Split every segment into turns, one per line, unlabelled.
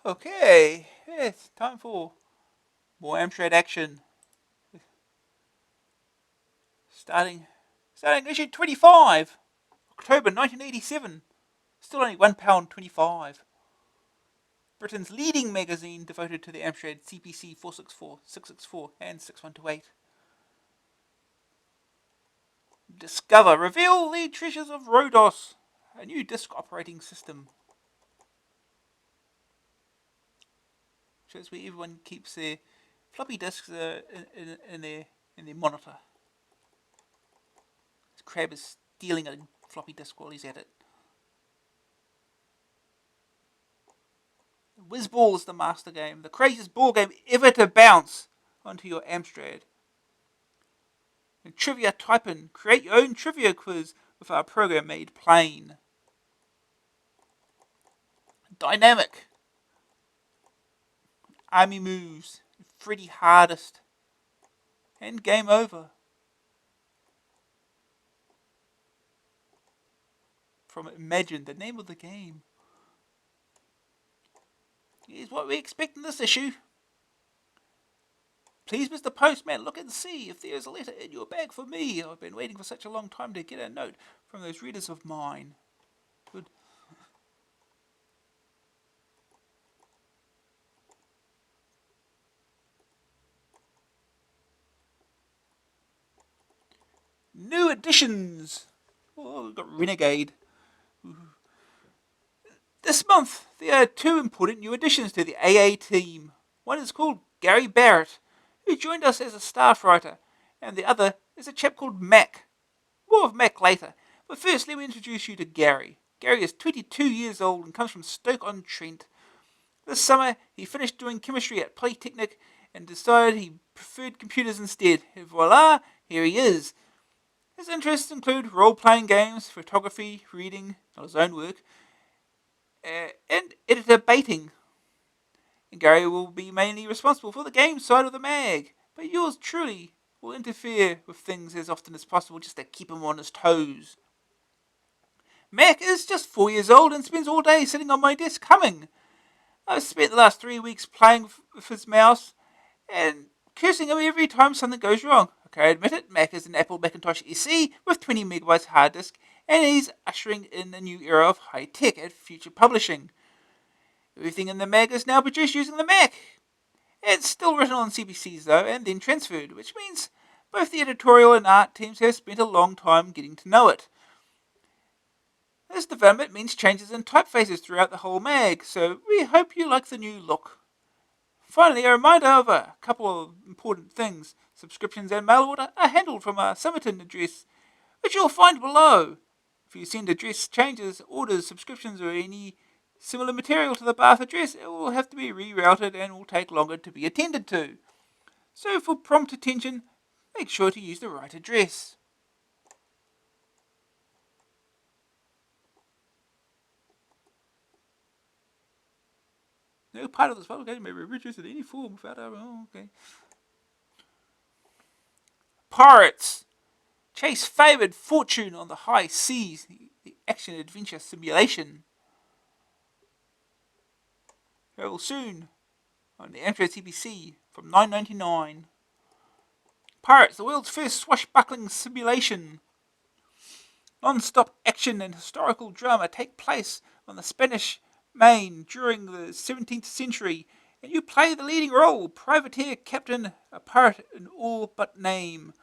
Okay, it's time for more Amstrad Action. Starting, starting issue 25, October 1987. Still only £1.25. Britain's leading magazine devoted to the Amstrad CPC 464, 664, and 6128. Discover, reveal the treasures of Rhodos, a new disk operating system. Shows where everyone keeps their floppy disks in their monitor. This crab is stealing a floppy disk while he's at it. Whizball is the master game, the craziest ball game ever to bounce onto your Amstrad. And trivia type in, create your own trivia quiz with our program made plain. Dynamic. Army moves, Freddy hardest. And game over. From Imagine, the name of the game. Here's what we expect in this issue. Please, Mr. Postman, look and see if there is a letter in your bag for me. I've been waiting for such a long time to get a note from those readers of mine. Good. New editions. Oh, we've got Renegade. This month, there are two important new additions to the AA team. One is called Gary Barrett, who joined us as a staff writer, and the other is a chap called Mac. More of Mac later, but first let me introduce you to Gary. Gary is 22 years old and comes from Stoke-on-Trent. This summer, he finished doing chemistry at Polytechnic and decided he preferred computers instead. And voila, here he is. His interests include role-playing games, photography, reading, not his own work, and editor baiting. And Gary will be mainly responsible for the game side of the mag, but yours truly will interfere with things as often as possible just to keep him on his toes. Mac is just 4 years old and spends all day sitting on my desk humming. I've spent the last 3 weeks playing with his mouse and cursing him every time something goes wrong. Okay, I admit it, Mac is an Apple Macintosh SE with 20 megabytes hard disk, and he's ushering in a new era of high tech at future publishing. Everything in the mag is now produced using the Mac. It's still written on CPCs though, and then transferred, which means both the editorial and art teams have spent a long time getting to know it. This development means changes in typefaces throughout the whole mag, so we hope you like the new look. Finally, a reminder of a couple of important things. Subscriptions and mail order are handled from our Somerton address, which you'll find below. If you send address changes, orders, subscriptions, or any similar material to the Bath address, it will have to be rerouted and will take longer to be attended to. So for prompt attention, make sure to use the right address. No part of this publication may be reproduced in any form without our... Oh, okay. Pirates! Chase favoured fortune on the high seas. The action-adventure simulation. Travel soon on the Amstrad CPC from $9.99. Pirates, the world's first swashbuckling simulation. Non-stop action and historical drama take place on the Spanish Main during the 17th century, and you play the leading role, privateer captain, a pirate in all but name.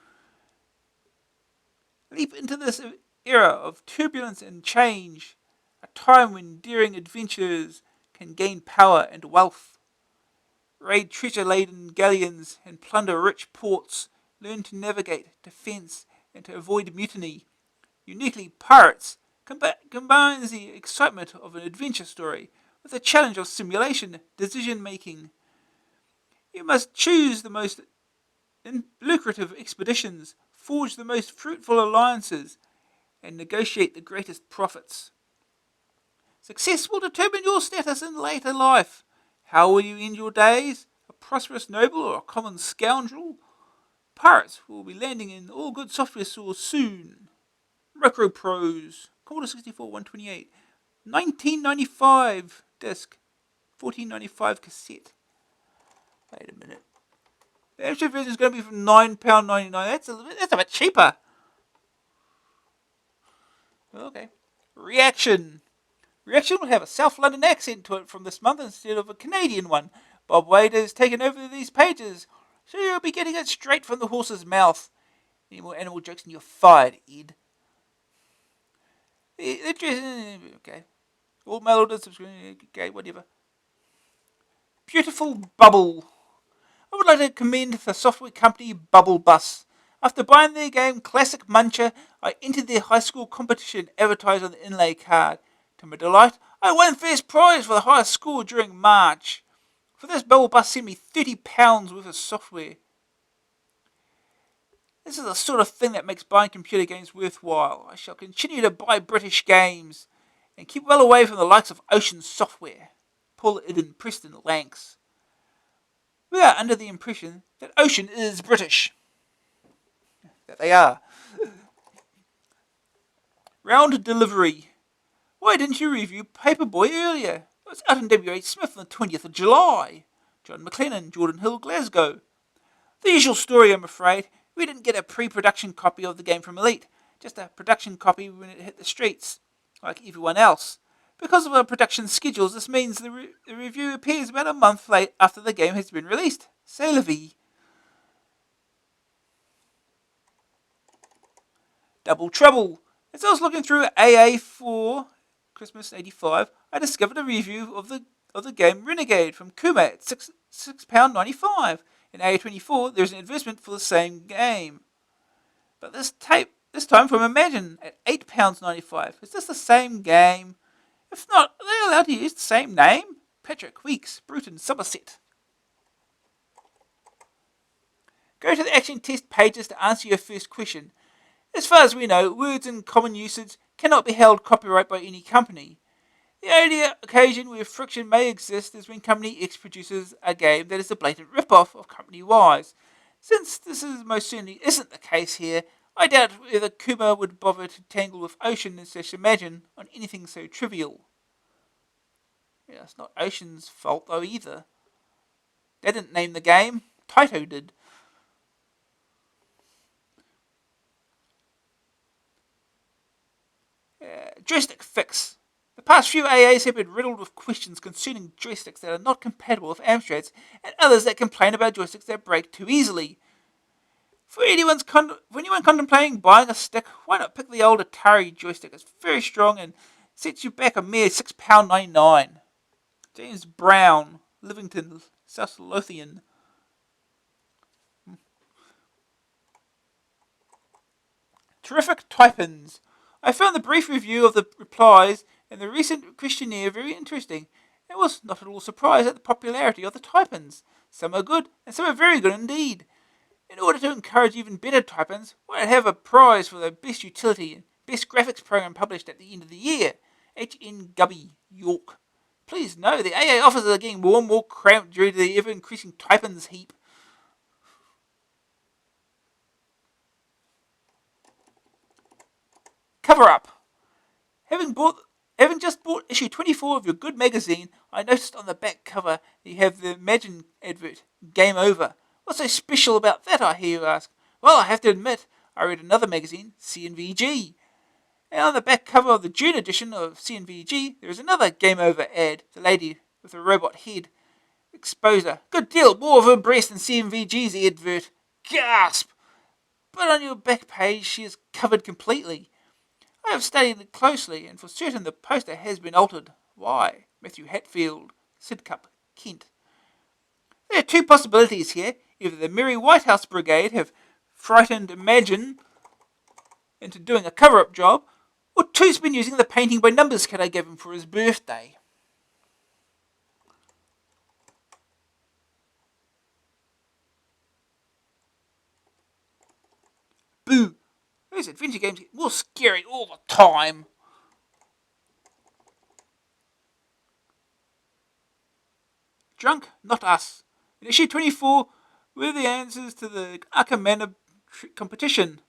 Leap into this era of turbulence and change, a time when daring adventurers can gain power and wealth. Raid treasure-laden galleons and plunder rich ports, learn to navigate, defence, and to avoid mutiny. Uniquely, Pirates combines the excitement of an adventure story with the challenge of simulation decision-making. You must choose the most lucrative expeditions, forge the most fruitful alliances, and negotiate the greatest profits. Success will determine your status in later life. How will you end your days? A prosperous noble or a common scoundrel? Pirates will be landing in all good software stores soon. Microprose, Commodore 64 128, 1995 disc. $14.95 cassette. Wait a minute. The Amstrad version is going to be from £9.99. That's a bit cheaper. Okay. Reaction. Reaction will have a South London accent to it from this month instead of a Canadian one. Bob Wade has taken over these pages, so you'll be getting it straight from the horse's mouth. Any more animal jokes and you're fired, Ed. Okay. All mail orders, okay, whatever. Beautiful Bubble. I would like to commend the software company Bubble Bus. After buying their game Classic Muncher, I entered their high school competition advertised on the inlay card. To my delight, I won first prize for the highest score during March. For this, Bubble Bus sent me £30 worth of software. This is the sort of thing that makes buying computer games worthwhile. I shall continue to buy British games and keep well away from the likes of Ocean Software. Paul Eden, Preston, Lancs. We are under the impression that Ocean is British. That they are. Round delivery. Why didn't you review Paperboy earlier? It was out in W.H. Smith on the 20th of July. John McLennan, Jordan Hill, Glasgow. The usual story, I'm afraid. We didn't get a pre-production copy of the game from Elite, just a production copy when it hit the streets, like everyone else. Because of our production schedules, this means the review appears about a month late after the game has been released. C'est la vie. Double Trouble. As I was looking through AA for Christmas '85, I discovered a review of the game Renegade from Kuma at £6.95. In AA24, there's an advertisement for the same game. But this time from Imagine at £8.95. Is this the same game? If not, are they allowed to use the same name? Patrick, Weeks, Bruton, Somerset. Go to the action test pages to answer your first question. As far as we know, words in common usage cannot be held copyright by any company. The only occasion where friction may exist is when Company X produces a game that is a blatant rip-off of Company Y's. Since this most certainly isn't the case here, I doubt whether Kuma would bother to tangle with Ocean / Imagine on anything so trivial. Yeah, it's not Ocean's fault though either. They didn't name the game, Taito did. Joystick fix. The past few AAs have been riddled with questions concerning joysticks that are not compatible with Amstrads and others that complain about joysticks that break too easily. For anyone contemplating buying a stick, why not pick the old Atari joystick? It's very strong and sets you back a mere £6.99. James Brown, Livington, South Lothian. Terrific type-ins. I found the brief review of the replies and the recent questionnaire very interesting. I was not at all surprised at the popularity of the type-ins. Some are good, and some are very good indeed. In order to encourage even better type-ins, why not have a prize for the best utility and best graphics program published at the end of the year? H.N. Gubby, York. Please know, the AA offices are getting more and more cramped due to the ever-increasing type-ins heap. Cover-up. Having just bought issue 24 of your good magazine, I noticed on the back cover that you have the Imagine advert, Game Over. What's so special about that, I hear you ask? Well, I have to admit, I read another magazine, CNVG. And on the back cover of the June edition of CNVG, there is another Game Over ad, the lady with the robot head. Exposer. Good deal, more of her breast than CNVG's advert. Gasp! But on your back page, she is covered completely. I have studied it closely, and for certain the poster has been altered. Why? Matthew Hatfield, Sidcup, Kent. There are two possibilities here. Either the Merry White House Brigade have frightened Imagine into doing a cover-up job, or two's been using the painting by numbers kit I gave him for his birthday. Boo! Those adventure games get more scary all the time. Drunk, Not Us. In issue 24 were the answers to the Akamana competition.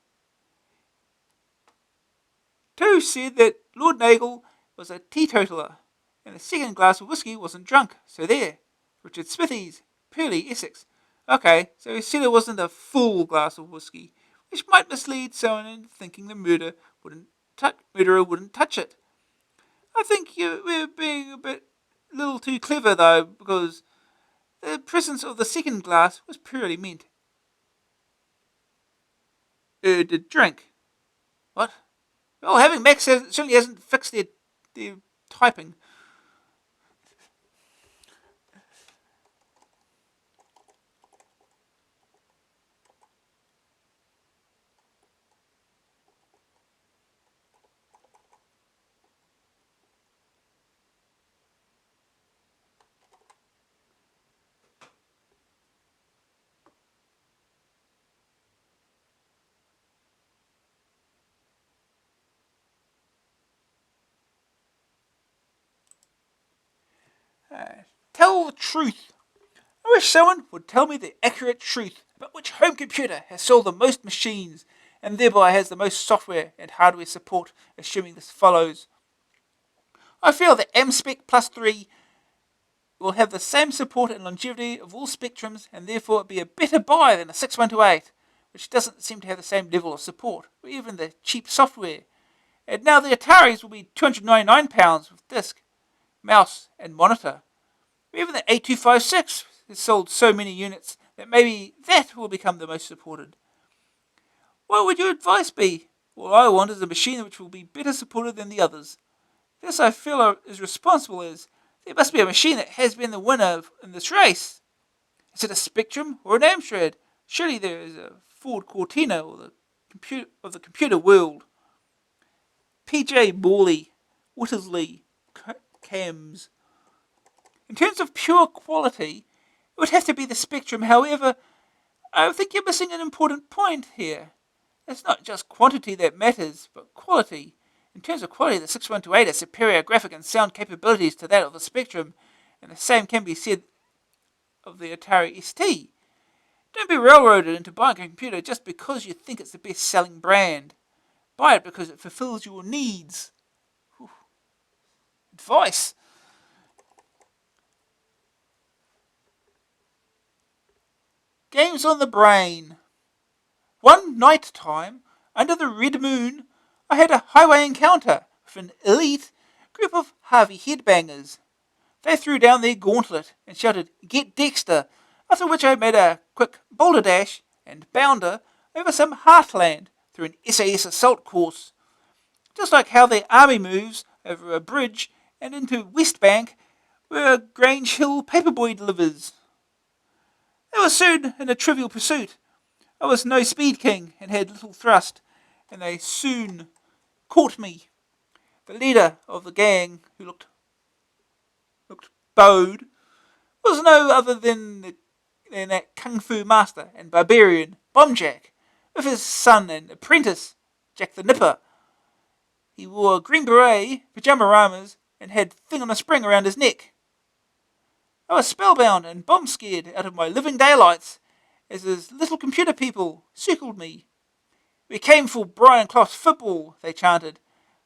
Two said that Lord Nagel was a teetotaler. and the second glass of whiskey wasn't drunk, so there. Richard Smithies, Purley, Essex. Okay, so he said it wasn't a full glass of whiskey, which might mislead someone into thinking the murderer wouldn't touch it. I think we're being a little too clever, though, because the presence of the second glass was purely meant to drink. What? Well, having Max certainly hasn't fixed their typing. Tell the truth. I wish someone would tell me the accurate truth about which home computer has sold the most machines and thereby has the most software and hardware support, assuming this follows. I feel that Amspec Plus 3 will have the same support and longevity of all Spectrums and therefore be a better buy than a 6128, which doesn't seem to have the same level of support, or even the cheap software. And now the Ataris will be £299 with disc, mouse and monitor. Even the 8256 has sold so many units that maybe that will become the most supported. What would your advice be? All I want is a machine which will be better supported than the others. This I feel is responsible as there must be a machine that has been the winner in this race. Is it a Spectrum or an Amstrad? Surely there is a Ford Cortina or the computer world. PJ Morley, Wittersley, Cams. In terms of pure quality, it would have to be the Spectrum. However, I think you're missing an important point here. It's not just quantity that matters, but quality. In terms of quality, the 6128 has superior graphic and sound capabilities to that of the Spectrum, and the same can be said of the Atari ST. Don't be railroaded into buying a computer just because you think it's the best-selling brand. Buy it because it fulfills your needs. Whew. Advice. Games on the brain. One night time, under the red moon, I had a highway encounter with an elite group of Harvey headbangers. They threw down their gauntlet and shouted, "Get Dexter," after which I made a quick boulder dash and bounder over some heartland through an SAS assault course. Just like how the army moves over a bridge and into West Bank where Grange Hill paperboy delivers. It was soon in a trivial pursuit. I was no speed king and had little thrust, and they soon caught me. The leader of the gang, who looked bowed, was no other than that kung fu master and barbarian, Bombjack, with his son and apprentice, Jack the Nipper. He wore a green beret, pajama-ramas, and had thing on a spring around his neck. I was spellbound and bomb-scared out of my living daylights as his little computer people circled me. "We came for Brian Clough's football," they chanted,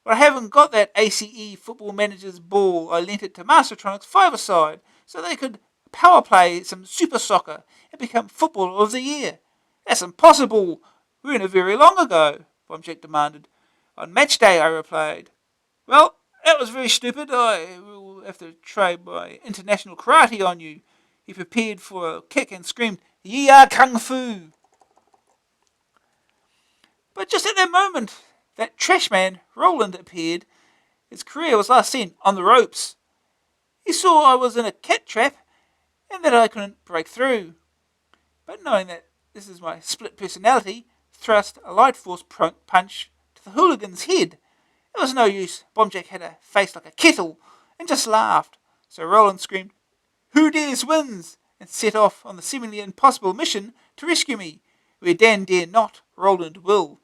"but I haven't got that ACE football manager's ball. I lent it to Mastertronics 5-a-side so they could power play some super soccer and become footballer of the year." "That's impossible. We weren't very long ago," Bombjack demanded. "On match day," I replied. "Well, that was very stupid. I will have to try my international karate on you." He prepared for a kick and screamed, "Ye are kung fu." But just at that moment, that trash man, Roland, appeared. His career was last seen on the ropes. He saw I was in a cat trap and that I couldn't break through. But knowing that this is my split personality, thrust a light force punch to the hooligan's head. It was no use. Bombjack had a face like a kettle and just laughed. So Roland screamed, "Who dares wins?" and set off on the seemingly impossible mission to rescue me. Where Dan dare not, Roland will.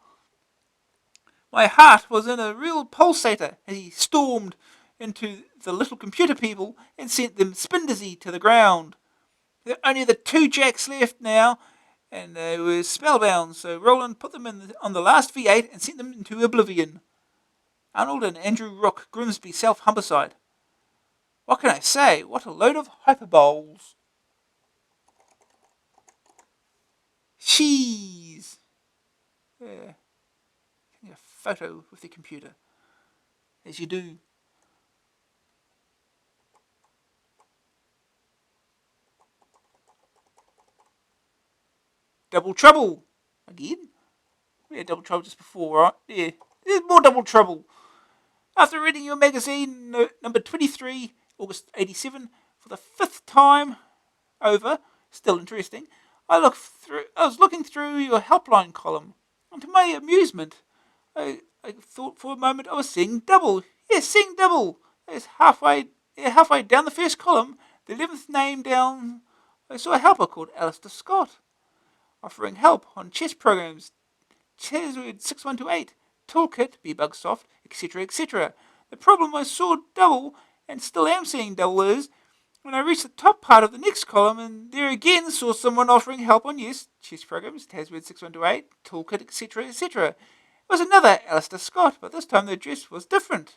My heart was in a real pulsator as he stormed into the little computer people and sent them spin-dizzy to the ground. There were only the two Jacks left now, and they were spellbound, so Roland put them on the last V8 and sent them into oblivion. Arnold and Andrew Rook, Grimsby, South Humberside. What can I say? What a load of hyperboles. Cheese. Yeah, taking a photo with the computer, as you do. Double trouble. Again? We had double trouble just before, right? Yeah. There's more double trouble. After reading your magazine, number 23, August 87, for the fifth time over, still interesting, I was looking through your helpline column, and to my amusement, I thought for a moment I was seeing double. Yes, seeing double. It's halfway down the first column, the 11th name down, I saw a helper called Alistair Scott, offering help on chess programs, Chessword 6128, Toolkit, Bebugsoft, etc., etc. The problem I saw double, and still am seeing double, is when I reached the top part of the next column, and there again saw someone offering help on chess programs, Chessword 6128, Toolkit, etc., etc. It was another Alistair Scott, but this time the address was different.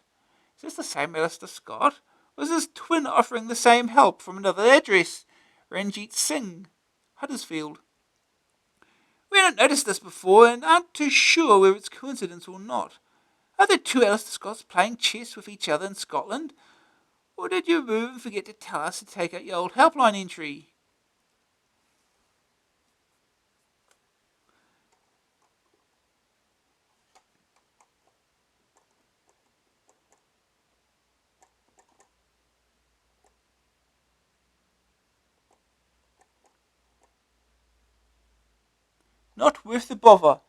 Is this the same Alistair Scott? Was his twin offering the same help from another address? Ranjit Singh, Huddersfield. We hadn't noticed this before and aren't too sure whether it's coincidence or not. Are there two Alistair Scotts playing chess with each other in Scotland? Or did you move and forget to tell us to take out your old helpline entry? Not worth the bother.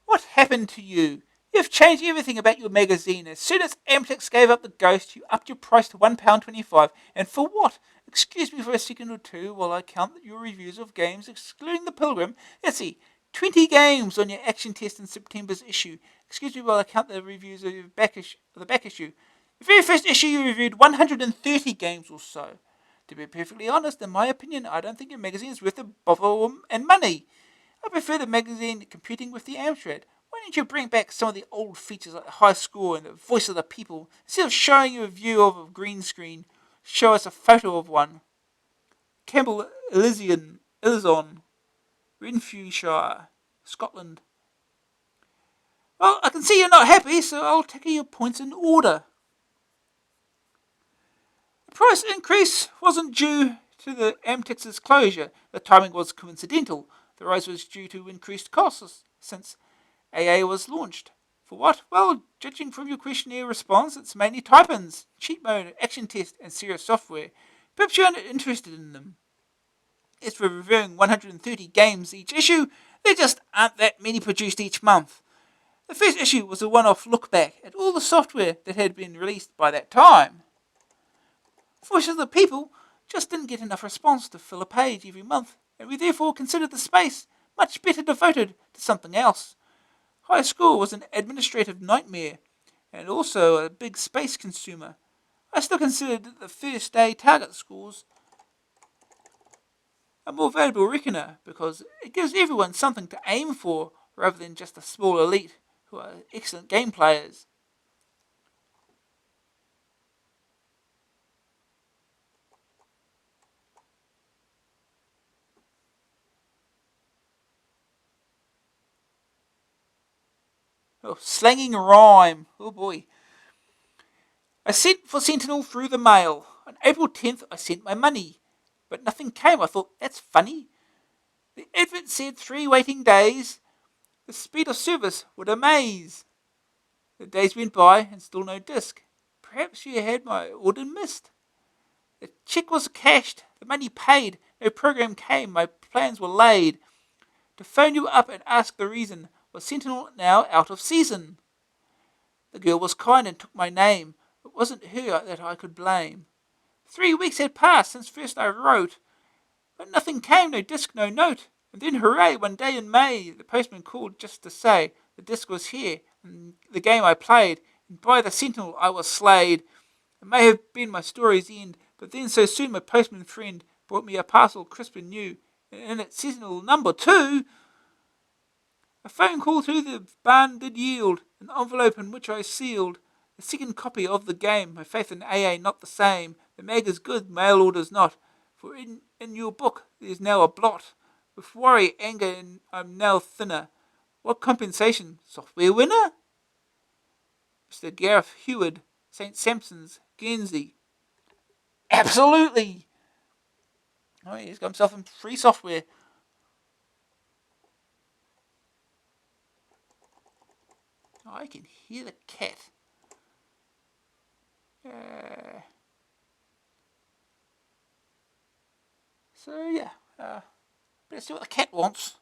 What happened to you? You've changed everything about your magazine. As soon as Amtex gave up the ghost, you upped your price to £1.25. And for what? Excuse me for a second or two while I count your reviews of games, excluding the Pilgrim. Let's see, 20 games on your action test in September's issue. Excuse me while I count the reviews of the back issue. The very first issue you reviewed 130 games or so. To be perfectly honest, in my opinion, I don't think your magazine is worth the bother and money. I prefer the magazine competing with the Amstrad. Why don't you bring back some of the old features like the high score and the voice of the people? Instead of showing you a view of a green screen, show us a photo of one. Campbell Elizon, Renfrewshire, Scotland. Well, I can see you're not happy, so I'll take your points in order. The price increase wasn't due to the Amtex's closure. The timing was coincidental. The rise was due to increased costs since AA was launched. For what? Well, judging from your questionnaire response, it's mainly type-ins, cheat mode, action test, and serious software. Perhaps you aren't interested in them. As for reviewing 130 games each issue, there just aren't that many produced each month. The first issue was a one-off look back at all the software that had been released by that time. Voice of the People just didn't get enough response to fill a page every month, and we therefore considered the space much better devoted to something else. High school was an administrative nightmare, and also a big space consumer. I still considered that the first day target scores a more valuable reckoner because it gives everyone something to aim for rather than just a small elite who are excellent game players. Oh, slanging rhyme. Oh boy. I sent for Sentinel through the mail. On April 10th, I sent my money. But nothing came. I thought, that's funny. The advert said 3 waiting days. The speed of service would amaze. The days went by and still no disc. Perhaps you had my order missed. The check was cashed. The money paid. No program came. My plans were laid. To phone you up and ask the reason. Was Sentinel now out of season? The girl was kind and took my name. It wasn't her that I could blame. 3 weeks had passed since first I wrote, but nothing came, no disc, no note. And then, hooray, one day in May, the postman called just to say the disc was here, and the game I played, and by the Sentinel I was slayed. It may have been my story's end, but then so soon my postman friend brought me a parcel crisp and new, and in it Sentinel number 2. A phone call to the barn did yield an envelope in which I sealed the second copy of the game. My faith in AA not the same. The mag is good, mail order's not. For in your book there's now a blot. With worry, anger, and I'm now thinner. What compensation? Software winner? Mr. Gareth Heward, St. Sampson's, Guernsey. Absolutely! Oh, he's got himself some free software. Oh, I can hear the cat. So, yeah. Better see what the cat wants.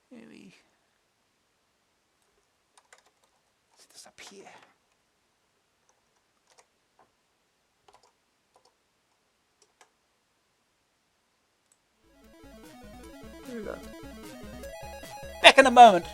Maybe. Let's this up here. Here we go. Back in a moment.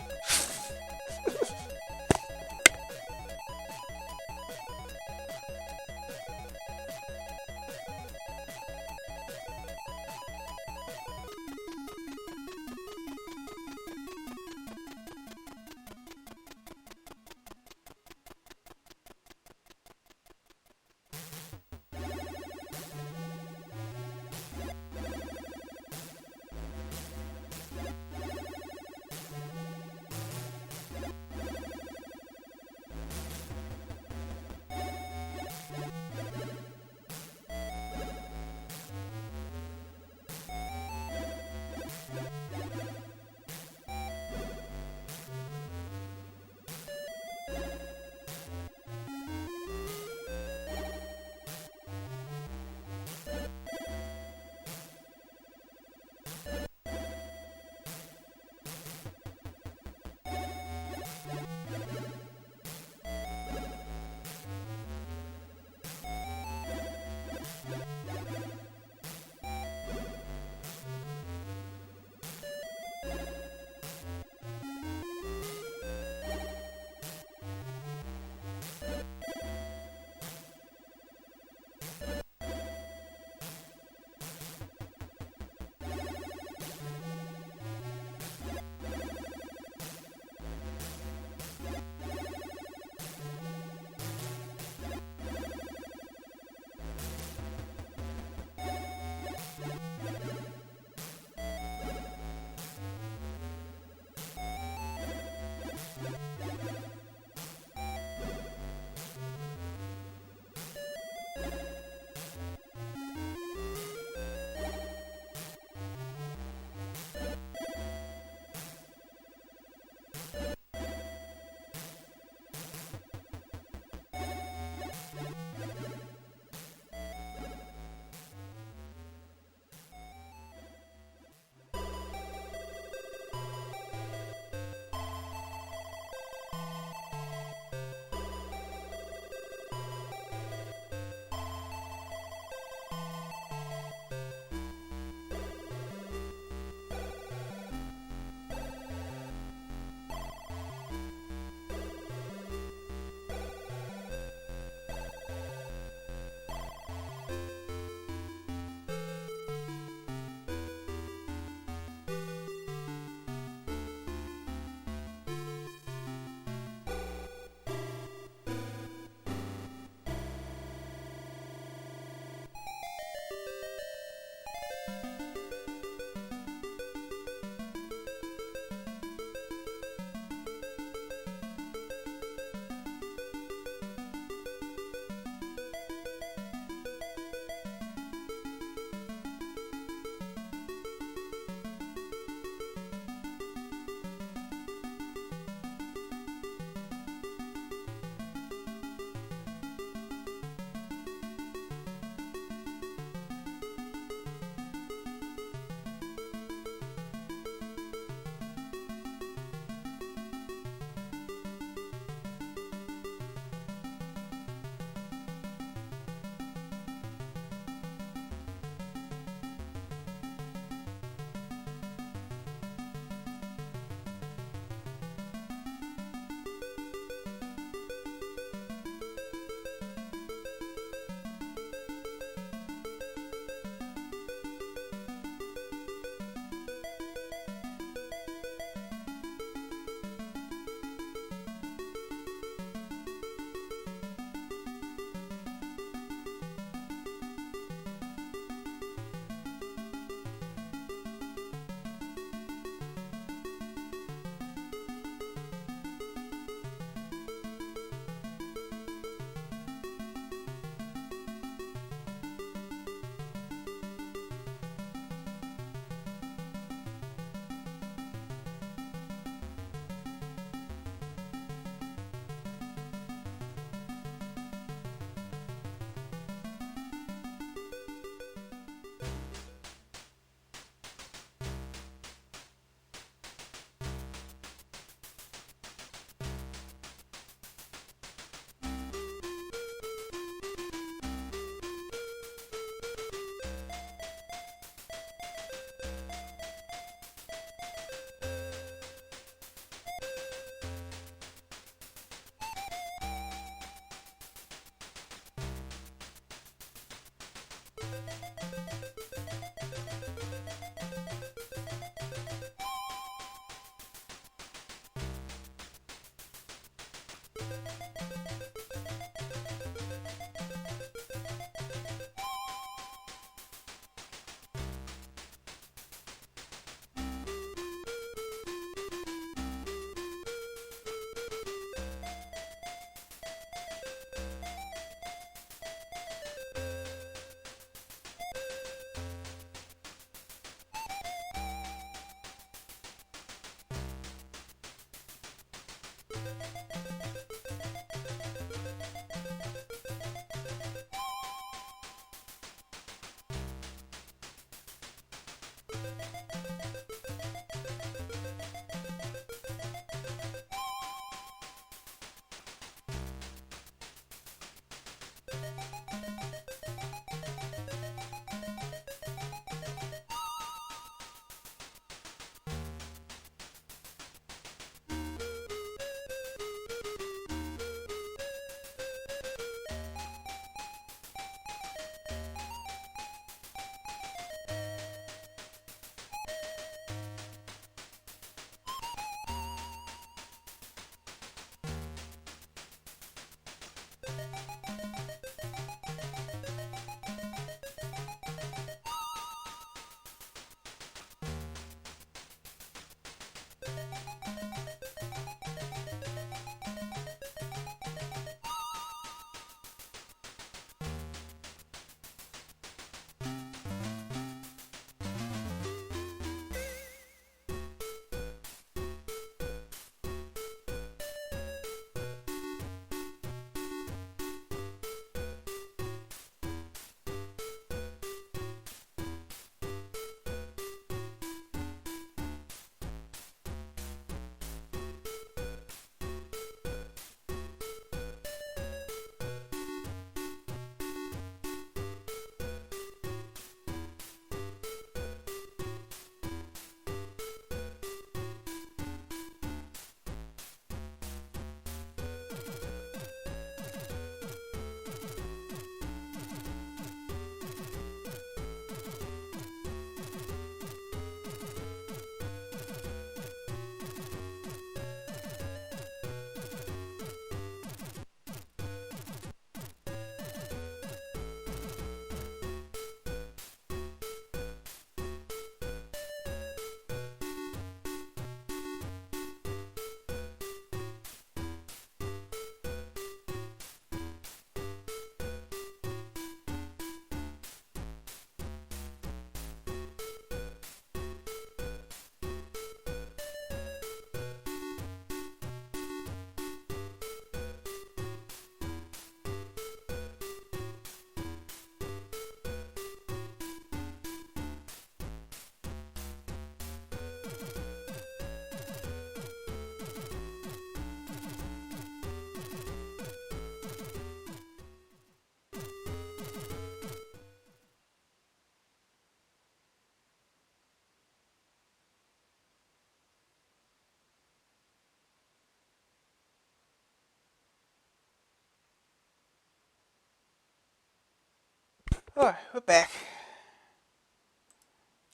Alright, we're back.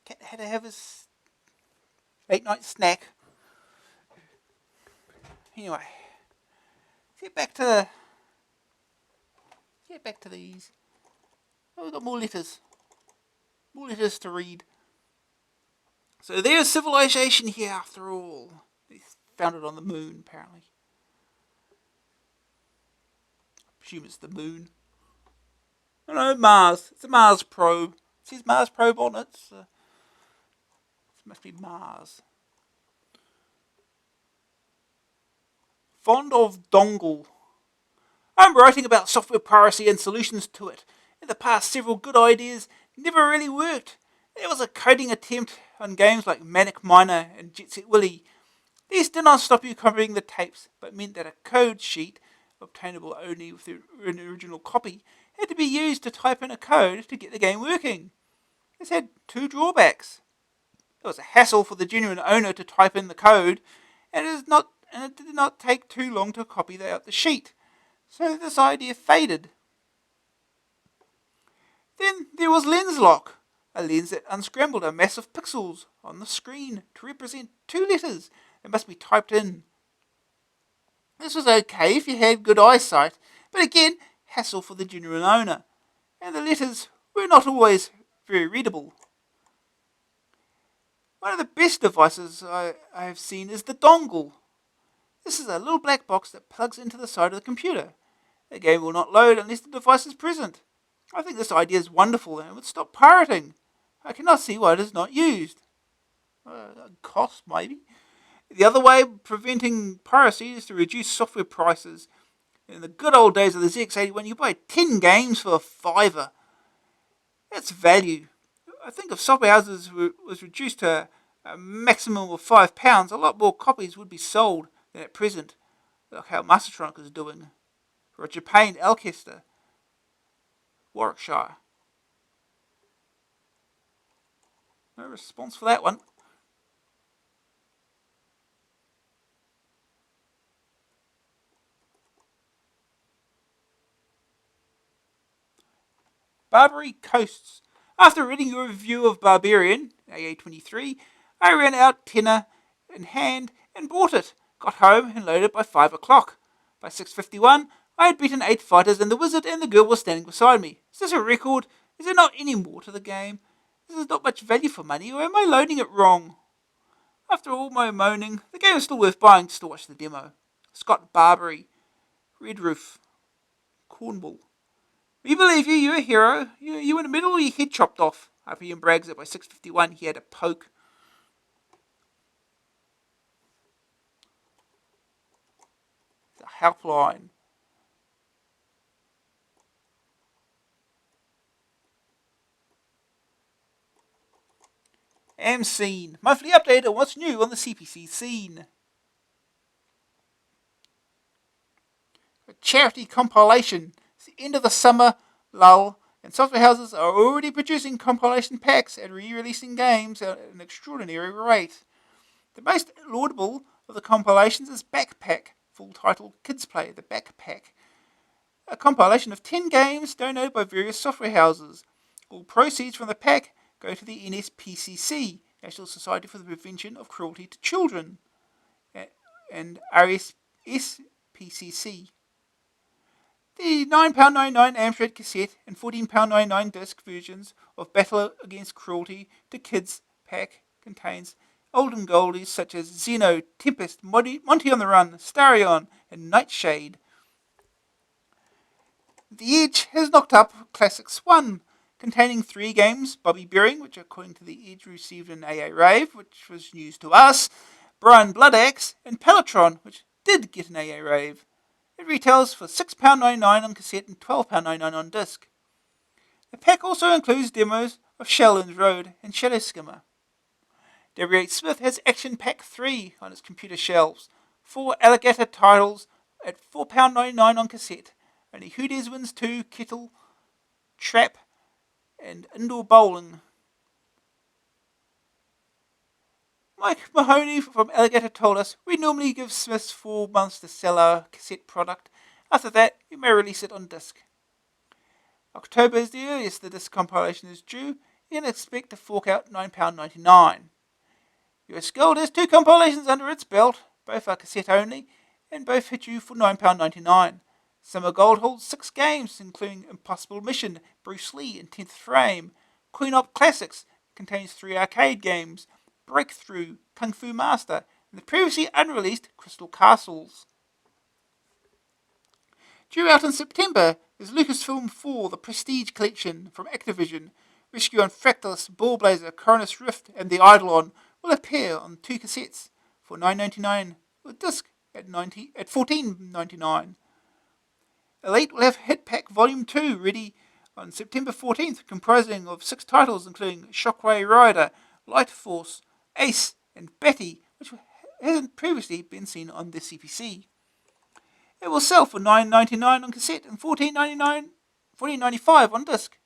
Cat had to have his late night snack. Anyway, let's get back to these. Oh, we've got more letters. More letters to read. So there's civilization here after all. They found it on the moon, apparently. I presume it's the moon. No, Mars. It's a Mars probe. It says Mars probe on it. So it must be Mars. Fond of dongle. I'm writing about software piracy and solutions to it. In the past, several good ideas never really worked. There was a coding attempt on games like Manic Miner and Jet Set Willy. These did not stop you copying the tapes, but meant that a code sheet, obtainable only with an original copy, had to be used to type in a code to get the game working. This had two drawbacks. It was a hassle for the genuine owner to type in the code, and it did not take too long to copy out the sheet. So this idea faded. Then there was lens lock, a lens that unscrambled a mass of pixels on the screen to represent two letters that must be typed in. This was okay if you had good eyesight, but again, hassle for the genuine owner, and the letters were not always very readable. One of the best devices I have seen is the dongle. This is a little black box that plugs into the side of the computer. The game will not load unless the device is present. I think this idea is wonderful and would stop pirating. I cannot see why it is not used. Cost, maybe. The other way of preventing piracy is to reduce software prices. In the good old days of the ZX81, you buy 10 games for $5. That's value. I think if software houses was reduced to a maximum of £5, a lot more copies would be sold than at present, like how Mastertronic is doing. Roger Payne, Alcester, Warwickshire. No response for that one. Barbary Coasts. After reading your review of Barbarian, AA23, I ran out tenner in hand and bought it. Got home and loaded by 5 o'clock. By 6:51, I had beaten 8 fighters and the wizard and the girl were standing beside me. Is this a record? Is there not any more to the game? This is not much value for money, or am I loading it wrong? After all my moaning, the game is still worth buying just to watch the demo. Scott Barbary, Red Roof, Cornwall. We believe you, you're a hero. You in the middle or your head chopped off? RPM brags that by 6:51 he had a poke. The helpline. Scene. Monthly update on what's new on the CPC scene. A charity compilation. It's the end of the summer lull, and software houses are already producing compilation packs and re-releasing games at an extraordinary rate. The most laudable of the compilations is Backpack, full title Kids Play, the Backpack. A compilation of 10 games donated by various software houses. All proceeds from the pack go to the NSPCC, National Society for the Prevention of Cruelty to Children, and RSPCC. The £9.99 Amstrad cassette and £14.99 disc versions of Battle Against Cruelty to Kids pack contains olden goldies such as Xeno, Tempest, Monty on the Run, Starion, and Nightshade. The Edge has knocked up Classics 1, containing 3 games, Bobby Bearing, which according to the Edge received an AA rave, which was news to us, Brian Bloodaxe, and Pelotron, which did get an AA rave. It retails for £6.99 on cassette and £12.99 on disc. The pack also includes demos of Sheldon's Road and Shadow Skimmer. W.H. Smith has Action Pack 3 on its computer shelves, 4 Alligator titles at £4.99 on cassette, only Who Dares Wins 2, Kettle, Trap, and Indoor Bowling. Mike Mahoney from Alligator told us, we normally give Smiths 4 months to sell our cassette product. After that, we may release it on disc. October is the earliest that this compilation is due. You can expect to fork out £9.99. US Gold has 2 compilations under its belt. Both are cassette only, and both hit you for £9.99. Summer Gold holds 6 games, including Impossible Mission, Bruce Lee, and 10th Frame. Queen Op Classics contains 3 arcade games, Breakthrough, Kung Fu Master, and the previously unreleased Crystal Castles. Due out in September is Lucasfilm 4, the Prestige Collection from Activision. Rescue on Fractalus, Ballblazer, Coronus Rift, and the Eidolon will appear on 2 cassettes for $9.99 with disc at $14.99. Elite will have Hit Pack Volume 2 ready on September 14th, comprising of 6 titles including Convoy Raider, Light Force, Ace, and Betty, which hasn't previously been seen on the CPC. It will sell for $9.99 on cassette and $14.95 on disc.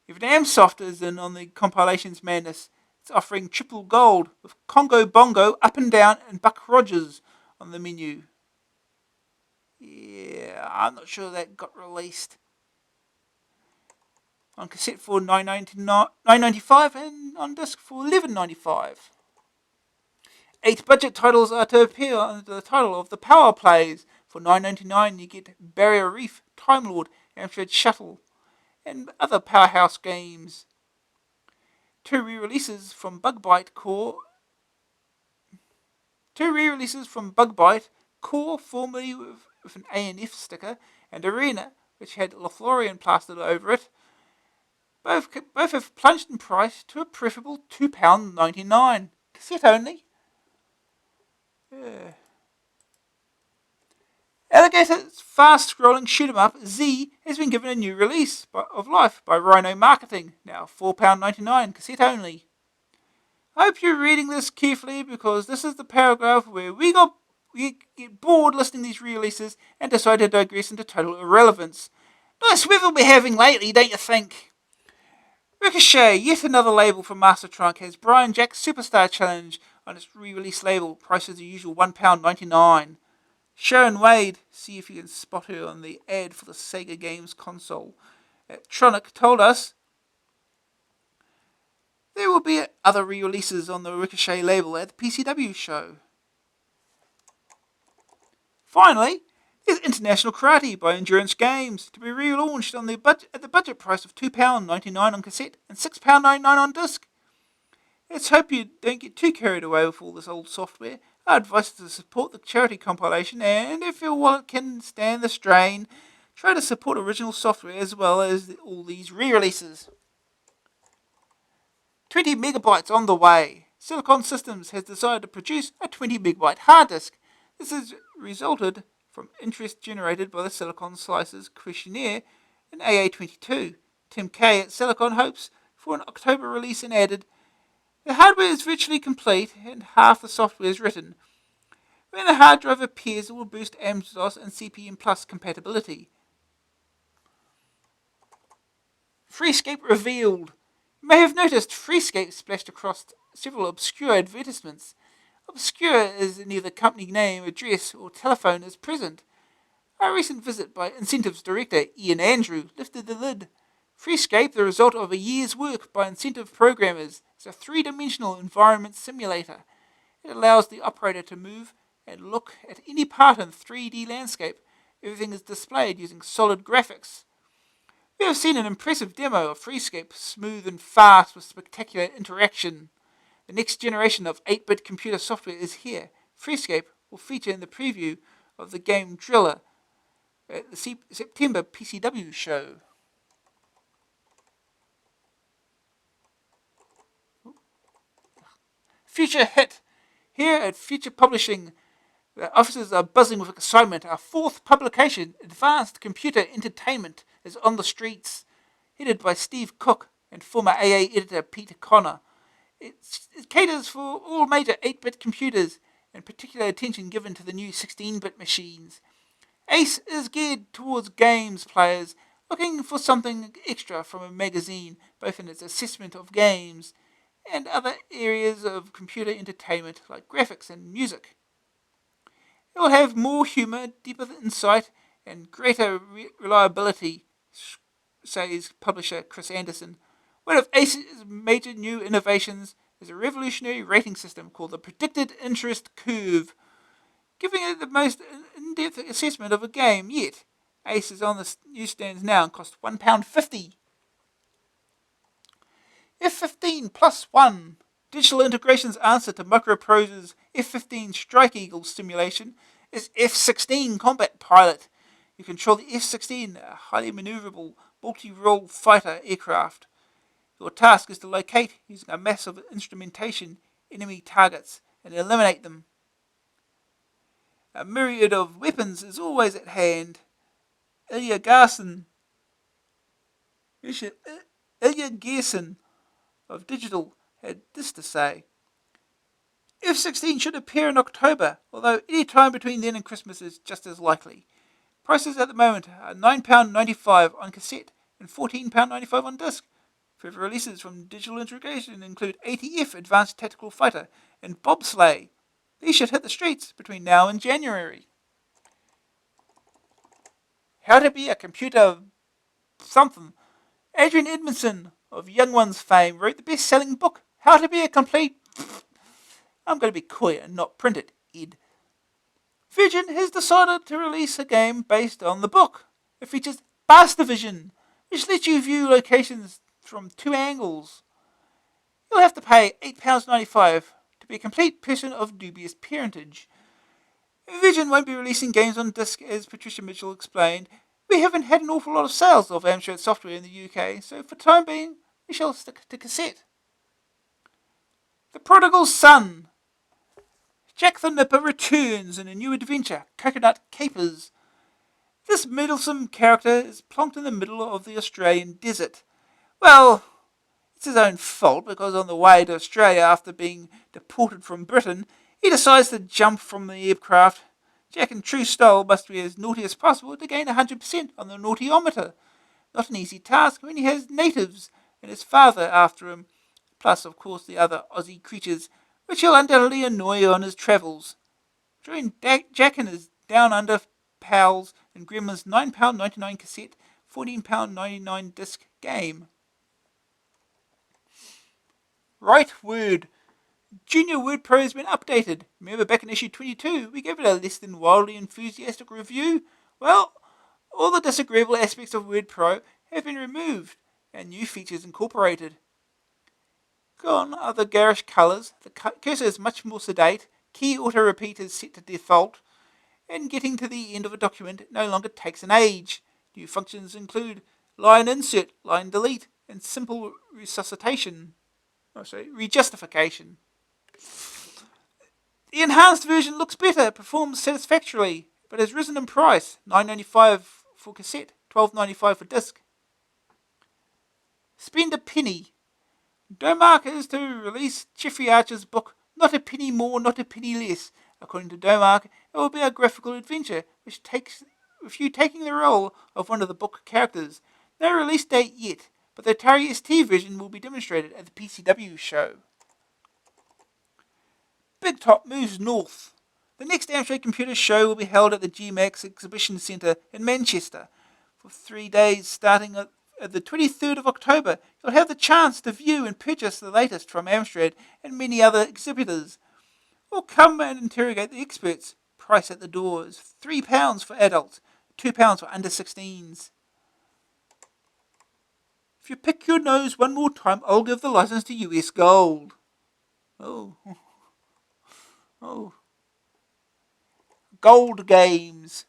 Even Amsoft is in on the compilations madness. It's offering triple gold with Congo Bongo, Up and Down, and Buck Rogers on the menu. Yeah, I'm not sure that got released. On cassette for $9.95 and on disc for $11.95. 8 budget titles are to appear under the title of The Power Plays. For $9.99 you get Barrier Reef, Time Lord, Amstrad Shuttle, and other Powerhouse games. 2 re-releases from Bug Bite Core, formerly with an ANF sticker, and Arena, which had Lothlorien plastered over it. Both have plunged in price to a preferable £2.99. Cassette only. Yeah. Alligator's fast-scrolling shoot-'em-up, Z, has been given a new release of life by Rhino Marketing, now £4.99, cassette only. I hope you're reading this carefully, because this is the paragraph where we get bored listing these releases and decide to digress into total irrelevance. Nice weather we're having lately, don't you think? Ricochet, yet another label from Master Trunk, has Brian Jack's Superstar Challenge on its re-release label, priced as the usual £1.99. Sharon Wade, see if you can spot her on the ad for the Sega Games console at Tronic, told us there will be other re-releases on the Ricochet label at the PCW show. Finally, there's International Karate by Endurance Games, to be relaunched at the budget price of £2.99 on cassette and £6.99 on disc. Let's hope you don't get too carried away with all this old software. Our advice is to support the charity compilation, and if your wallet can stand the strain, try to support original software as well as all these re-releases. 20 megabytes on the way. Silicon Systems has decided to produce a 20 megabyte hard disk. This has resulted from interest generated by the Silicon Slices questionnaire in AA22. Tim Kay at Silicon hopes for an October release and added, the hardware is virtually complete and half the software is written. When the hard drive appears, it will boost MS-DOS and CP/M Plus compatibility. Freescape revealed. You may have noticed Freescape splashed across several obscure advertisements. Obscure is neither company name, address, or telephone is present. A recent visit by Incentives Director Ian Andrew lifted the lid. Freescape, the result of a year's work by Incentive programmers, is a 3-dimensional environment simulator. It allows the operator to move and look at any part in 3D landscape. Everything is displayed using solid graphics. We have seen an impressive demo of Freescape, smooth and fast with spectacular interaction. The next generation of 8-bit computer software is here. Freescape will feature in the preview of the game Driller at the September PCW show. Future hit. Here at Future Publishing, the officers are buzzing with excitement. Our 4th publication, Advanced Computer Entertainment, is on the streets. Headed by Steve Cook and former AA editor Peter Connor. It caters for all major 8-bit computers, and particular attention given to the new 16-bit machines. Ace is geared towards games players looking for something extra from a magazine, both in its assessment of games and other areas of computer entertainment like graphics and music. It will have more humour, deeper insight, and greater reliability. says publisher Chris Anderson. One of Ace's major new innovations is a revolutionary rating system called the Predicted Interest Curve, giving it the most in-depth assessment of a game yet. Ace is on the newsstands now and costs £1.50. F-15 plus one. Digital Integration's answer to Microprose's F-15 Strike Eagle simulation is F-16 Combat Pilot. You control the F-16, a highly maneuverable, multi-role fighter aircraft. Your task is to locate, using a massive instrumentation, enemy targets and eliminate them. A myriad of weapons is always at hand. Ilya Gerson of Digital had this to say. F-16 should appear in October, although any time between then and Christmas is just as likely. Prices at the moment are £9.95 on cassette and £14.95 on disc. Further releases from Digital Integration include ATF Advanced Tactical Fighter and Bobsleigh. These should hit the streets between now and January. How to be a computer something. Adrian Edmondson of Young Ones fame wrote the best-selling book, How to Be a Complete... I'm going to be coy and not print it, Ed. Virgin has decided to release a game based on the book. It features Master Vision, which lets you view locations from two angles. You'll have to pay £8.95 to be a complete person of dubious parentage. Virgin won't be releasing games on disc, as Patricia Mitchell explained. We haven't had an awful lot of sales of Amstrad software in the UK, so for the time being, we shall stick to cassette. The Prodigal Son. Jack the Nipper returns in a new adventure, Coconut Capers. This meddlesome character is plonked in the middle of the Australian desert. Well, it's his own fault, because on the way to Australia after being deported from Britain, he decides to jump from the aircraft. Jack, in true style, must be as naughty as possible to gain 100% on the naughtyometer. Not an easy task when he has natives and his father after him, plus, of course, the other Aussie creatures, which he'll undoubtedly annoy on his travels. Join Jack and his Down Under pals in Gremlin's £9.99 cassette, £14.99 disc game. Right Word. Junior Word Pro has been updated. Remember back in issue 22, we gave it a less than wildly enthusiastic review? Well, all the disagreeable aspects of Word Pro have been removed and new features incorporated. Gone are the garish colours, the cursor is much more sedate, key auto-repeat is set to default, and getting to the end of a document no longer takes an age. New functions include line insert, line delete, and simple rejustification. The enhanced version looks better, performs satisfactorily, but has risen in price, $9.95 for cassette, $12.95 for disc. Spend a penny. Domark is to release Jeffrey Archer's book, Not a Penny More, Not a Penny Less. According to Domark, it will be a graphical adventure, which takes with you taking the role of one of the book characters. No release date yet, but the Atari ST version will be demonstrated at the PCW show. Big Top moves north. The next Amstrad Computer Show will be held at the GMAX Exhibition Centre in Manchester. For 3 days, starting at the 23rd of October, you'll have the chance to view and purchase the latest from Amstrad and many other exhibitors. Or come and interrogate the experts. Price at the door is £3 for adults, £2 for under 16s. If you pick your nose one more time, I'll give the license to US Gold. Oh. Gold Games.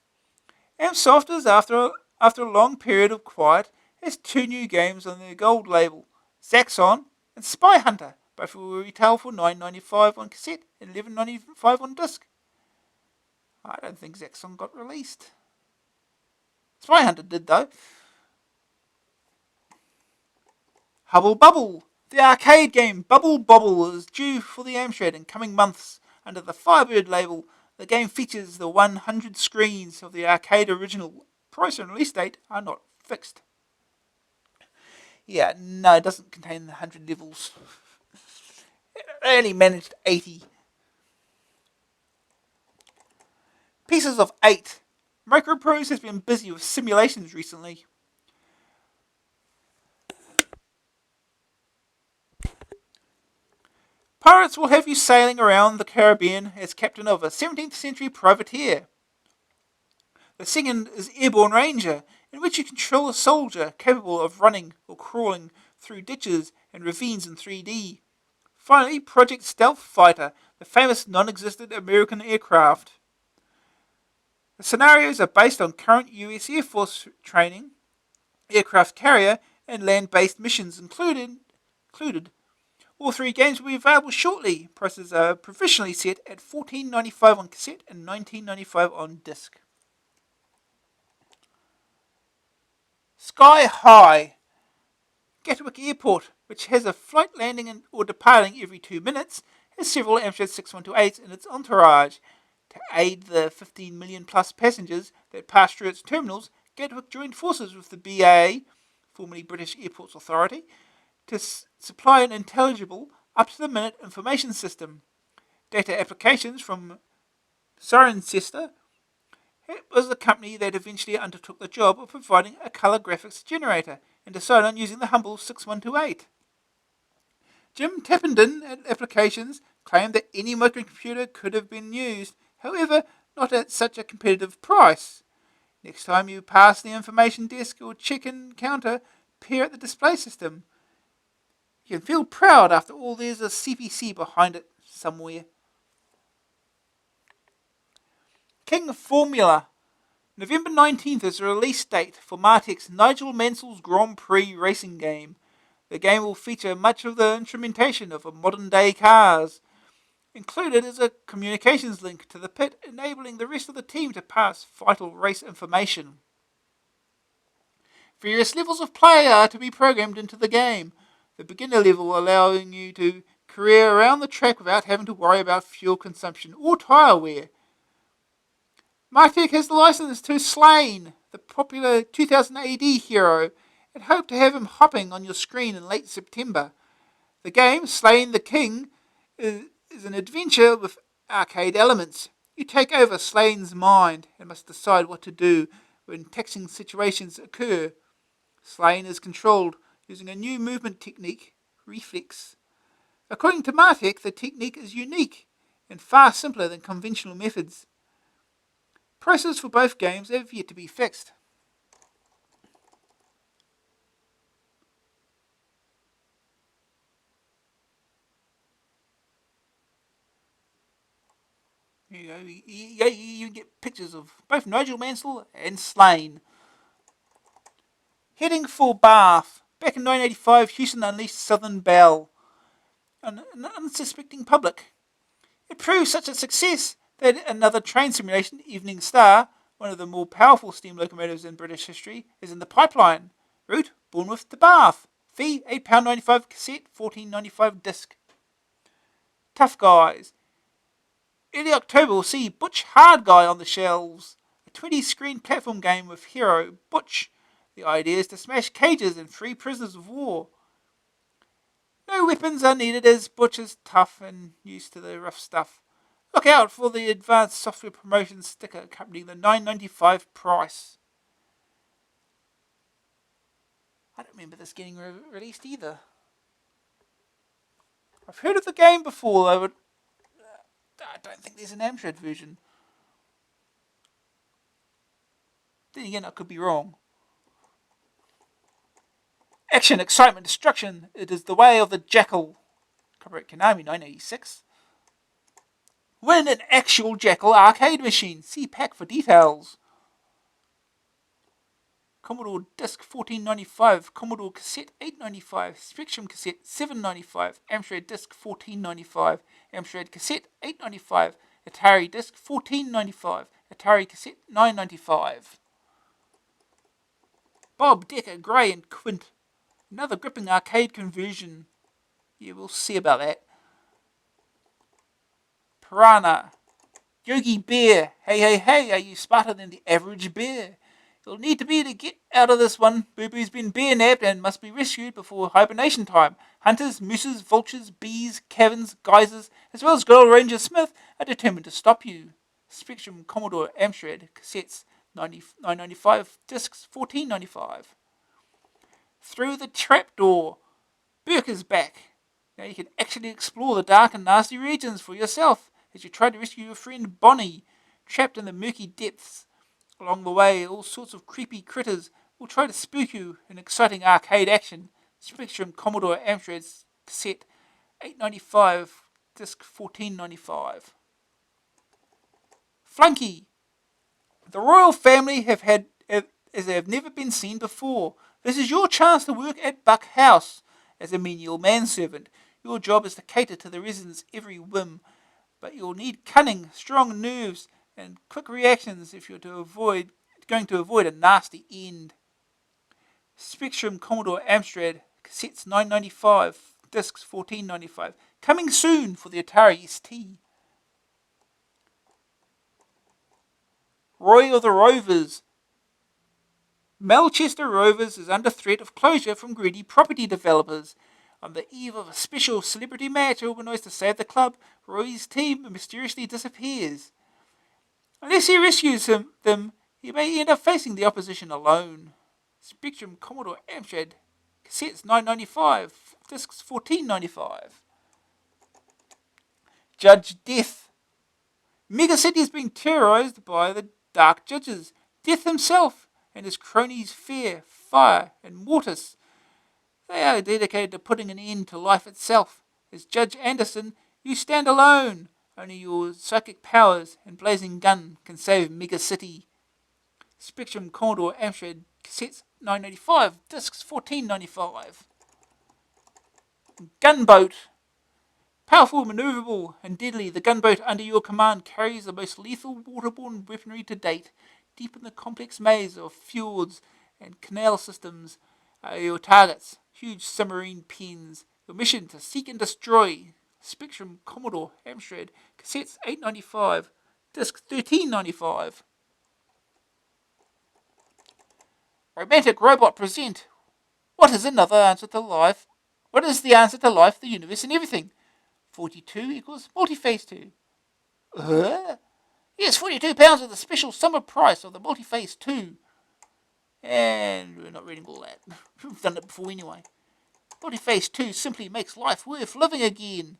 Amsoft is, after a long period of quiet, has 2 new games on their gold label, Zaxxon and Spy Hunter. Both will retail for $9.95 on cassette and $11.95 on disc. I don't think Zaxxon got released. Spy Hunter did, though. Hubble Bubble. The arcade game Bubble Bobble is due for the Amstrad in coming months. Under the Firebird label, the game features the 100 screens of the arcade original. Price and release date are not fixed. Yeah, no, it doesn't contain the 100 levels. It only managed 80. Pieces of 8. Microprose has been busy with simulations recently. Pirates will have you sailing around the Caribbean as captain of a 17th century privateer. The second is Airborne Ranger, in which you control a soldier capable of running or crawling through ditches and ravines in 3D. Finally, Project Stealth Fighter, the famous non-existent American aircraft. The scenarios are based on current US Air Force training, aircraft carrier, and land-based missions included. All three games will be available shortly. Prices are provisionally set at $14.95 on cassette and $19.95 on disc. Sky High. Gatwick Airport, which has a flight landing or departing every 2 minutes, has several Amstrad 6128s in its entourage. To aid the 15 million plus passengers that pass through its terminals, Gatwick joined forces with the BAA, formerly British Airports Authority, to supply an intelligible, up-to-the-minute information system. Data Applications from Cirencester was the company that eventually undertook the job of providing a colour graphics generator and decided on using the humble 6128. Jim Tappenden at Applications claimed that any microcomputer could have been used, however, not at such a competitive price. Next time you pass the information desk or check-in counter, peer at the display system. You can feel proud after all there's a CPC behind it somewhere. King Formula. November 19th is the release date for Martech's Nigel Mansell's Grand Prix racing game. The game will feature much of the instrumentation of modern-day cars. Included is a communications link to the pit, enabling the rest of the team to pass vital race information. Various levels of play are to be programmed into the game. The beginner level allowing you to career around the track without having to worry about fuel consumption or tyre wear. Martech has the license to Slain, the popular 2000 AD hero, and hope to have him hopping on your screen in late September. The game, Slain the King, is an adventure with arcade elements. You take over Slain's mind and must decide what to do when taxing situations occur. Slain is controlled using a new movement technique, Reflex. According to Martech, the technique is unique and far simpler than conventional methods. Prices for both games have yet to be fixed. You get pictures of both Nigel Mansell and Slain. Heading for Bath. Back in 1985, Houston unleashed Southern Belle on an unsuspecting public. It proved such a success that another train simulation, Evening Star, one of the more powerful steam locomotives in British history, is in the pipeline. Route, Bournemouth to Bath. Fee, £8.95 cassette, $14.95 disc. Tough Guys. Early October will see Butch Hard Guy on the shelves. A 20-screen platform game with hero Butch. The idea is to smash cages and free prisoners of war. No weapons are needed as Butch is tough and used to the rough stuff. Look out for the advanced software promotion sticker accompanying the $9.95 price. I don't remember this getting released either. I've heard of the game before though, but I don't think there's an Amstrad version. Then again, I could be wrong. Action, Excitement, Destruction. It is the Way of the Jackal. Copyright Konami, 1986. Win an actual Jackal arcade machine. See pack for details. Commodore Disc, $14.95. Commodore Cassette, $8.95. Spectrum Cassette, $7.95. Amstrad Disc, $14.95. Amstrad Cassette, $8.95. Atari Disc, $14.95. Atari Cassette, $9.95. Bob, Decker, Gray and Quint. Another gripping arcade conversion. Yeah, we'll see about that. Piranha. Yogi Bear. Hey, hey, hey, are you smarter than the average bear? You'll need to be to get out of this one. Boo Boo's been bear nabbed and must be rescued before hibernation time. Hunters, mooses, vultures, bees, caverns, geysers, as well as Girl Ranger Smith are determined to stop you. Spectrum, Commodore, Amstrad, cassettes, $9.95, discs, $14.95. Through the Trapdoor. Burke is back. Now you can actually explore the dark and nasty regions for yourself as you try to rescue your friend Bonnie, trapped in the murky depths. Along the way, all sorts of creepy critters will try to spook you in exciting arcade action. Spectrum Commodore Amstrad cassette 895, disc 1495. Flunky. The royal family have had as they have never been seen before. This is your chance to work at Buck House as a menial manservant. Your job is to cater to the residents' every whim, but you'll need cunning, strong nerves, and quick reactions if you're going to avoid a nasty end. Spectrum Commodore Amstrad cassettes 995, discs 1495. Coming soon for the Atari ST. Roy of the Rovers. Melchester Rovers is under threat of closure from greedy property developers. On the eve of a special celebrity match organised to save the club, Roy's team mysteriously disappears. Unless he rescues them, he may end up facing the opposition alone. Spectrum Commodore Amstrad cassettes 995, discs 1495. Judge Death. Megacity is being terrorised by the Dark Judges. Death himself and his cronies Fear, Fire, and Mortis. They are dedicated to putting an end to life itself. As Judge Anderson, you stand alone. Only your psychic powers and blazing gun can save Megacity. Spectrum Commodore Amstrad cassettes 995, discs 1495. Gunboat. Powerful, maneuverable, and deadly, the gunboat under your command carries the most lethal waterborne weaponry to date. Deep in the complex maze of fjords and canal systems are your targets, huge submarine pens. Your mission to seek and destroy. Spectrum Commodore Amstrad cassettes 895, disc 1395. Romantic Robot present. What is another answer to life? What is the answer to life, the universe, and everything? 42 equals multi-phase 2. Yes, £42 of the special summer price of the multi-phase 2. And we're not reading all that. We've done it before anyway. Multi-phase 2 simply makes life worth living again.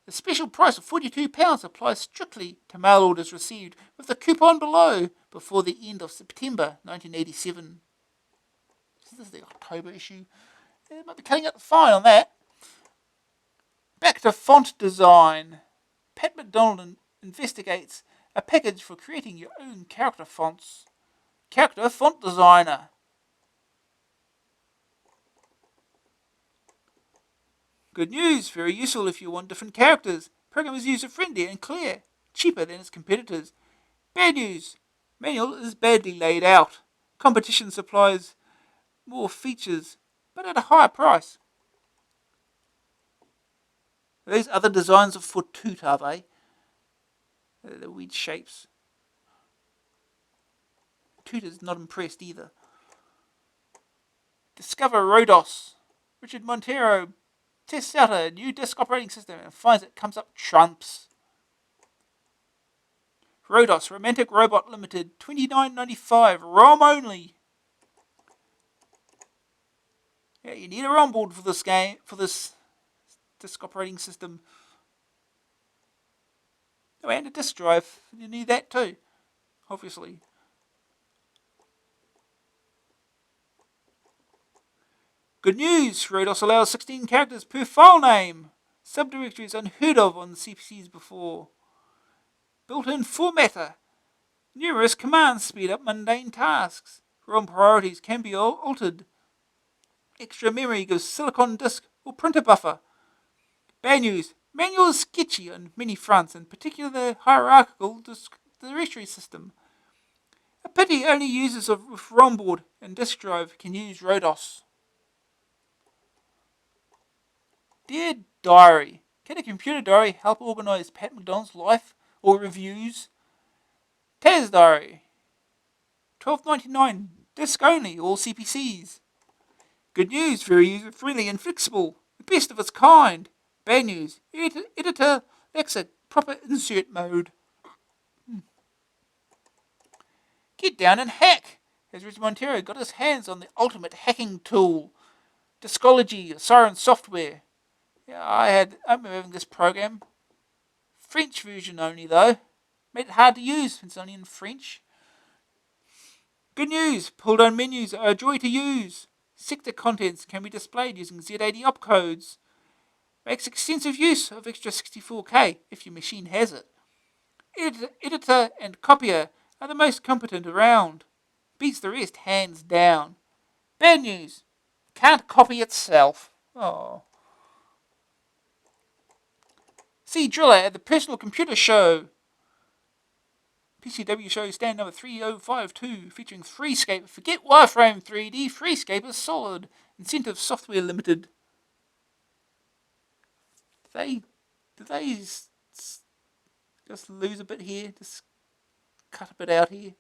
The special price of £42 applies strictly to mail orders received with the coupon below before the end of September 1987. This is the October issue. They might be cutting out the fine on that. Back to font design. Pat McDonald investigates a package for creating your own character fonts. Character font designer. Good news, very useful if you want different characters. Program is user-friendly and clear, cheaper than its competitors. Bad news, manual is badly laid out. Competition supplies more features, but at a higher price. These other designs of Fortut, are they? The weird shapes. Toot is not impressed either. Discover Rhodos. Richard Montero tests out a new disk operating system and finds it comes up trumps. Rhodos Romantic Robot Limited, $29.95, ROM only. Yeah, you need a ROM board for this game, for this disk operating system. Oh, and a disk drive. You need that too, obviously. Good news! Rhodos allows 16 characters per file name. Subdirectories unheard of on CPCs before. Built-in formatter. Numerous commands speed up mundane tasks. ROM priorities can be altered. Extra memory gives silicon disk or printer buffer. Bad news. Manual is sketchy on many fronts, in particular the hierarchical directory system. A pity only users of ROM board and disk drive can use Rhodos. Dear Diary, can a computer diary help organise Pat McDonald's life or reviews? Taz Diary, $12.99, disk only, all CPCs. Good news, very user-friendly and flexible, the best of its kind. Bad news, editor lacks a proper insert mode. Get down and hack. Has Richard Montero got his hands on the ultimate hacking tool? Discology, Siren Software. Yeah, I remember having this program. French version only though. Made it hard to use. It's only in French. Good news. Pull down menus are a joy to use. Sector contents can be displayed using Z80 opcodes. Makes extensive use of extra 64K if your machine has it. Editor and copier are the most competent around. Beats the rest hands down. Bad news. Can't copy itself. Oh. See Driller at the Personal Computer Show. PCW show stand number 3052 featuring Freescape. Forget Wireframe 3D. Freescape is solid. Incentive Software Limited. Did they just lose a bit here? Just cut a bit out here?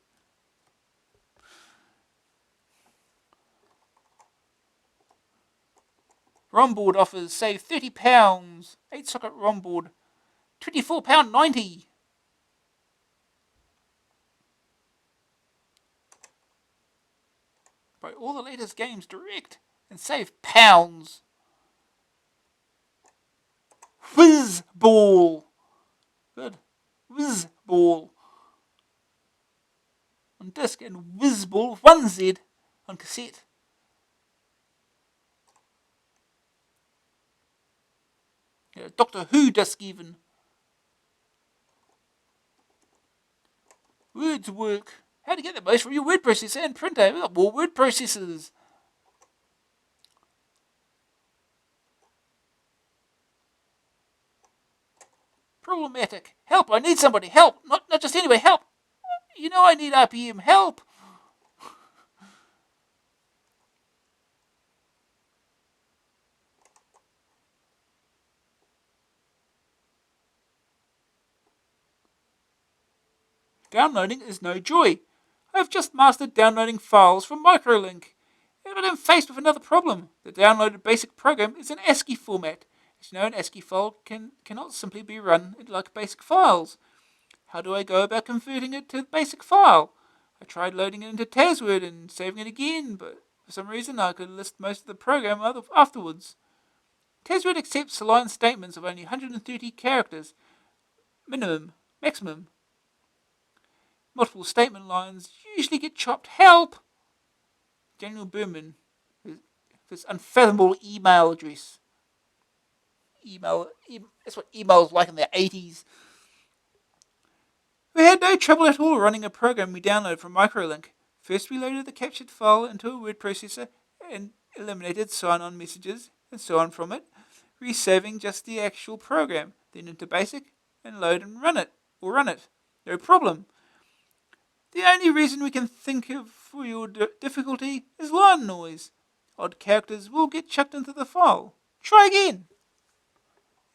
ROM board offers save £30. 8-socket ROM board, £24.90. Buy all the latest games direct and save pounds. Whizball. Good. Whizball. On disc and Whizball with 1Z on cassette. Yeah, Doctor Who disc even. Words work. How to get the most from your word processor and printer. We've got more word processors. Problematic. Help, I need somebody. Help. Not just anybody. Help. You know I need RPM. Help. Downloading is no joy. I've just mastered downloading files from Microlink. But I'm faced with another problem. The downloaded basic program is in ASCII format. As you know, an ASCII file cannot simply be run like basic files. How do I go about converting it to a basic file? I tried loading it into TazWord and saving it again, but for some reason I could list most of the program afterwards. TazWord accepts line statements of only 130 characters, maximum. Multiple statement lines usually get chopped. Help! Daniel Berman, this unfathomable email address. That's what emails like in the 80s. We had no trouble at all running a program we downloaded from Microlink. First we loaded the captured file into a word processor and eliminated sign-on messages and so on from it, resaving just the actual program, then into BASIC and load and run it. No problem. The only reason we can think of for your difficulty is line noise. Odd characters will get chucked into the file. Try again.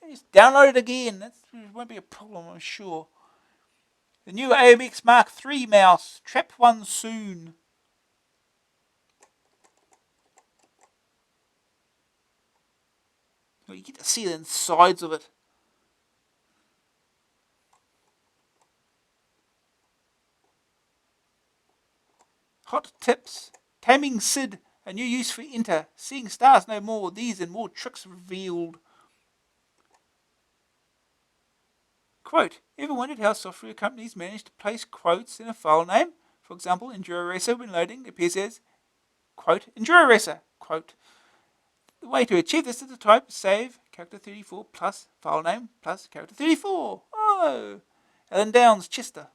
Just download it again. That won't be a problem, I'm sure. The new AMX Mark III mouse. Trap one soon. Well, you get to see the insides of it. Hot tips. Taming Sid. A new use for Enter. Seeing stars no more. These and more tricks revealed. Quote. Ever wondered how software companies manage to place quotes in a file name? For example, Enduro Racer, when loading, appears as, quote, Enduro Racer, quote. The way to achieve this is to type save character 34 plus file name plus character 34. Oh! Alan Downs, Chester.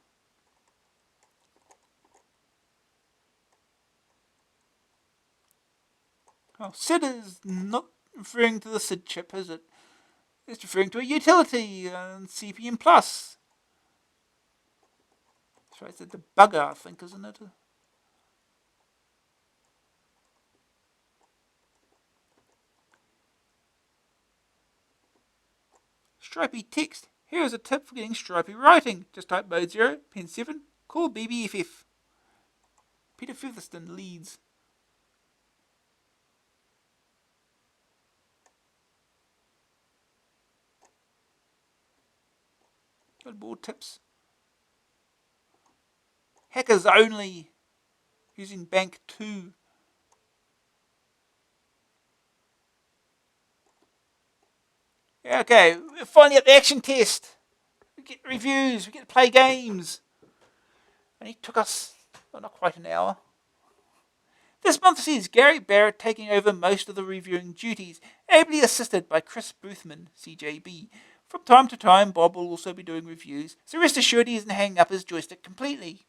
Oh, SID is not referring to the SID chip, is it? It's referring to a utility, CPM+. That's right, it's a debugger, I think, isn't it? Stripy text. Here is a tip for getting stripy writing. Just type mode 0, pen 7, call BBFF. Peter Featherston, Leeds. Got more tips. Hackers only. Using Bank 2. Okay, we're finally at the action test. We get reviews, we get to play games. And it took us, well, not quite an hour. This month sees Gary Barrett taking over most of the reviewing duties, ably assisted by Chris Boothman, CJB. From time to time, Bob will also be doing reviews, so rest assured he isn't hanging up his joystick completely.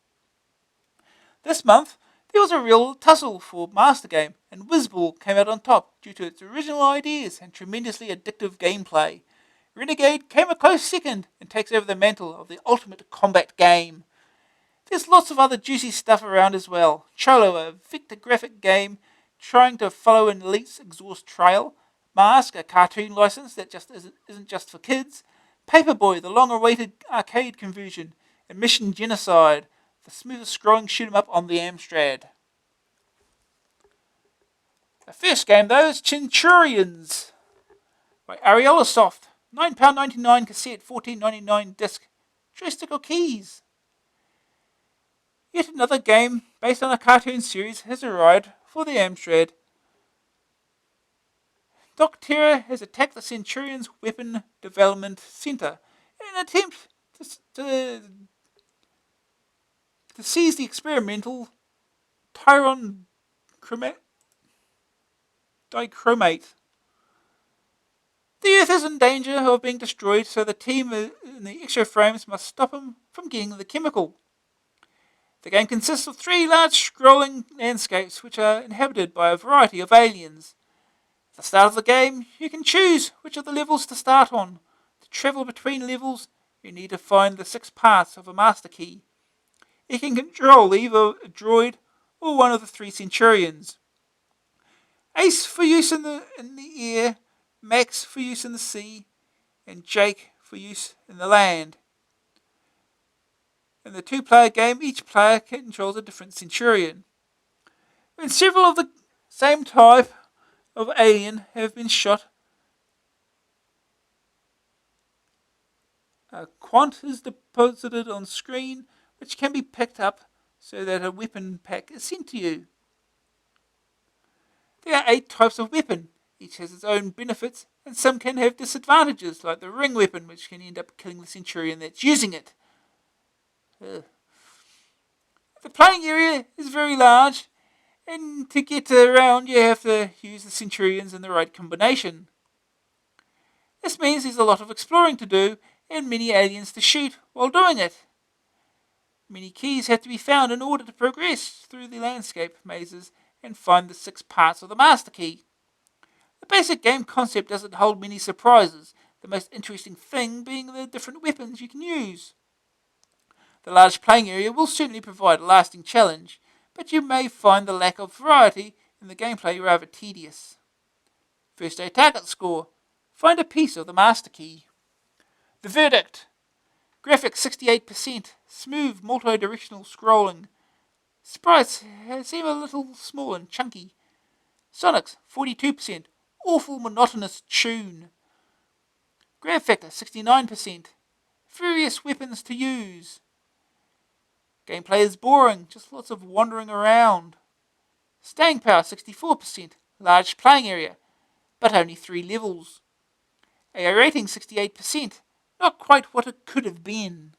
This month, there was a real tussle for Master Game, and Whizball came out on top due to its original ideas and tremendously addictive gameplay. Renegade came a close second and takes over the mantle of the ultimate combat game. There's lots of other juicy stuff around as well. Cholo, a vector graphic game trying to follow an elite's exhaust trail. Mask, a cartoon license that just isn't just for kids. Paperboy, the long-awaited arcade conversion. And Mission Genocide, the smoothest scrolling shoot 'em up on the Amstrad. The first game, though, is Centurions by Ariolasoft. £9.99 cassette, $14.99 disc. Joystick or keys? Yet another game based on a cartoon series has arrived for the Amstrad. Doc Terra has attacked the Centurions Weapon Development Center in an attempt to seize the experimental Tyron dichromate. The Earth is in danger of being destroyed, so the team in the exoframes must stop him from getting the chemical. The game consists of 3 large scrolling landscapes which are inhabited by a variety of aliens. At the start of the game, you can choose which of the levels to start on. To travel between levels, you need to find the 6 parts of a master key. You can control either a droid or one of the 3 Centurions. Ace for use in the air, Max for use in the sea, and Jake for use in the land. In the 2-player game, each player controls a different Centurion. When several of the same type of alien have been shot, a quant is deposited on screen which can be picked up so that a weapon pack is sent to you. There are 8 types of weapon. Each has its own benefits, and some can have disadvantages, like the ring weapon, which can end up killing the Centurion that's using it. Ugh. The playing area is very large, and to get around you have to use the Centurions in the right combination. This means there's a lot of exploring to do, and many aliens to shoot while doing it. Many keys have to be found in order to progress through the landscape mazes and find the 6 parts of the master key. The basic game concept doesn't hold many surprises, the most interesting thing being the different weapons you can use. The large playing area will certainly provide a lasting challenge, but you may find the lack of variety in the gameplay rather tedious. First day target score. Find a piece of the master key. The verdict. Graphics 68%, smooth multi-directional scrolling. Sprites seem a little small and chunky. Sonics 42%, awful monotonous tune. Grab factor 69%, various weapons to use. Gameplay is boring, just lots of wandering around. Staying power 64%, large playing area, but only 3 levels. AI rating 68%, not quite what it could have been.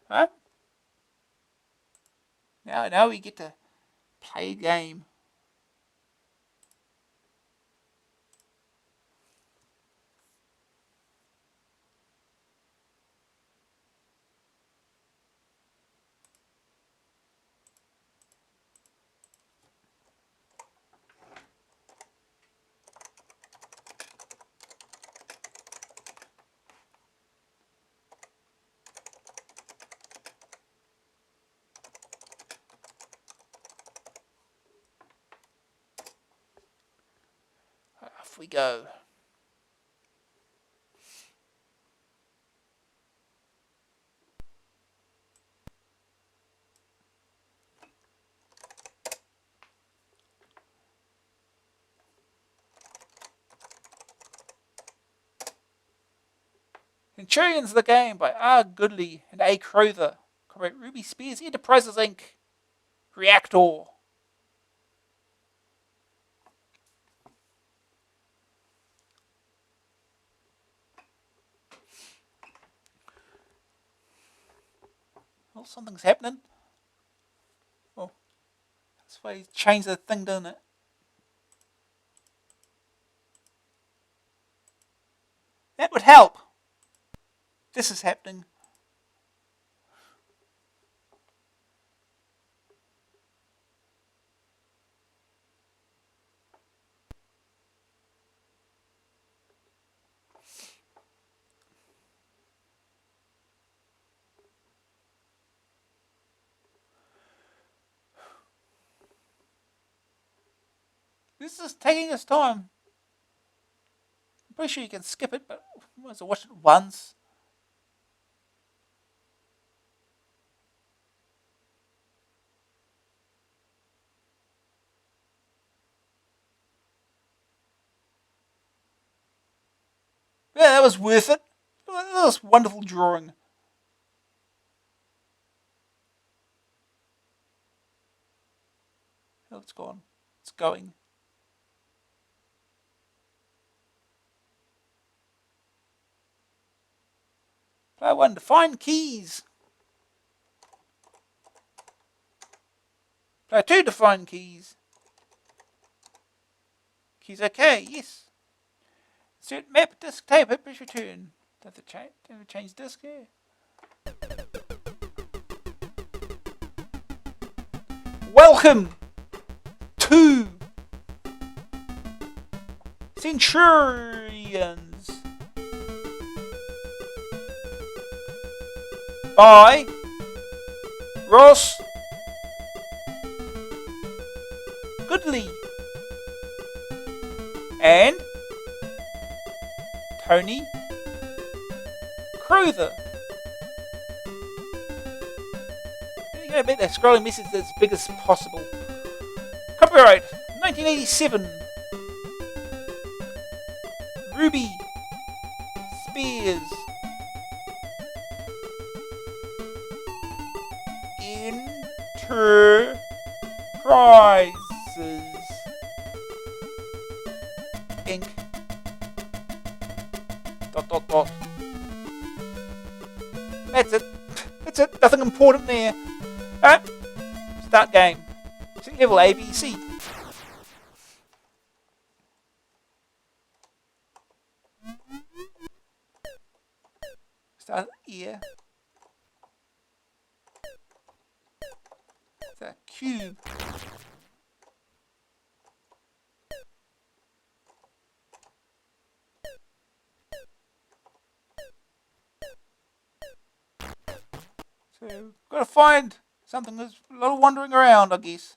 Huh? Now we get to play a game. Off we go. Centurions the Game by R. Goodley and A. Crowther. Copyright Ruby Spears Enterprises Inc. Reactor. Well, something's happening. Well, that's why he changed the thing, didn't it? That would help. This is happening. This is taking its time. I'm pretty sure you can skip it, but I might as well watch it once. Yeah, that was worth it. That was wonderful drawing. Oh, it's gone. It's going. Player 1, define keys. Player 2, define keys. Keys okay, yes. Insert map, disk, tape, hit, push, return. Does it change disk here? Welcome to Centurions by Ross Goodley and Tony Crowther. I'm going to make that scrolling message as big as possible. Copyright 1987. Ruby Spears. Enterprises. Inc. ... That's it. That's it. Nothing important there. Alright. Start game. Level ABC. Start here. It's a cube. So, gotta find something. There's a lot of wandering around, I guess.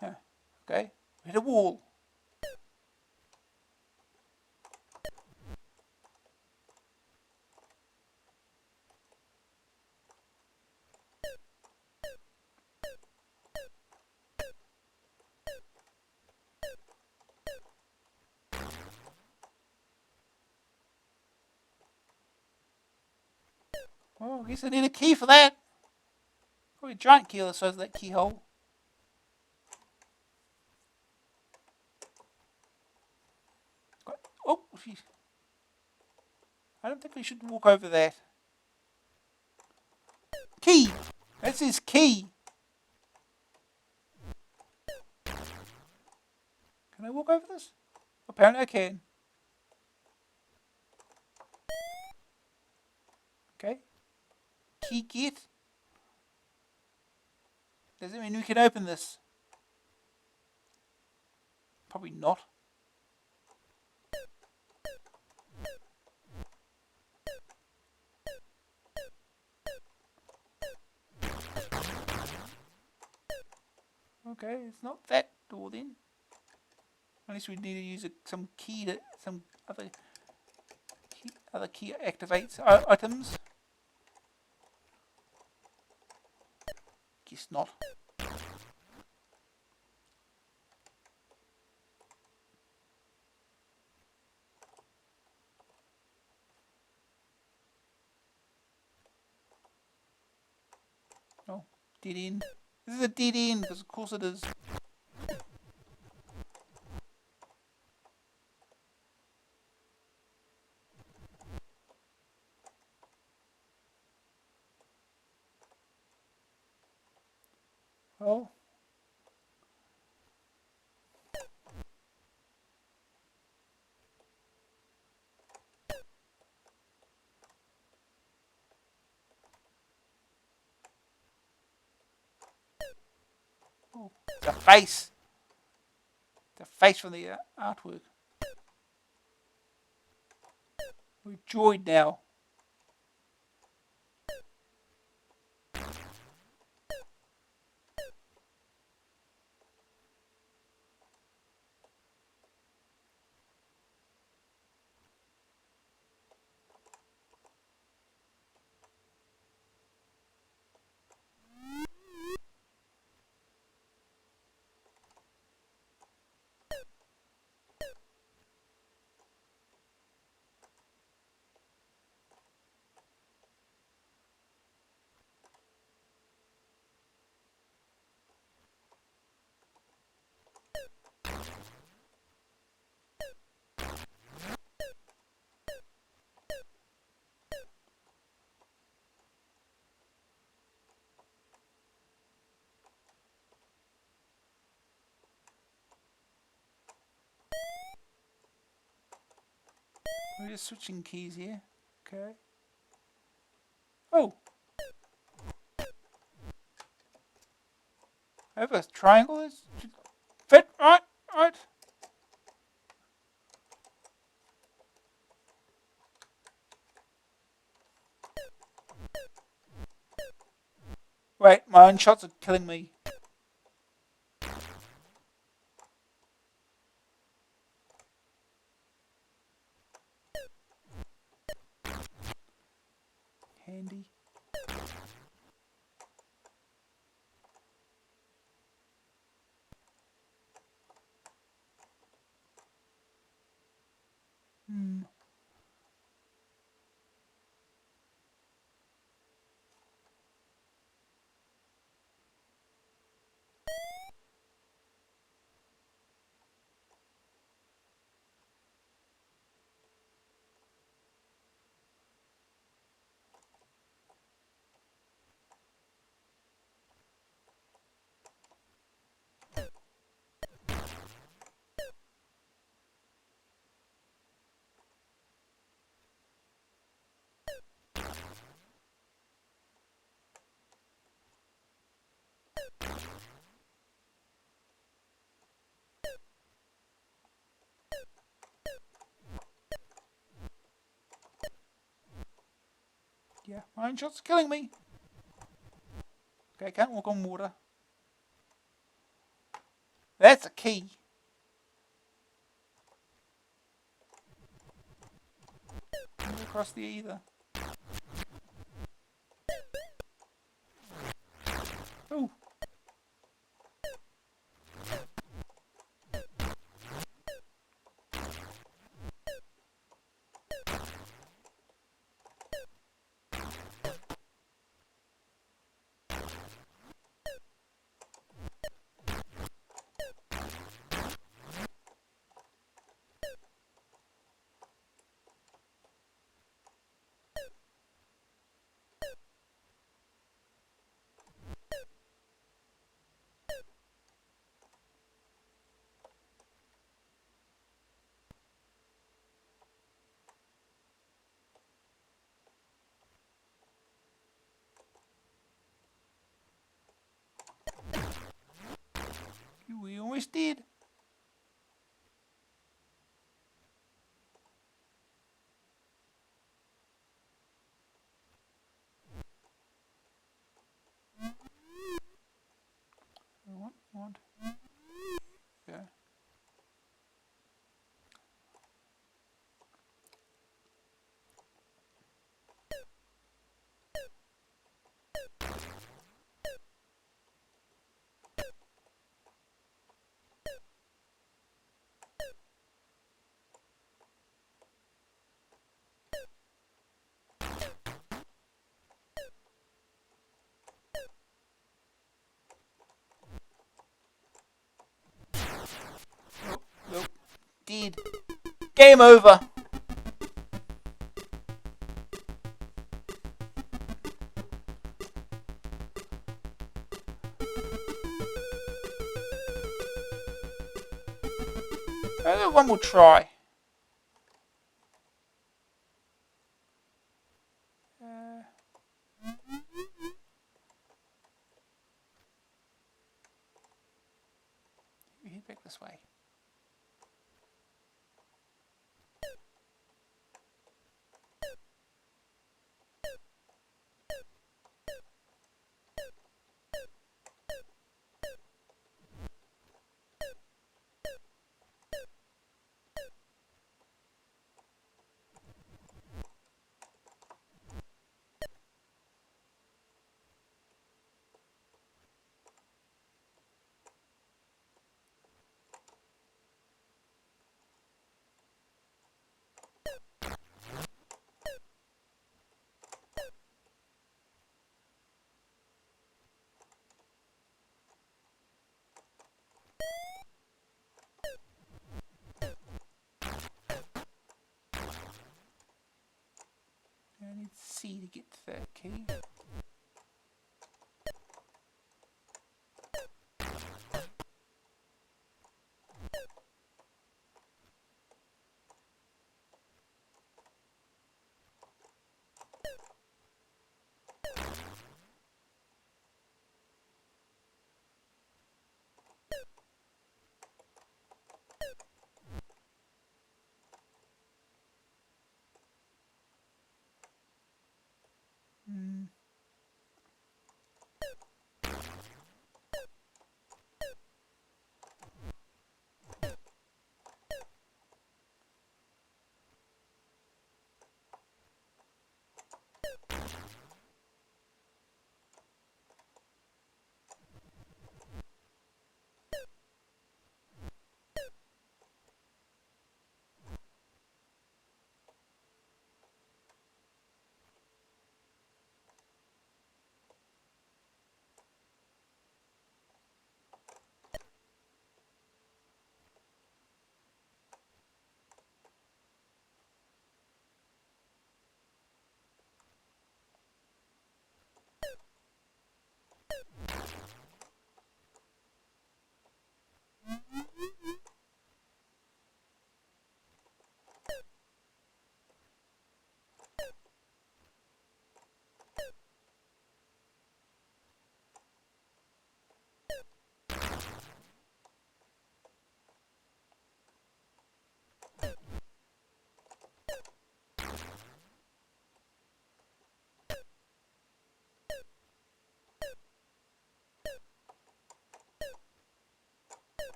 Huh. Okay, we hit a wall. Well, I guess I need a key for that. Probably a giant key that shows that keyhole. Oh, geez. I don't think we should walk over that. Key! That says key. Can I walk over this? Apparently I can. Okay. Key get. Does that mean we can open this? Probably not. Okay, it's not that door then. Unless we need to use some key to some other key. other key activates items. Guess not. Oh, dead end. This is a dead end, because of course it is. Oh. Oh, the face. The face from the artwork. We're joined now. We're just switching keys here. Okay. Oh. I have a triangle. Is fit. Right. Right. Wait, my own shots are killing me. Handy. Yeah, my own shots are killing me. Okay, I can't walk on water. That's a key. Can't go across there either. Oh. We almost did. What? Yeah. Game over. One more try. Head back this way. I need C to get to that key.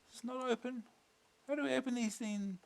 It's not open. How do we open these things?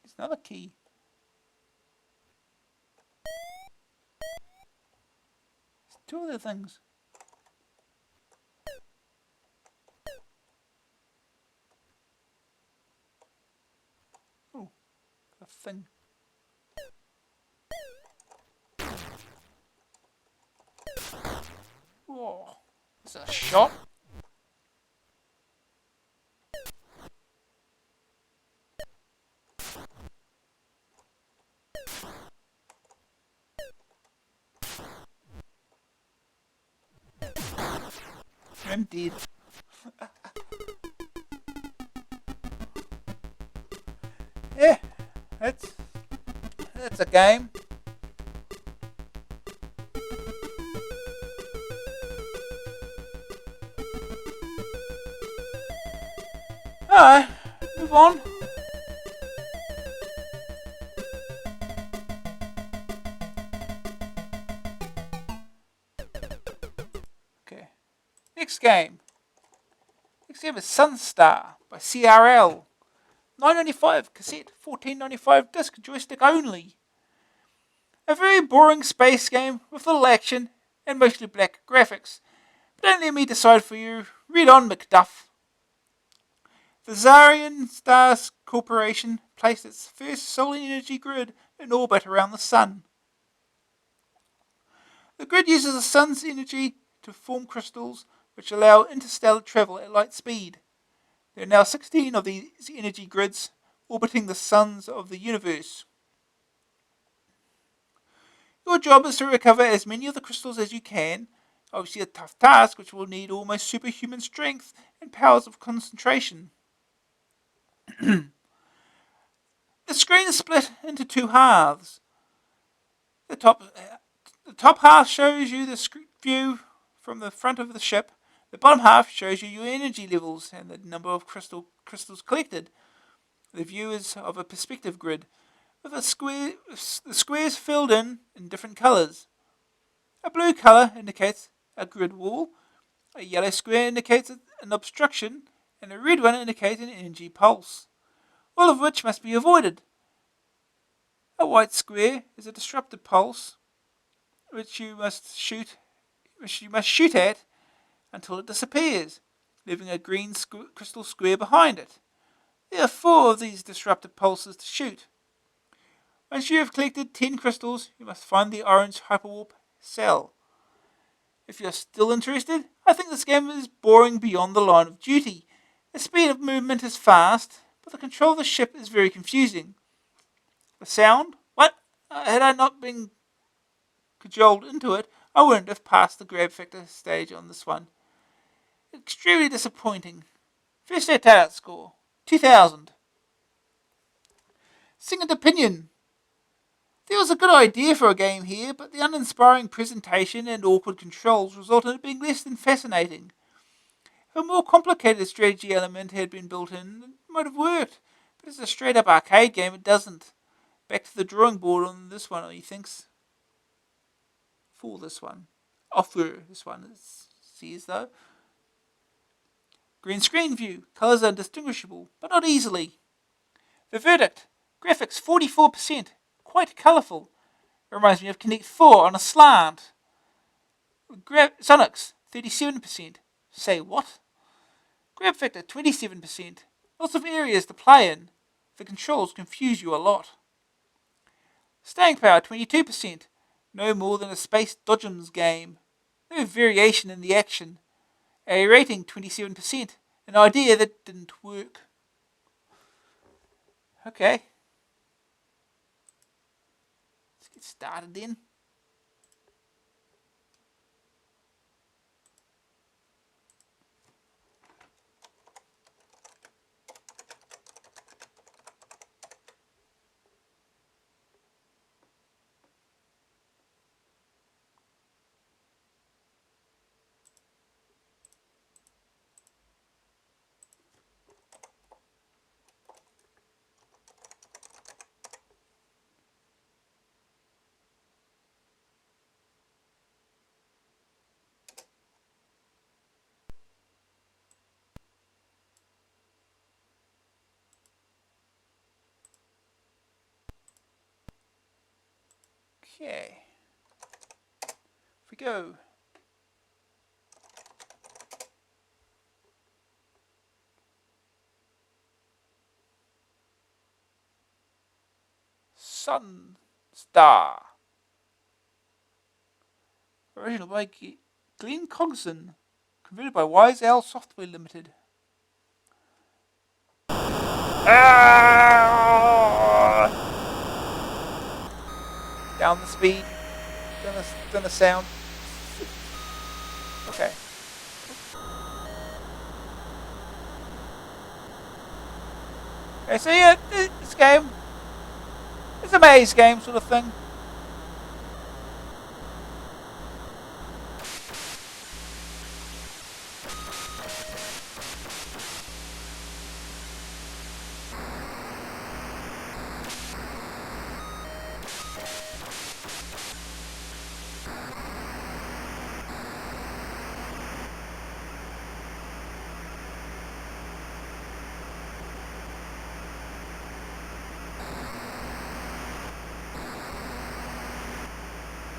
There's another key. There's two other things. Oh, a thing. Whoa. Is that a shot? I'm dead. Yeah, that's a game. Alright, move on. Okay, next game. Next game is Sunstar by CRL. $9.95 cassette, $14.95 disc, joystick only. A very boring space game with little action and mostly black graphics. But don't let me decide for you. Read on, Macduff. The Zarian Stars Corporation placed its first solar energy grid in orbit around the Sun. The grid uses the Sun's energy to form crystals which allow interstellar travel at light speed. There are now 16 of these energy grids orbiting the suns of the universe. Your job is to recover as many of the crystals as you can. Obviously a tough task which will need almost superhuman strength and powers of concentration. The screen is split into two halves. The top half shows you the view from the front of the ship. The bottom half shows you your energy levels and the number of crystals collected. The view is of a perspective grid, with the squares filled in different colours. A blue colour indicates a grid wall, a yellow square indicates an obstruction, and a red one indicates an energy pulse, all of which must be avoided. A white square is a disrupted pulse, which you must shoot at until it disappears, leaving a green crystal square behind it. There are 4 of these disrupted pulses to shoot. Once you have collected 10 crystals, you must find the orange hyperwarp cell. If you are still interested, I think this game is boring beyond the line of duty. The speed of movement is fast, but the control of the ship is very confusing. The sound? What? Had I not been cajoled into it, I wouldn't have passed the grab factor stage on this one. Extremely disappointing. First out score, 2000. Second opinion. There was a good idea for a game here, but the uninspiring presentation and awkward controls resulted in it being less than fascinating. If a more complicated strategy element had been built in, it might have worked, but as a straight up arcade game, it doesn't. Back to the drawing board on this one, he thinks. For this one. For this one, it says though. Green screen view. Colours are indistinguishable, but not easily. The verdict. Graphics 44%. Quite colourful. It reminds me of Connect 4 on a slant. Sonics 37%. Say what? Grab factor 27%. Lots of areas to play in. The controls confuse you a lot. Staying power 22%. No more than a space dodgems game. No variation in the action. A rating 27%. An idea that didn't work. Okay. Let's get started then. Okay. If we go. Sun Star. Original by Glenn Cogson. Converted by Wise Owl Software Limited. Down the speed. Down the sound. Okay. Okay, so yeah, this game, it's a maze game sort of thing.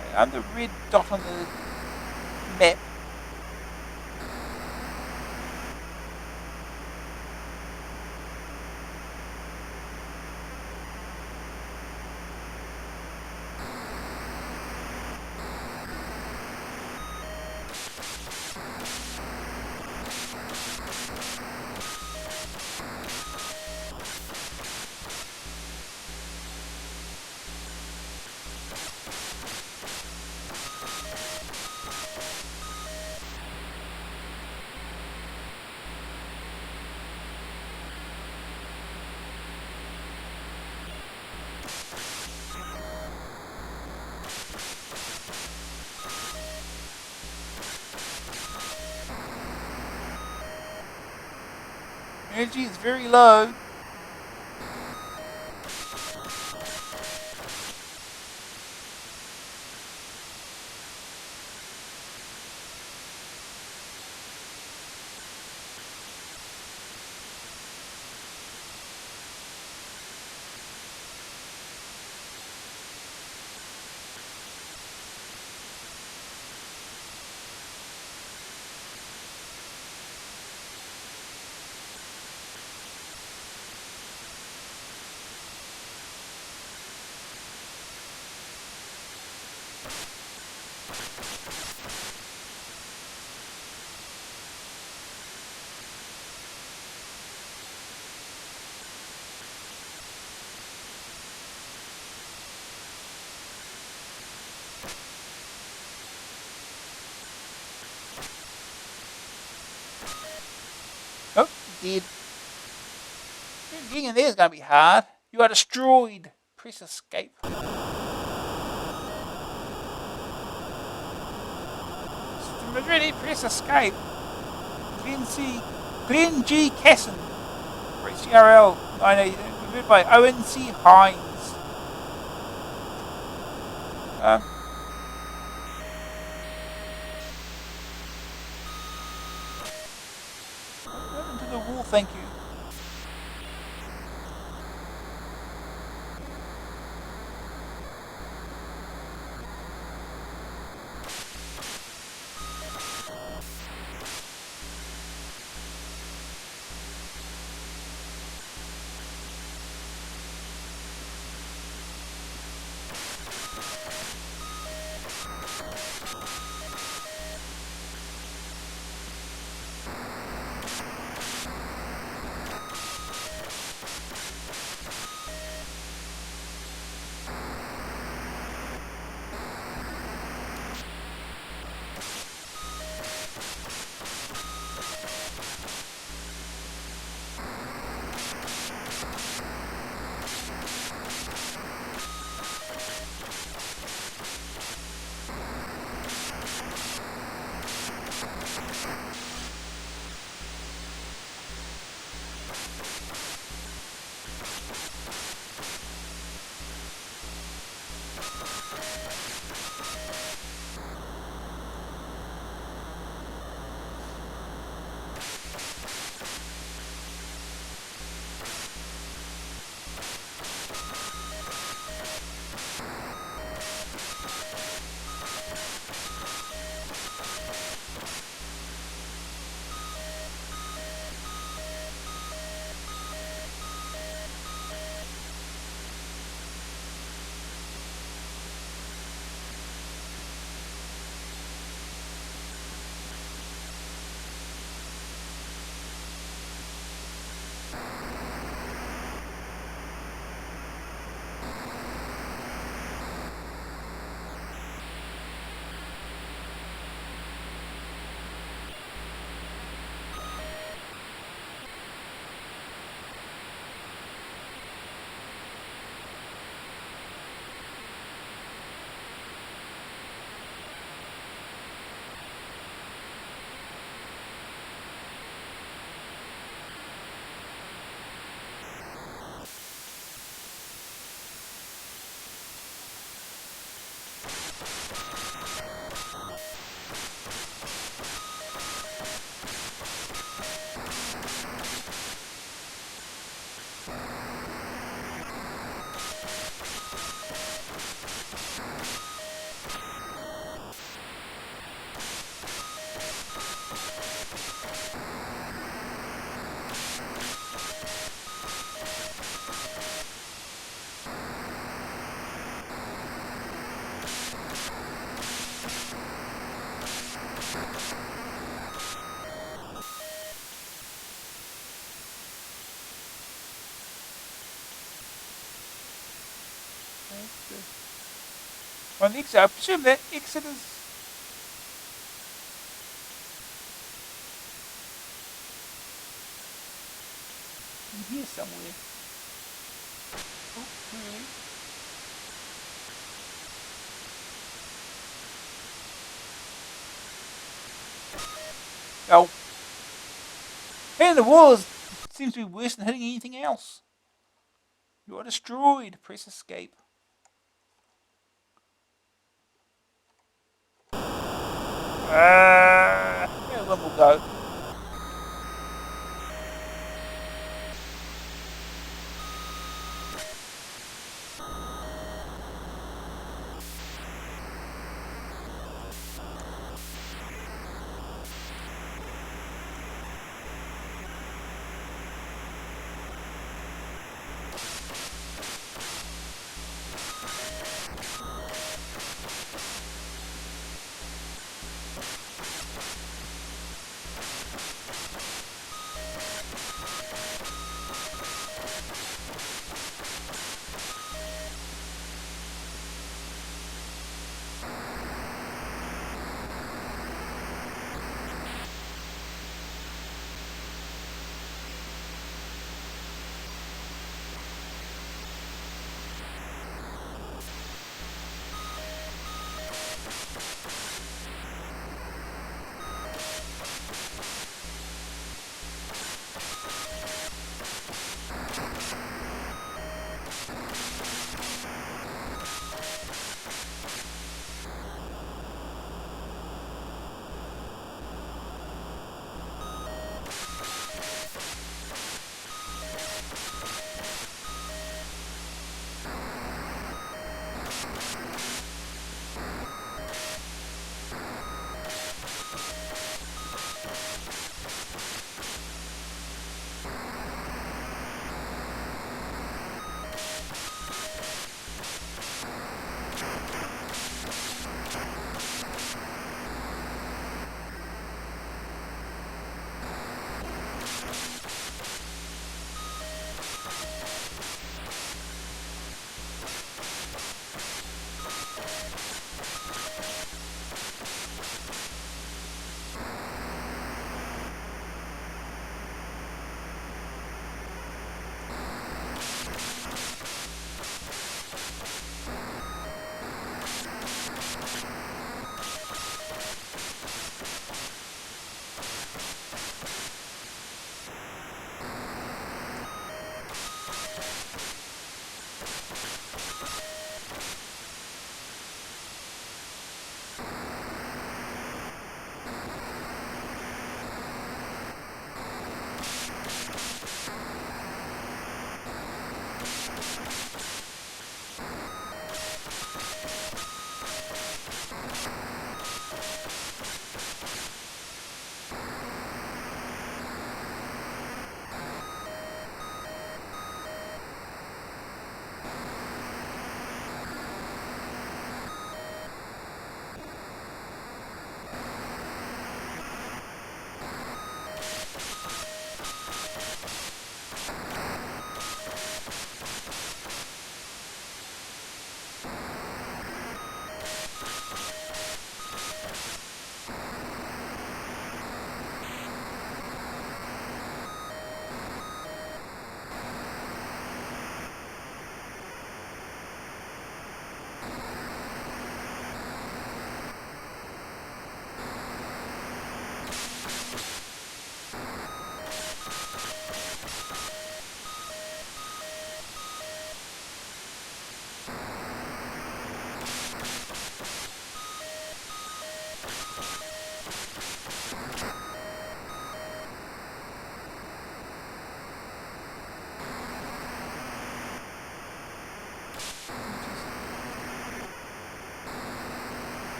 Okay, I'm the red dot on the map. Energy is very low. Oh, dead. Getting in there is going to be hard. You are destroyed. Press escape. Ready, press escape. Glenn G. Casson. CRL 980. Converted by ONC Hines. Into the wall, thank you. On the exit, I presume that exit is... in here somewhere. Okay. Oh. Hitting the wall seems to be worse than hitting anything else. You are destroyed. Press escape. Yeah, one will go.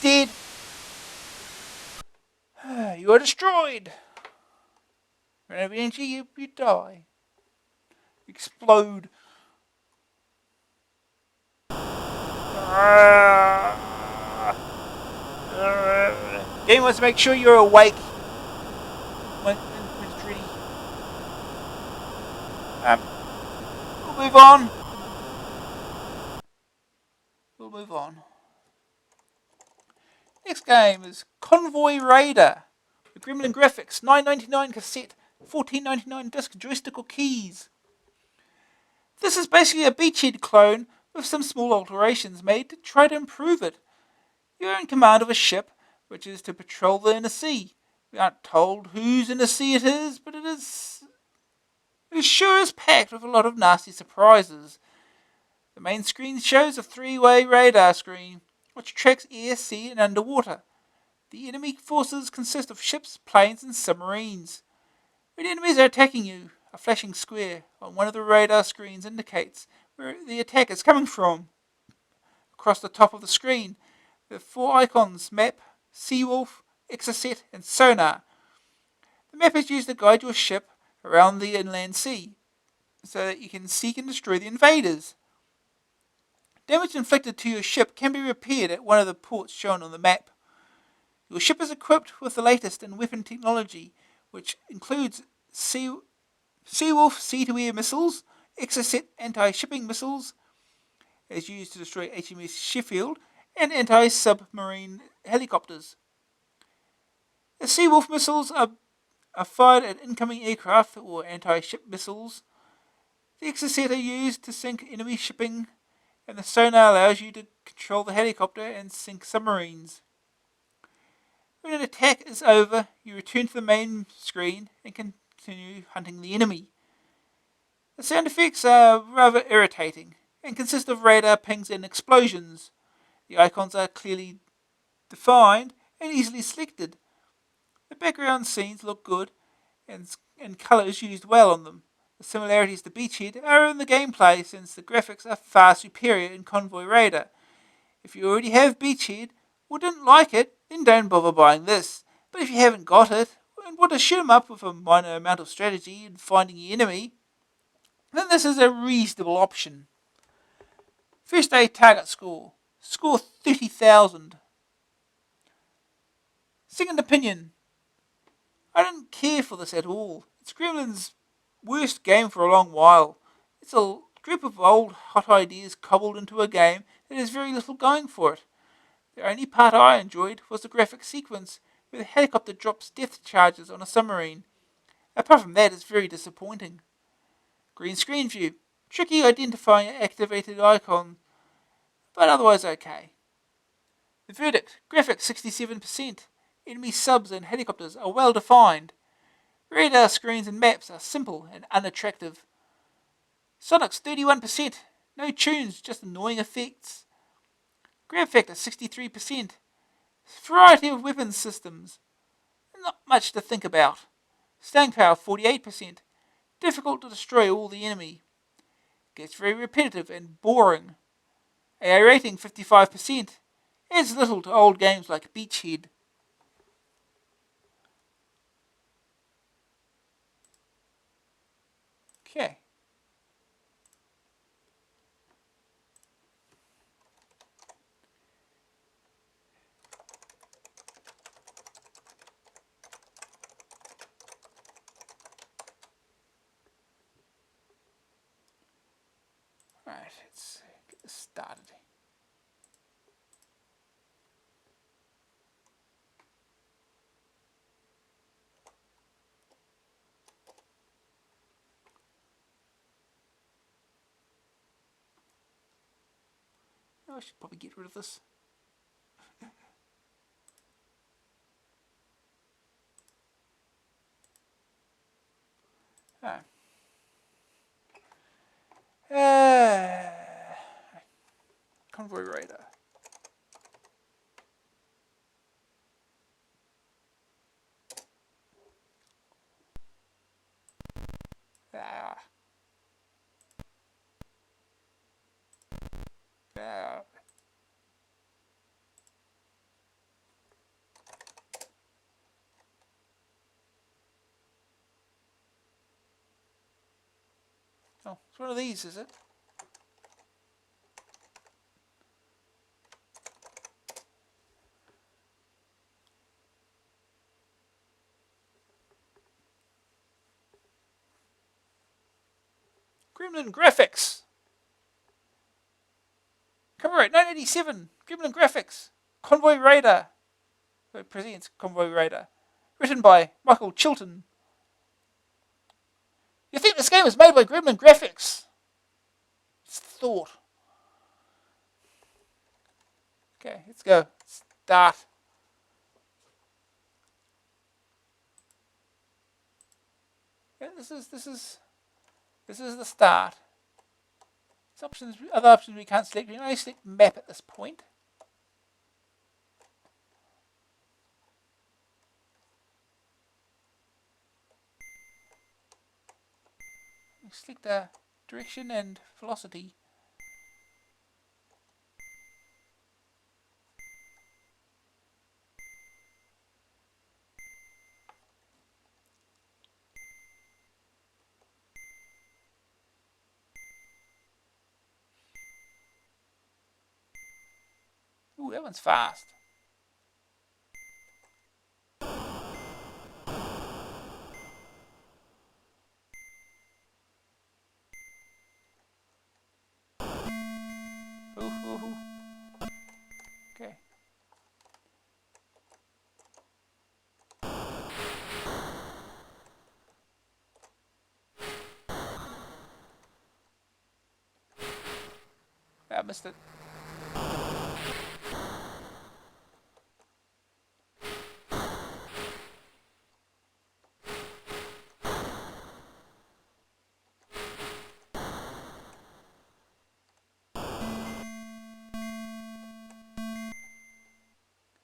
dead. You are destroyed. Run out of energy, you die. Explode. Game wants to make sure you're awake when it's ready. We'll move on. Next game is Convoy Raider. The Gremlin graphics, $9.99 cassette, $14.99 disc, joystick keys. This is basically a Beachhead clone with some small alterations made to try to improve it. You're in command of a ship, which is to patrol the inner sea. We aren't told whose inner sea it is, but it sure is packed with a lot of nasty surprises. The main screen shows a three-way radar screen, which tracks air, sea, and underwater. The enemy forces consist of ships, planes, and submarines. When enemies are attacking you, a flashing square on one of the radar screens indicates where the attack is coming from. Across the top of the screen, there are 4 icons: map, seawolf, exocet, and sonar. The map is used to guide your ship around the inland sea, so that you can seek and destroy the invaders. Damage inflicted to your ship can be repaired at one of the ports shown on the map. Your ship is equipped with the latest in weapon technology, which includes Seawolf sea-to-air missiles, Exocet anti-shipping missiles, as used to destroy HMS Sheffield, and anti-submarine helicopters. The Seawolf missiles are fired at incoming aircraft or anti-ship missiles. The Exocet are used to sink enemy shipping, and the sonar allows you to control the helicopter and sink submarines. When an attack is over, you return to the main screen and continue hunting the enemy. The sound effects are rather irritating and consist of radar pings and explosions. The icons are clearly defined and easily selected. The background scenes look good and colours used well on them. The similarities to Beachhead are in the gameplay, since the graphics are far superior in Convoy Raider. If you already have Beachhead or didn't like it, then don't bother buying this. But if you haven't got it and want to shoot 'em up with a minor amount of strategy and finding your enemy, then this is a reasonable option. First day target score. Score 30,000. Second opinion. I didn't care for this at all. It's Gremlin's worst game for a long while. It's a group of old hot ideas cobbled into a game that has very little going for it. The only part I enjoyed was the graphic sequence where the helicopter drops depth charges on a submarine. Apart from that, it's very disappointing. Green screen view. Tricky identifying activated icon, but otherwise okay. The verdict. Graphics 67%. Enemy subs and helicopters are well defined. Radar screens and maps are simple and unattractive. Sonics 31%. No tunes, just annoying effects. Grab factor 63%. Variety of weapons systems. Not much to think about. Staying power 48%. Difficult to destroy all the enemy. Gets very repetitive and boring. AI rating 55%. Adds little to old games like Beachhead. Okay. Right, let's get this started. I should probably get rid of this. Ah. Convoy Raider. Ah. Ah. Oh, it's one of these, is it? Gremlin Graphics. Copyright 1987. Gremlin Graphics. Convoy Raider. So presents Convoy Raider. Written by Michael Chilton. You think this game is made by Gremlin Graphics? It's thought. Okay, let's go. Start. Okay, this is the start. Other options we can't select. We can only select map at this point. We select direction and velocity. Ooh, that one's fast. Ooh. Okay. I missed it.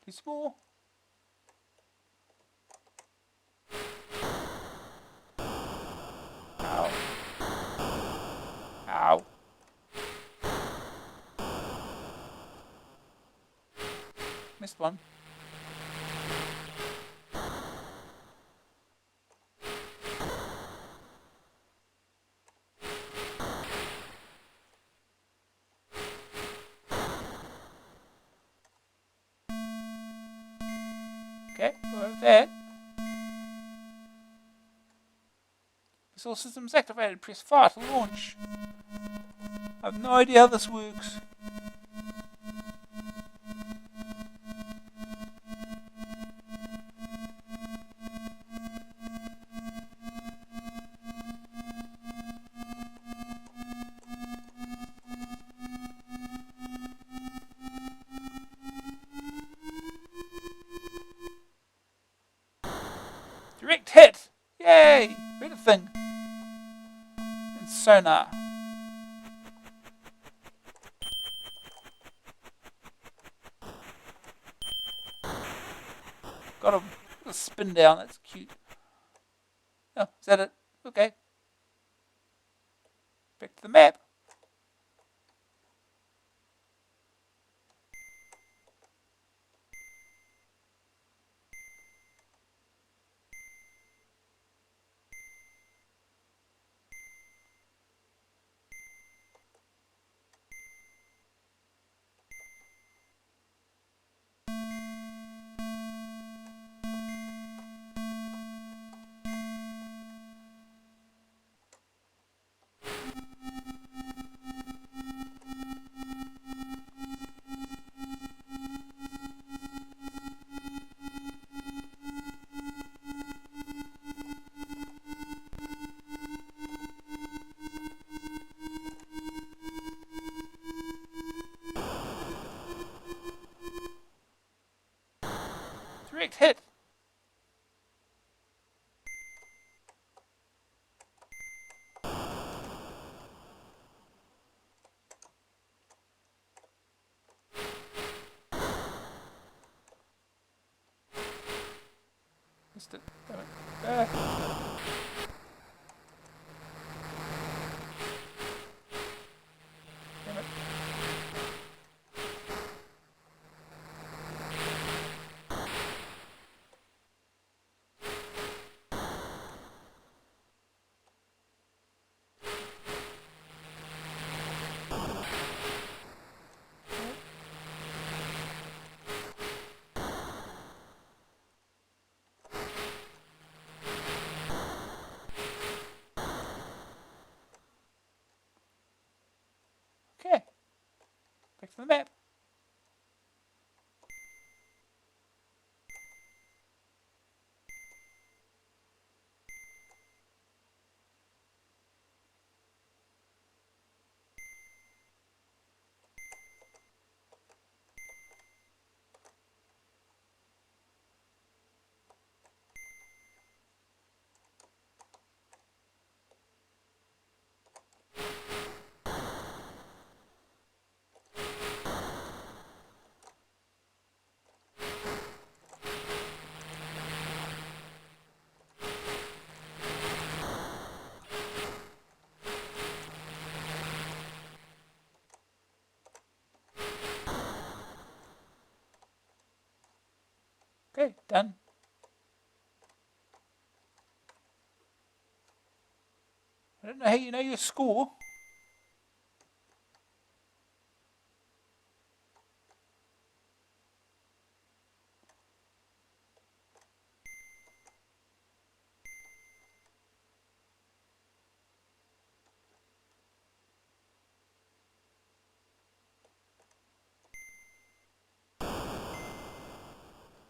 Too small. Ow. Ow. Missed one. Okay, go over that. Missile systems activated. Press fire to launch. I have no idea how this works. Direct hit! Yay! Better thing. And sonar. Got a spin down, that's cute. Oh, is that it? Okay. Back to the map. Direct hit. Missed it. Damn it. Damn it. for the map. Okay, done. I don't know how you know your score.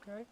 Okay.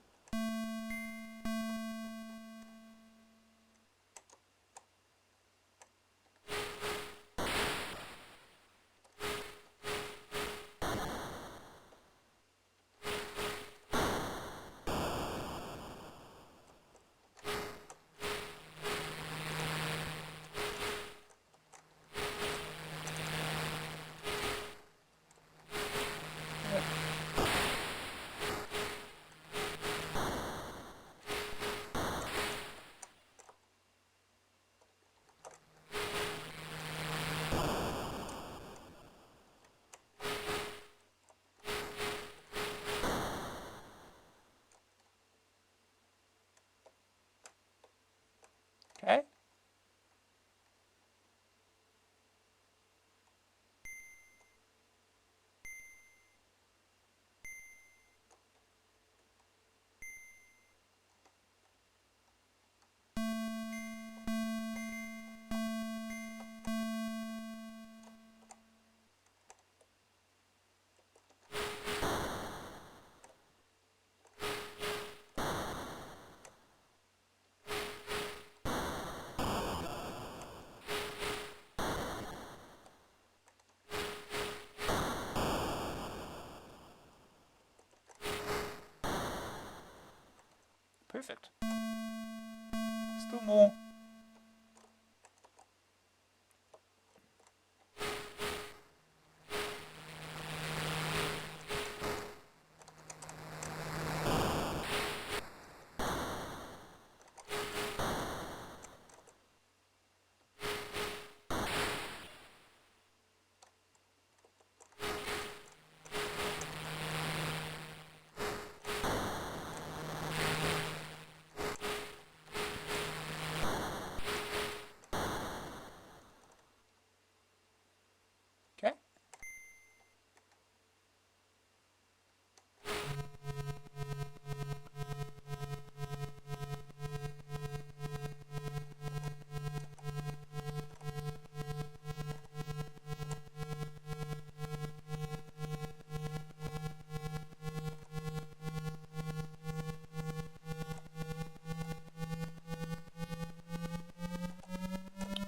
Okay. Perfect. Still more. Okay.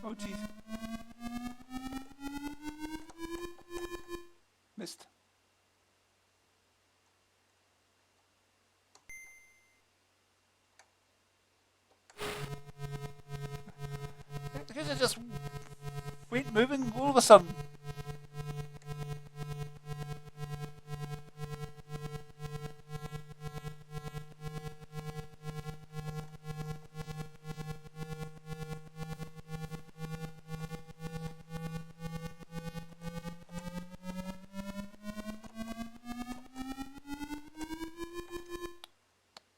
Oh, jeez. Missed. Because it just went moving all of a sudden.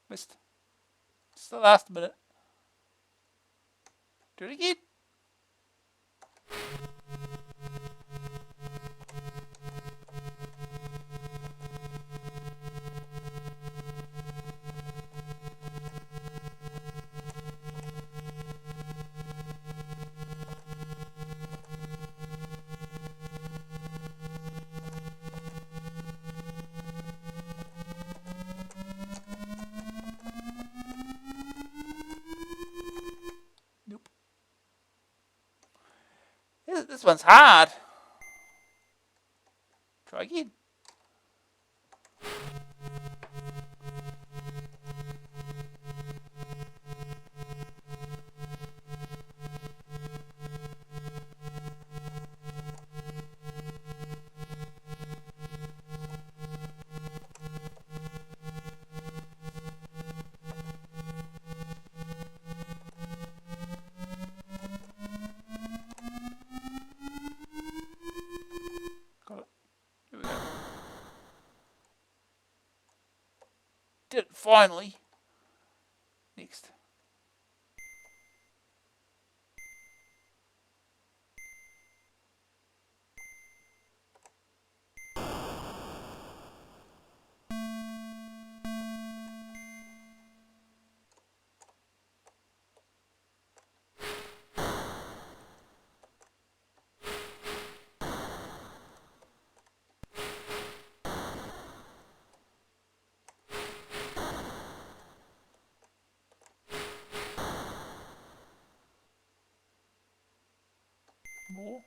Missed. It's the last minute. Do it again. This one's hard. Try again. Got it. Here we go. Did it finally. Next. More.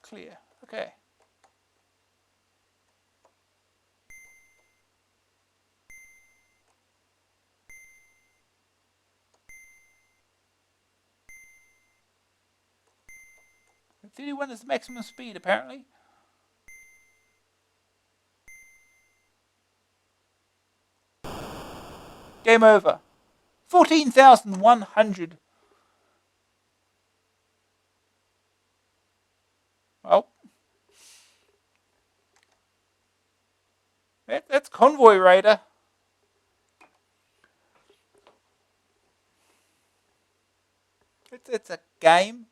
Clear. Okay. The 31 is the maximum speed, apparently. Game over. 14,100. Well, that's Convoy Raider. It's a game.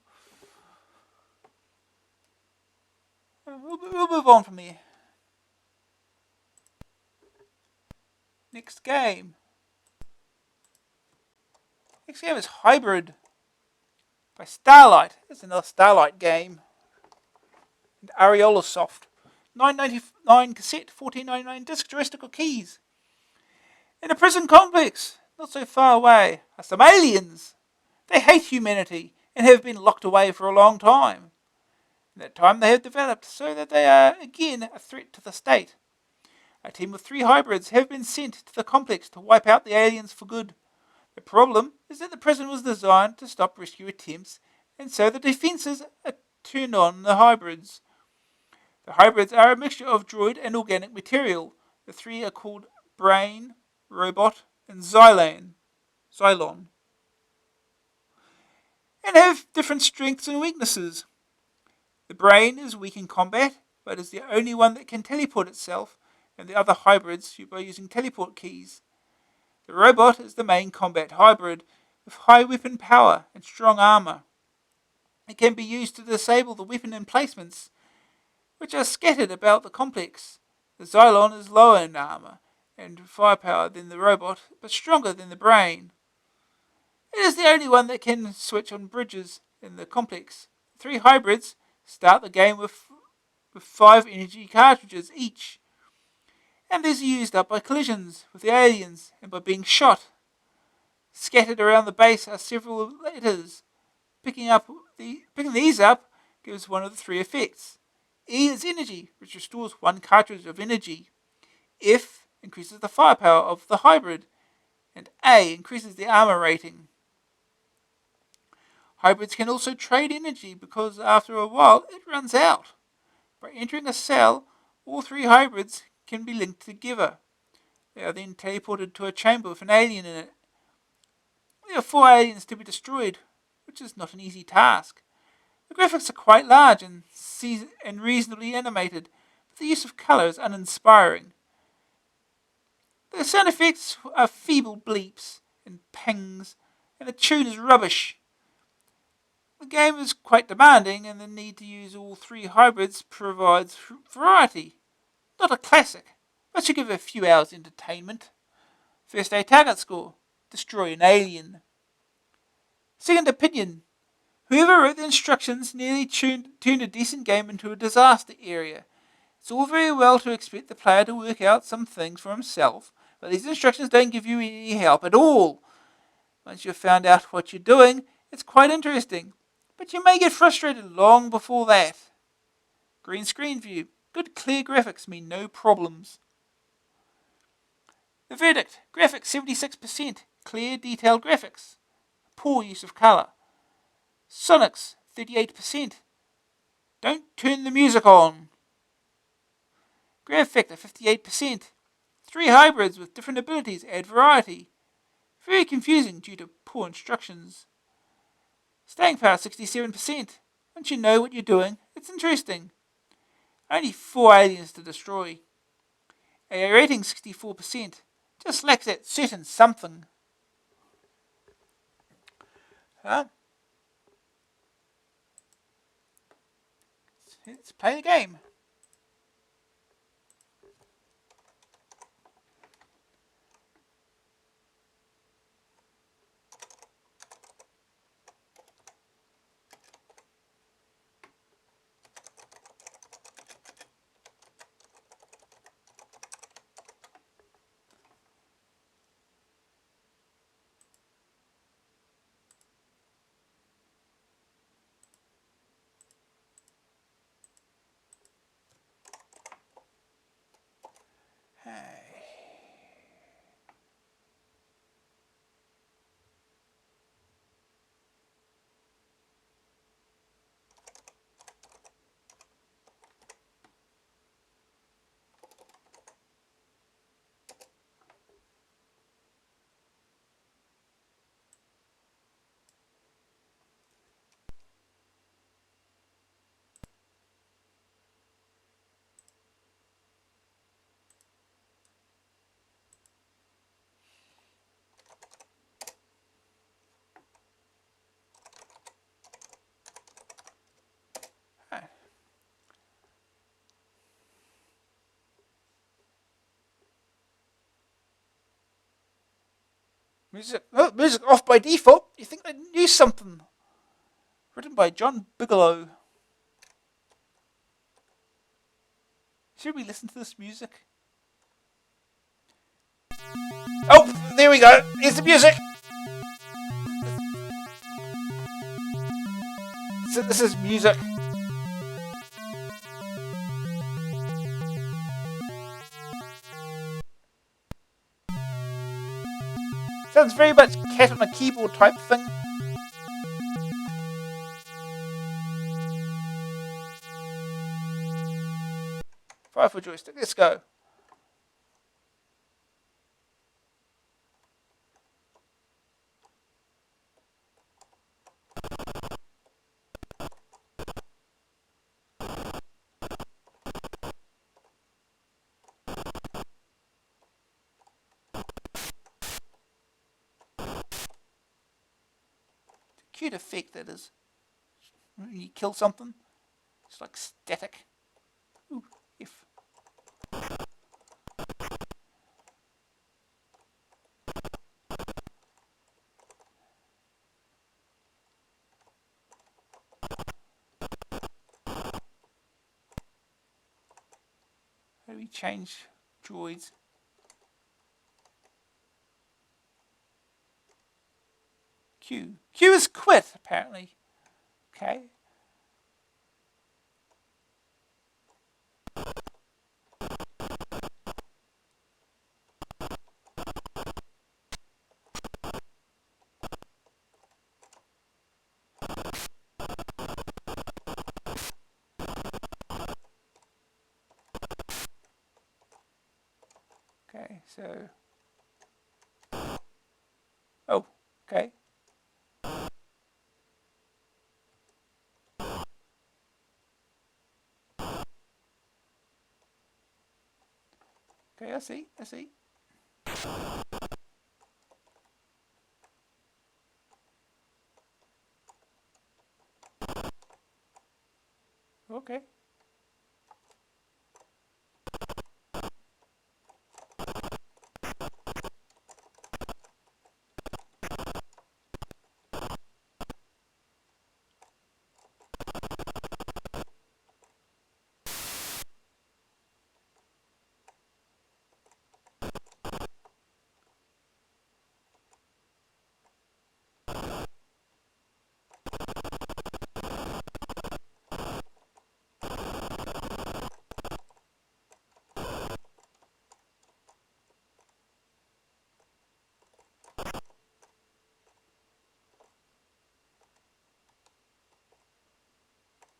We'll move on from here. Next game. Next game is Hybrid by Starlight. It's another Starlight game. And Areola Soft. $9.99 cassette, $14.99 disc, joystick keys. In a prison complex, not so far away, are some aliens. They hate humanity and have been locked away for a long time. In that time they have developed so that they are again a threat to the state. A team of 3 hybrids have been sent to the complex to wipe out the aliens for good. The problem is that the prison was designed to stop rescue attempts, and so the defences are turned on the hybrids. The hybrids are a mixture of droid and organic material. The 3 are called Brain, Robot, and Xylon, and have different strengths and weaknesses. The Brain is weak in combat, but is the only one that can teleport itself, and the other hybrids by using teleport keys. The Robot is the main combat hybrid, with high weapon power and strong armour. It can be used to disable the weapon emplacements, which are scattered about the complex. The Xylon is lower in armour and firepower than the Robot, but stronger than the Brain. It is the only one that can switch on bridges in the complex. 3 hybrids start the game with 5 energy cartridges each, and these are used up by collisions with the aliens and by being shot. Scattered around the base are several letters. Picking these up gives one of the 3 effects. E is energy, which restores 1 cartridge of energy. F increases the firepower of the hybrid, and A increases the armor rating. Hybrids can also trade energy because after a while it runs out. By entering a cell, all 3 hybrids can be linked together. They are then teleported to a chamber with an alien in it. There are 4 aliens to be destroyed, which is not an easy task. The graphics are quite large and reasonably animated, but the use of colour is uninspiring. The sound effects are feeble bleeps and pangs, and the tune is rubbish. The game is quite demanding, and the need to use all three hybrids provides variety. Not a classic, but should give it a few hours entertainment. First day target score: destroy an alien. Second opinion: whoever wrote the instructions nearly turned a decent game into a disaster area. It's all very well to expect the player to work out some things for himself, but these instructions don't give you any help at all. Once you've found out what you're doing, it's quite interesting, but you may get frustrated long before that. Green screen view: good clear graphics mean no problems. The verdict: graphics 76%, clear detailed graphics, poor use of colour. Sonics 38%, don't turn the music on. Grav factor 58%, three hybrids with different abilities add variety. Very confusing due to poor instructions. Staying power 67%, once you know what you're doing, it's interesting. Only 4 aliens to destroy. AA rating 64%, just lacks that certain something. Let's play the game. Music off by default. You think I knew something? Written by John Bigelow. Should we listen to this music? Oh, there we go. Here's the music. So this is music. Sounds very much cat on a keyboard type thing. Fire for joystick. Let's go. Cute effect that is. When you kill something, it's like static. Ooh, F. How do we change droids? Q. Q is quit, apparently. Okay. Okay, so. Oh, okay. Okay, I see. Okay.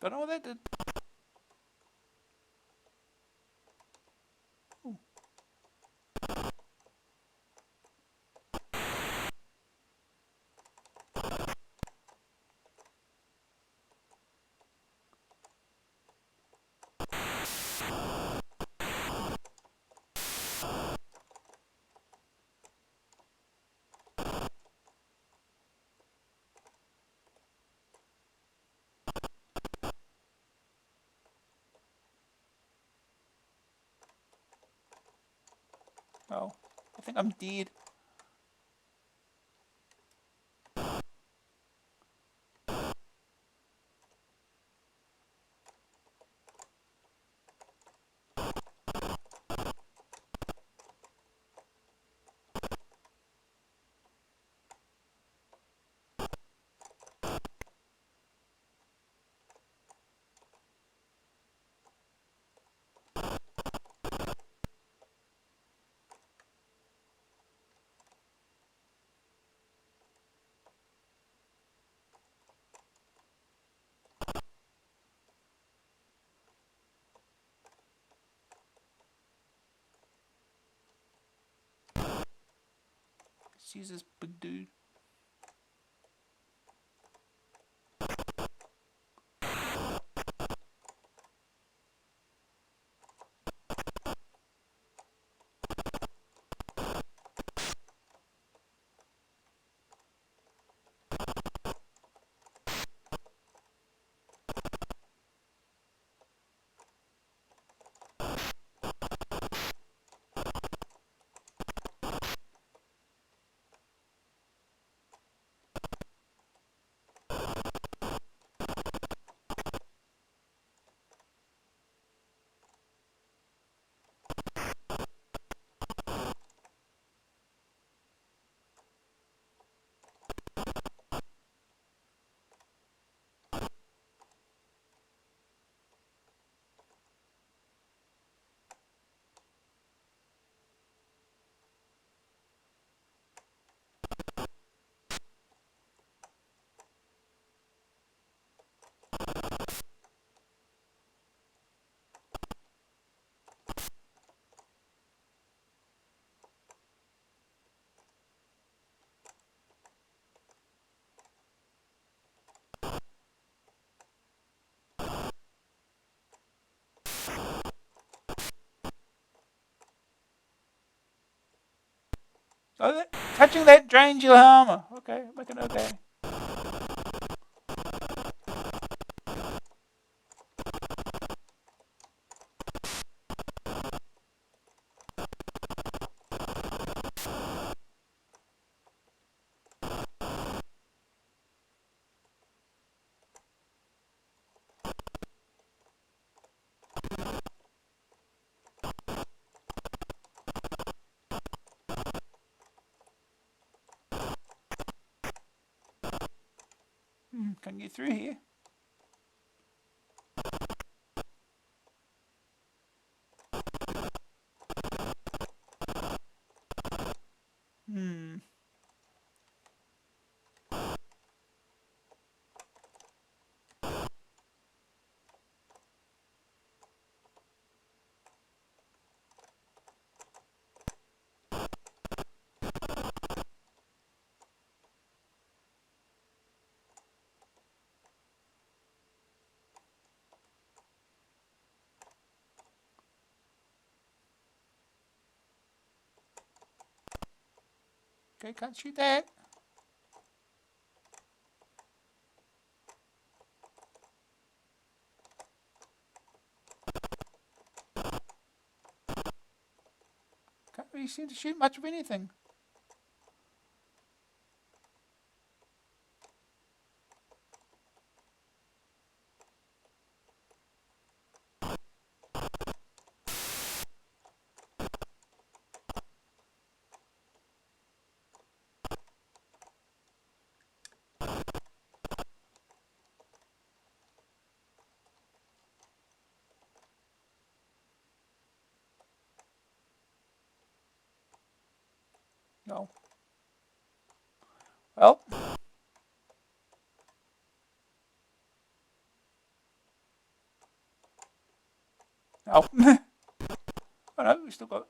Don't know what that did. Ooh. Oh, I think I'm dead. Let's use this big dude. Oh, touching that drains your armor. Okay, make it okay. Can get through here. Hmm. Okay, can't shoot that. Can't really seem to shoot much of anything. No. Well. No. Oh no, we still got.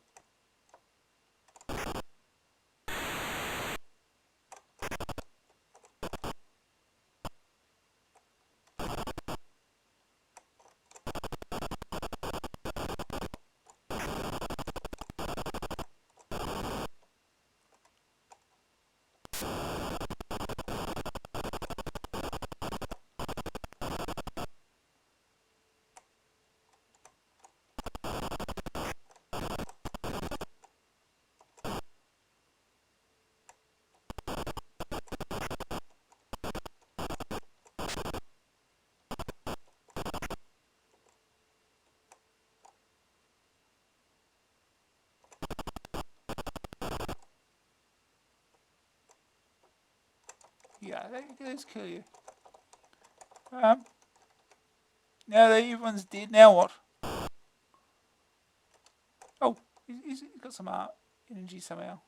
Yeah, let's kill you. Um. Now that everyone's dead, now what? Oh, he's got some energy somehow.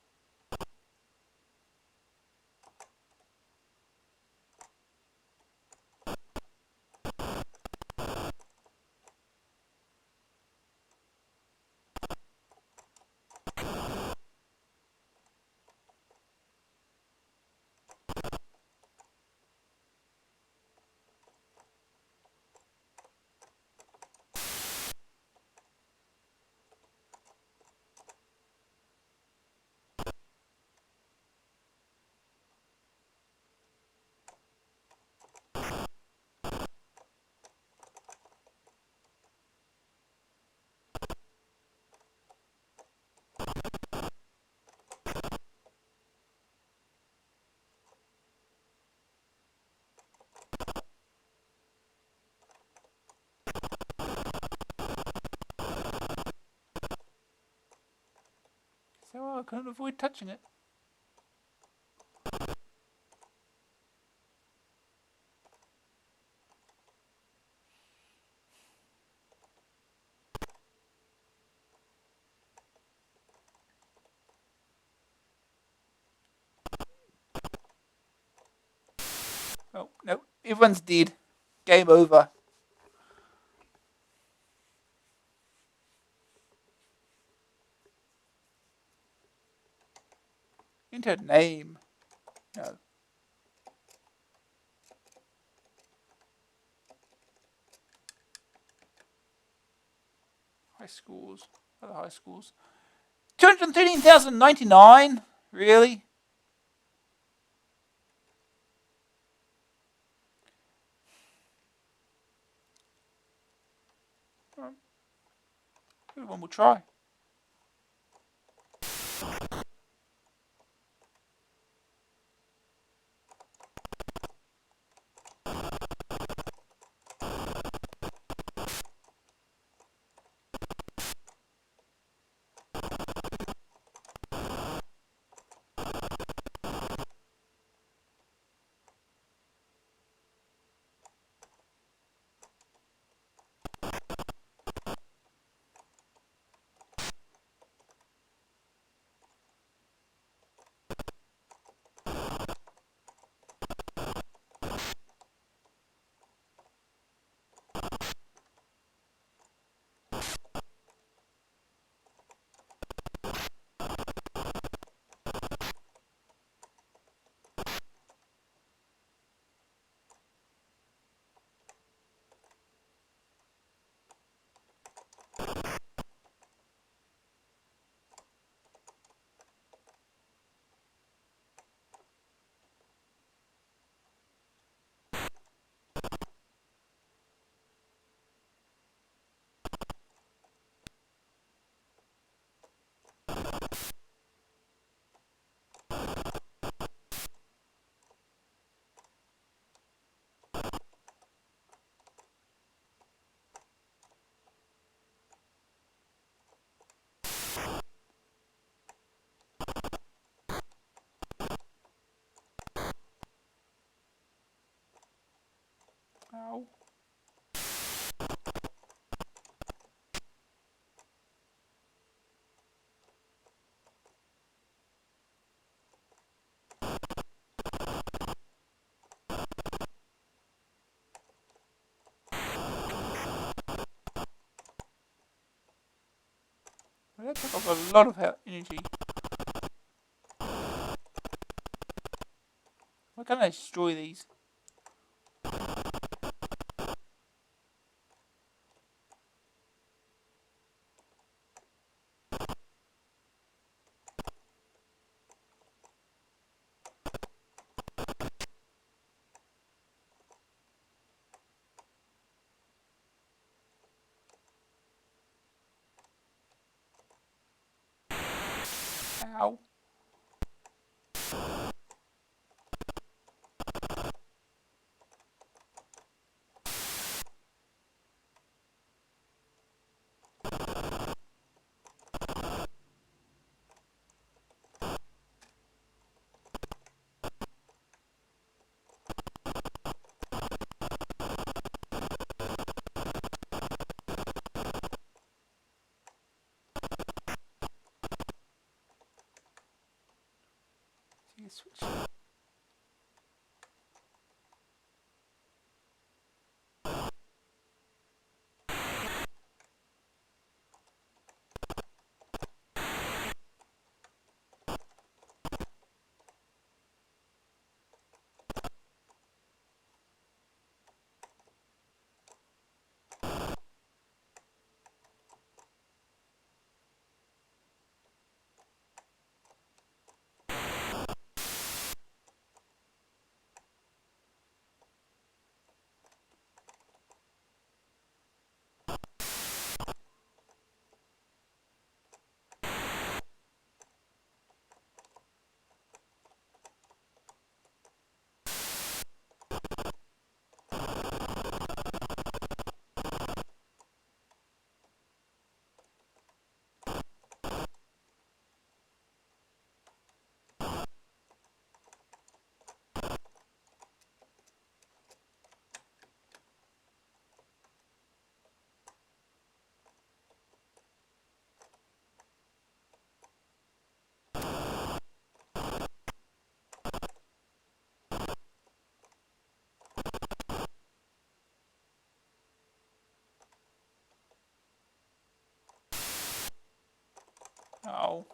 So I couldn't avoid touching it. Oh, no. Everyone's dead. Game over. Enter name. No. High schools. Other high schools. 213,099? Really? Alright. One will try. Ow. Well, that took off a lot of energy. Why can't I destroy these? Ow. See, switch. Oh.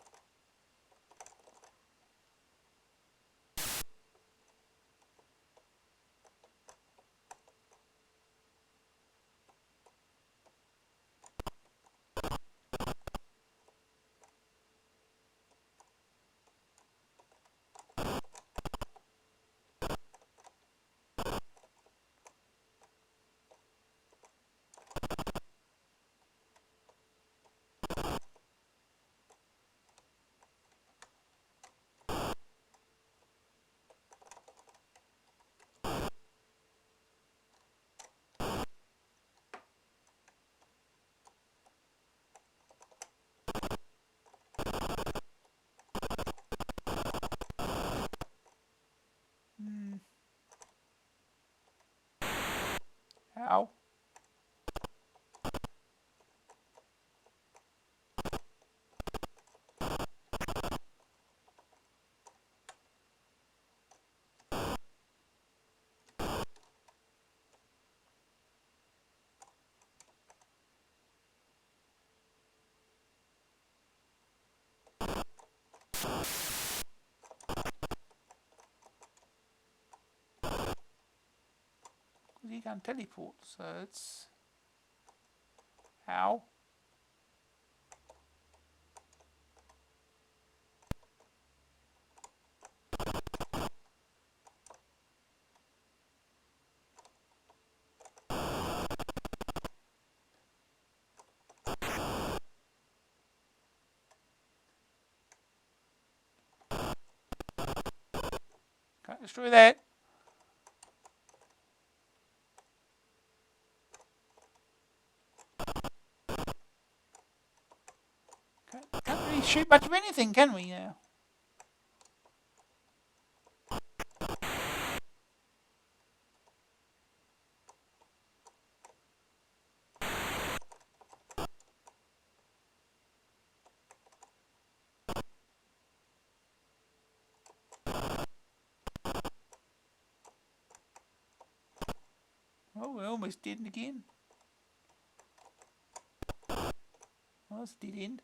Hmm. Ow. He can't teleport, so it's... Ow. Can't destroy that. Can't really shoot much of anything, can we now? Oh, we're almost dead again. Oh, it's a dead end.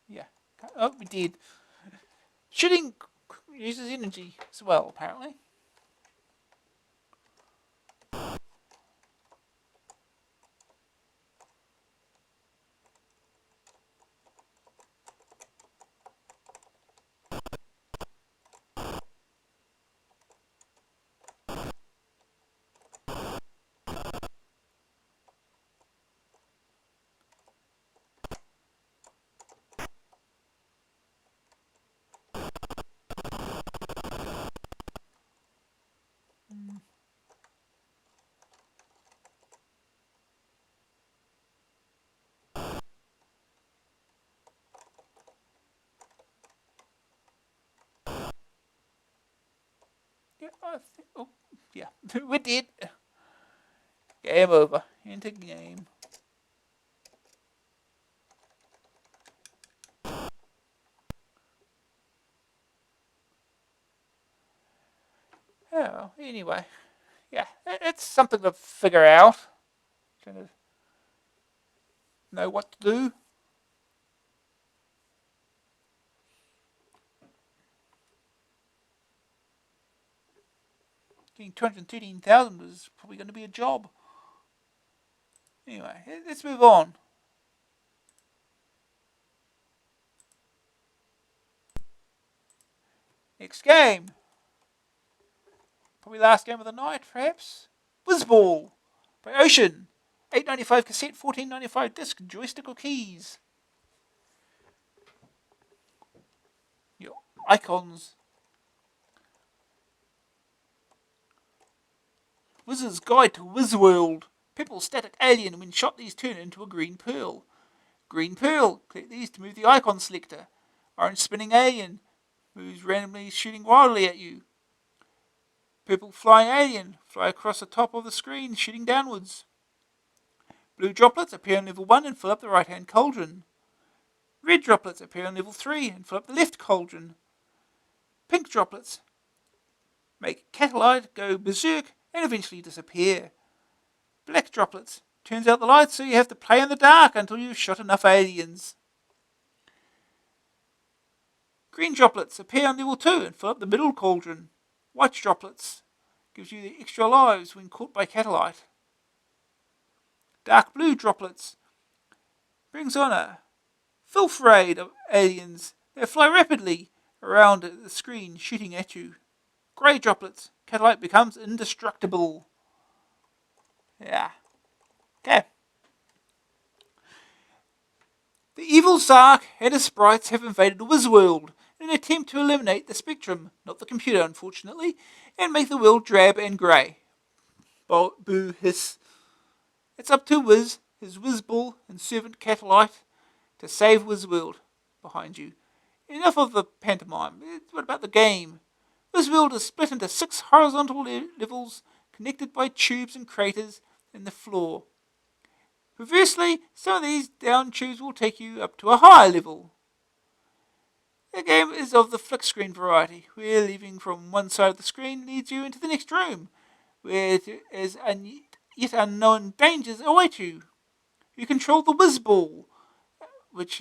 Yeah. Oh, we did. Shooting uses energy as well, apparently. Yeah, I think. Oh, yeah. We did. Game over. Into game. Oh, anyway. Yeah, it's something to figure out. Trying to know what to do. Getting 213,000 was probably going to be a job. Anyway, let's move on. Next game. Probably last game of the night, perhaps. Whizball by Ocean. $8.95 cassette, $14.95 disc, joystick or keys. Your icons. Wizard's Guide to Wizworld. Purple static alien. When shot, these turn into a green pearl. Green pearl. Click these to move the icon selector. Orange spinning alien. Moves randomly, shooting wildly at you. Purple flying alien. Fly across the top of the screen, shooting downwards. Blue droplets appear on level 1 and fill up the right hand cauldron. Red droplets appear on level 3 and fill up the left cauldron. Pink droplets make Catalite go berserk and eventually disappear. Black droplets turns out the lights, so you have to play in the dark until you've shot enough aliens. Green droplets appear on level 2 and fill up the middle cauldron. White droplets gives you the extra lives when caught by Catalite. Dark blue droplets brings on a filth raid of aliens. They fly rapidly around the screen, shooting at you. Grey droplets. Catalite becomes indestructible. Yeah. Okay. The evil Zark and his sprites have invaded Wizworld in an attempt to eliminate the Spectrum, not the computer unfortunately, and make the world drab and grey. Boo hiss. It's up to Wiz, his Wizball and servant Catalite to save Wizworld. Behind you. Enough of the pantomime. What about the game? Wizworld is split into 6 horizontal levels connected by tubes and craters in the floor. Perversely, some of these down tubes will take you up to a higher level. The game is of the flick screen variety, where leaving from one side of the screen leads you into the next room, where yet unknown dangers await you. You control the Wizball, which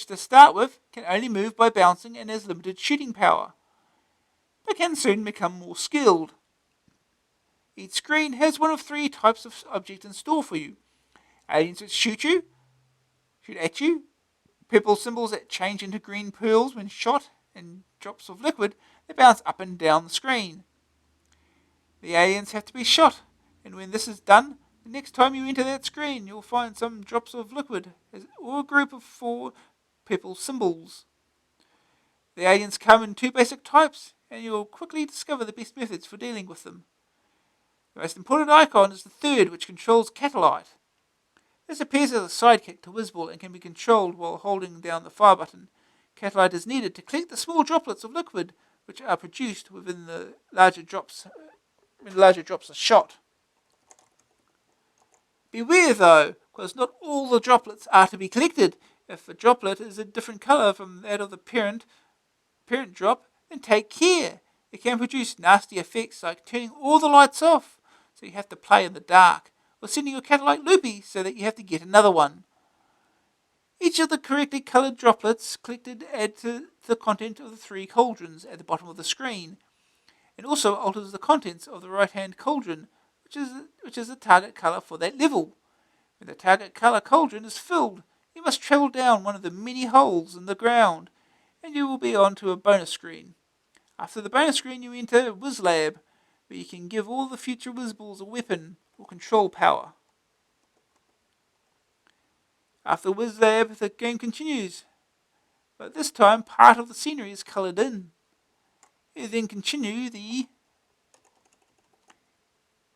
to start with can only move by bouncing and has limited shooting power, but can soon become more skilled. Each screen has one of 3 types of object in store for you. Aliens that shoot at you, purple symbols that change into green pearls when shot, and drops of liquid that bounce up and down the screen. The aliens have to be shot, and when this is done, the next time you enter that screen, you'll find some drops of liquid or a group of 4 purple symbols. The aliens come in 2 basic types, and you'll quickly discover the best methods for dealing with them. The most important icon is the 3rd, which controls Catalite. This appears as a sidekick to Wizball and can be controlled while holding down the fire button. Catalite is needed to collect the small droplets of liquid which are produced within the larger drops when larger drops are shot. Beware though, because not all the droplets are to be collected. If a droplet is a different colour from that of the parent, parent drop, then take care. It can produce nasty effects like turning all the lights off, so you have to play in the dark, or sending your cat like Loopy so that you have to get another one. Each of the correctly coloured droplets collected add to the content of the 3 cauldrons at the bottom of the screen, and also alters the contents of the right-hand cauldron, which is the target colour for that level. When the target colour cauldron is filled, you must travel down one of the many holes in the ground, and you will be on to a bonus screen. After the bonus screen, you enter Wiz Lab, where you can give all the future Wizballs a weapon or control power. After Wiz Lab, the game continues, but this time part of the scenery is coloured in. You then continue the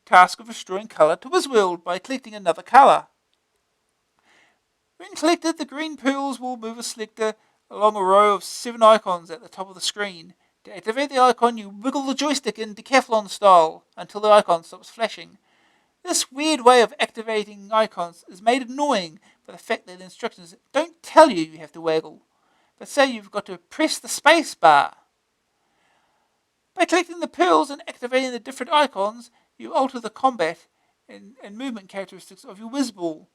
task of restoring colour to Wizworld by collecting another colour. When collected, the green pearls will move a selector along a row of 7 icons at the top of the screen. To activate the icon, you wiggle the joystick in Decathlon style until the icon stops flashing. This weird way of activating icons is made annoying by the fact that the instructions don't tell you have to waggle, but say you've got to press the space bar. By collecting the pearls and activating the different icons, you alter the combat and movement characteristics of your Wizball.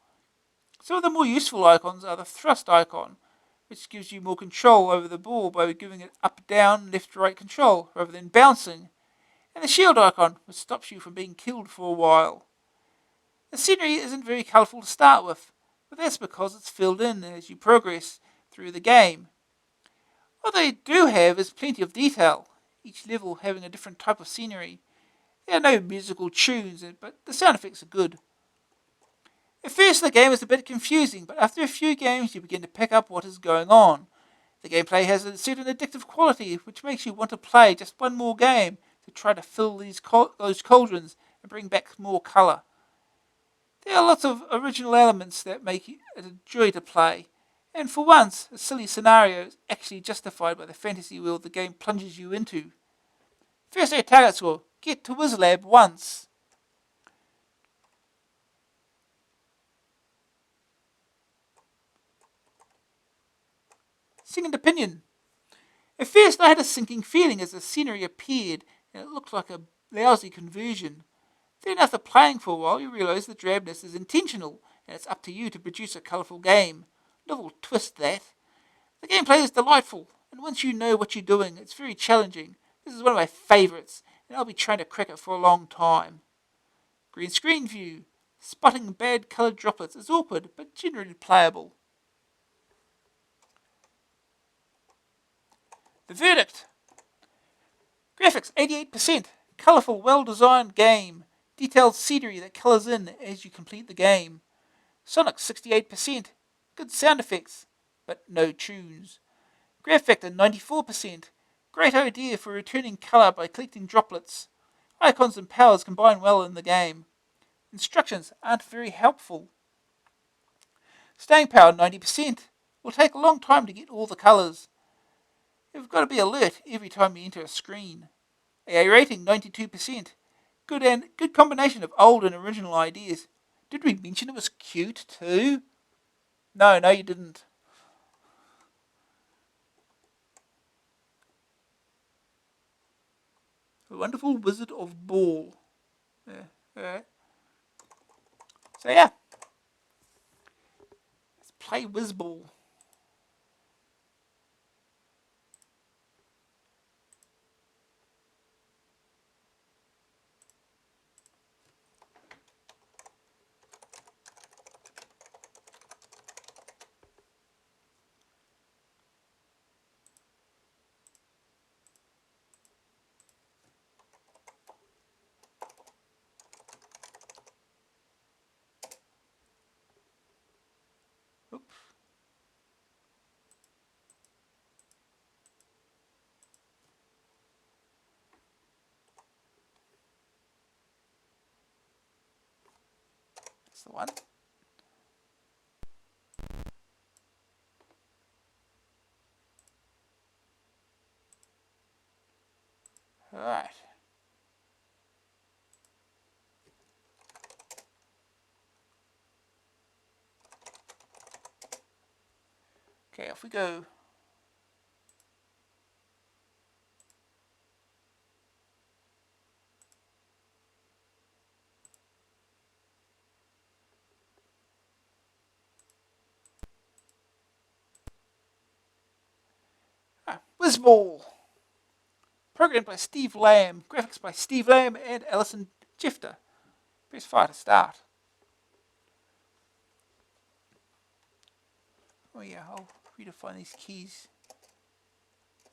Some of the more useful icons are the thrust icon, which gives you more control over the ball by giving it up, down, left, right control rather than bouncing, and the shield icon, which stops you from being killed for a while. The scenery isn't very colourful to start with, but that's because it's filled in as you progress through the game. What they do have is plenty of detail, each level having a different type of scenery. There are no musical tunes, but the sound effects are good. At first the game is a bit confusing, but after a few games you begin to pick up what is going on. The gameplay has a certain addictive quality, which makes you want to play just one more game to try to fill those cauldrons and bring back more colour. There are lots of original elements that make it a joy to play, and for once, a silly scenario is actually justified by the fantasy world the game plunges you into. First day target score, get to WizLab once. Second opinion. At first I had a sinking feeling as the scenery appeared and it looked like a lousy conversion. Then after playing for a while you realise the drabness is intentional and it's up to you to produce a colourful game. Novel twist that. The gameplay is delightful, and once you know what you're doing, it's very challenging. This is one of my favourites, and I'll be trying to crack it for a long time. Green screen view. Spotting bad coloured droplets is awkward, but generally playable. The verdict. Graphics 88%. Colourful, well-designed game. Detailed scenery that colours in as you complete the game. Sonic 68%. Good sound effects, but no tunes. Graph factor 94%. Great idea for returning colour by collecting droplets. Icons and powers combine well in the game. Instructions aren't very helpful. Staying power 90%. Will take a long time to get all the colours. You've got to be alert every time you enter a screen. AA rating 92%. Good combination of old and original ideas. Did we mention it was cute too? No, you didn't. A Wonderful Wizard of Ball. Yeah. So yeah. Let's play Wizball. Oops. That's the one. Alright. Okay, off we go. Blizzball. Programmed by Steve Lamb. Graphics by Steve Lamb and Alison Jeffter. Press fire to start. Oh yeah, I'll redefine these keys.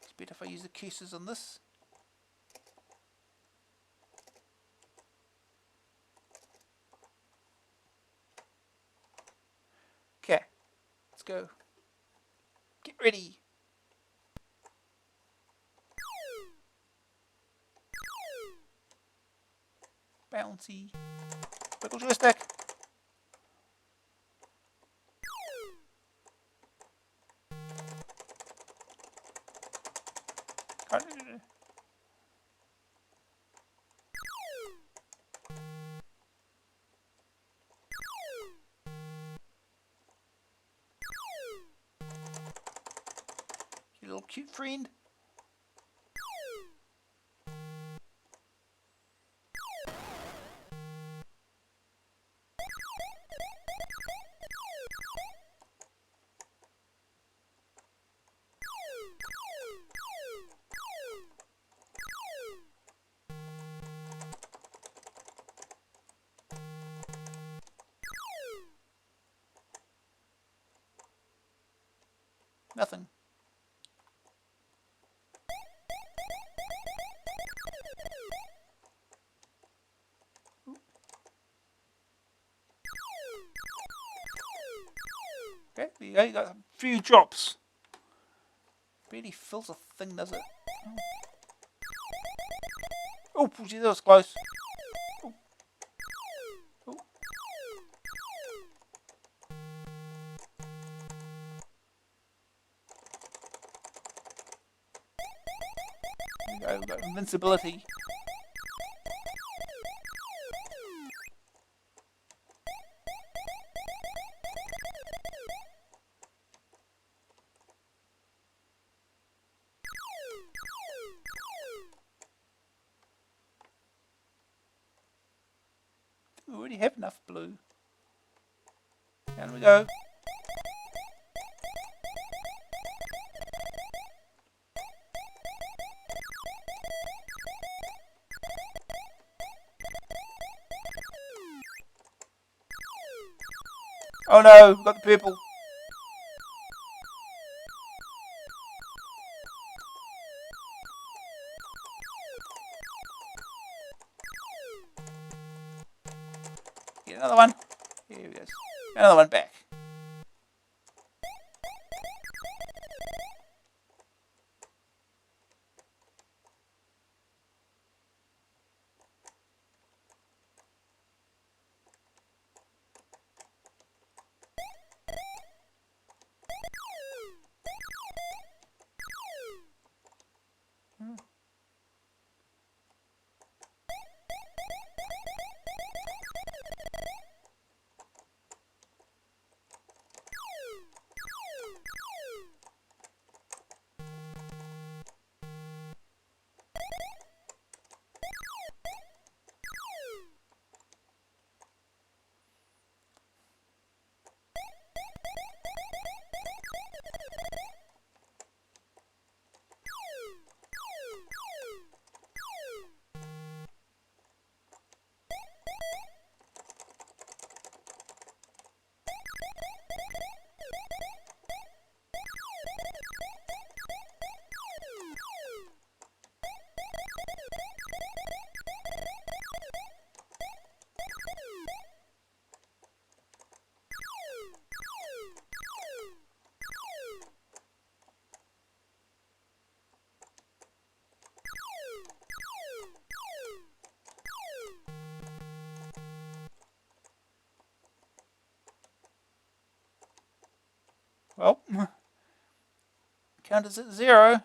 It's better if I use the cursors on this. Okay, let's go. Get ready. Bouncy. Wiggle joystick. You little cute friend. Nothing. Okay, there you go, you got a few drops. Barely fills a thing, does it? Oh, gee, that was close. Oh. Oh. There you go, we've got invincibility. We already have enough blue. Down we go. Oh no, we've got the purple. Get another one. Here we go. Another one back. Well, count is at 0.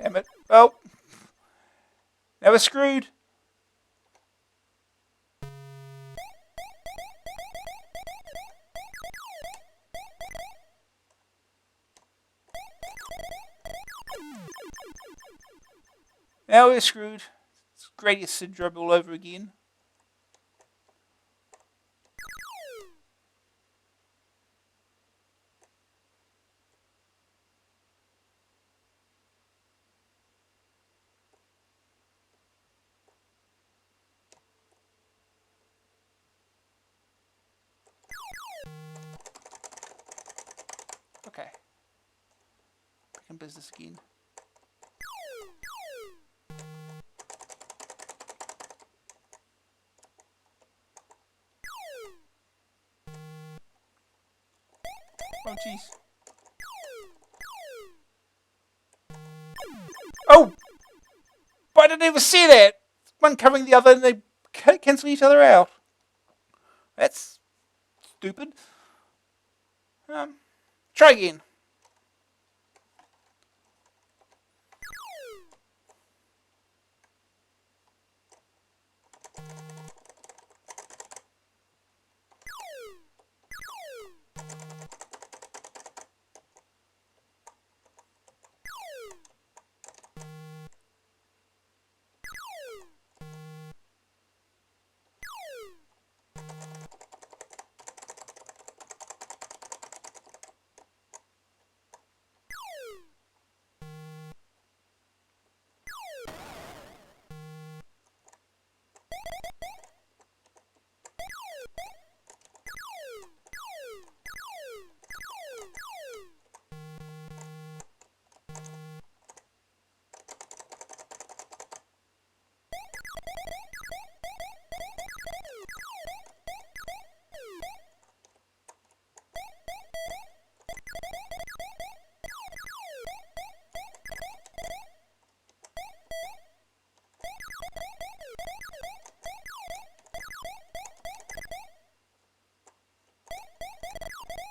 Damn it. Well, now we're screwed. Now we're screwed. It's Gradius syndrome all over again. Okay. Back in business again. Oh, jeez. Oh! But I didn't even see that! One covering the other and they cancel each other out. That's stupid. Try again.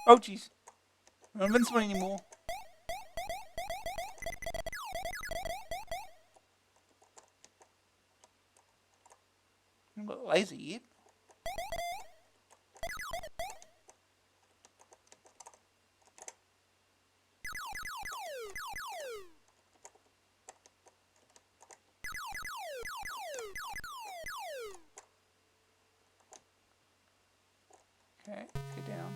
Oh, jeez. I'm not invincible anymore. I'm not lazy yet. Okay, let's get down.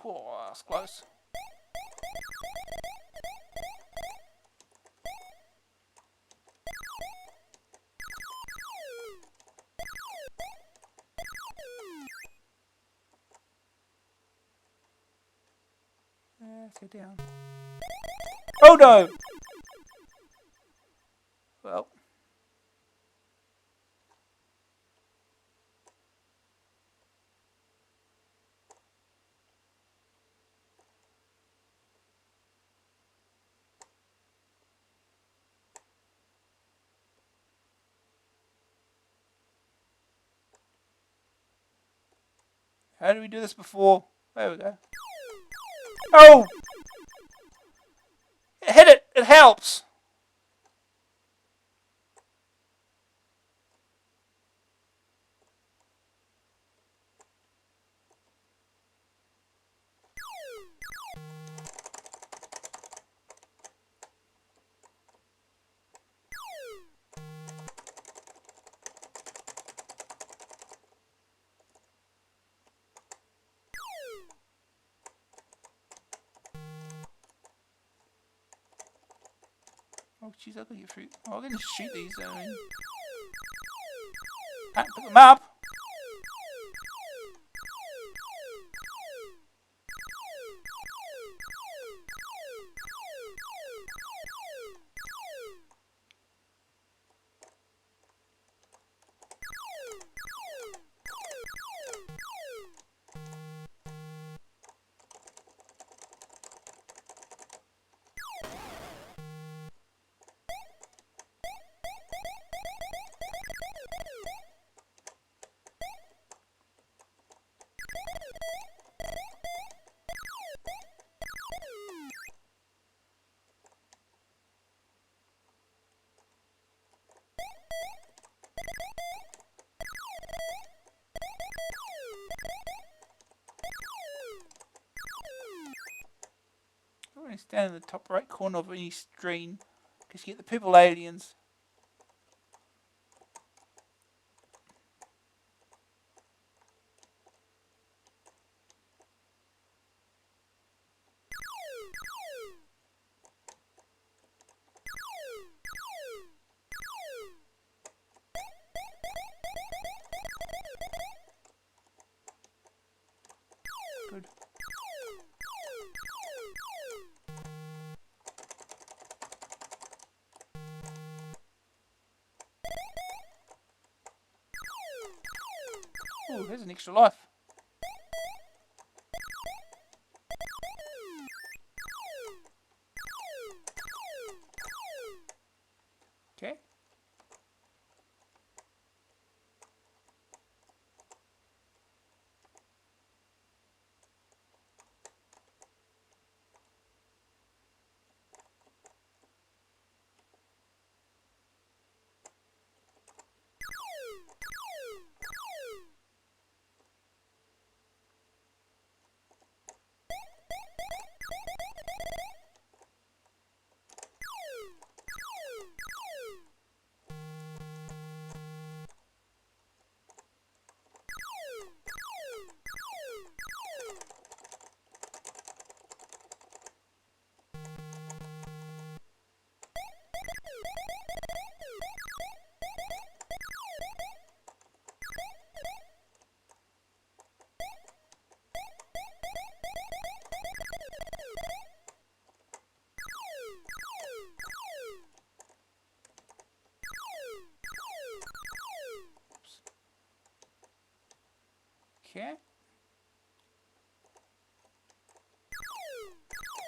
Oh, that's close. Let's get down. Oh no! Well. How did we do this before? There we go. Oh! It hit it! It helps! Oh, jeez, I gotta get through. Oh, I'm gonna shoot these. I mean, can't pick them up. down in the top right corner of any screen, because you get the purple aliens. Good. Oh, here's an extra life. Okay. Okay.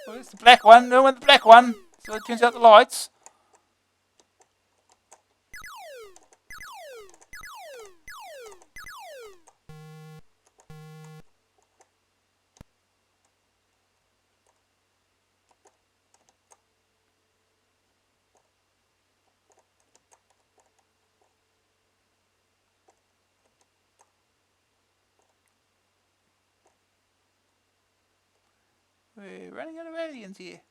Well, it's the black one. No, the black one. So it turns out the lights. We're running out of aliens here.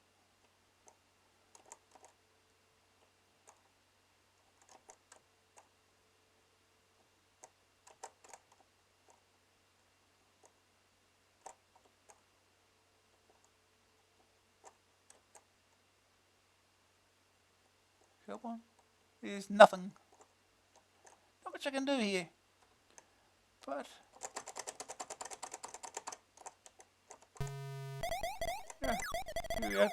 Come on. There's nothing. Not much I can do here. But yeah, here we go.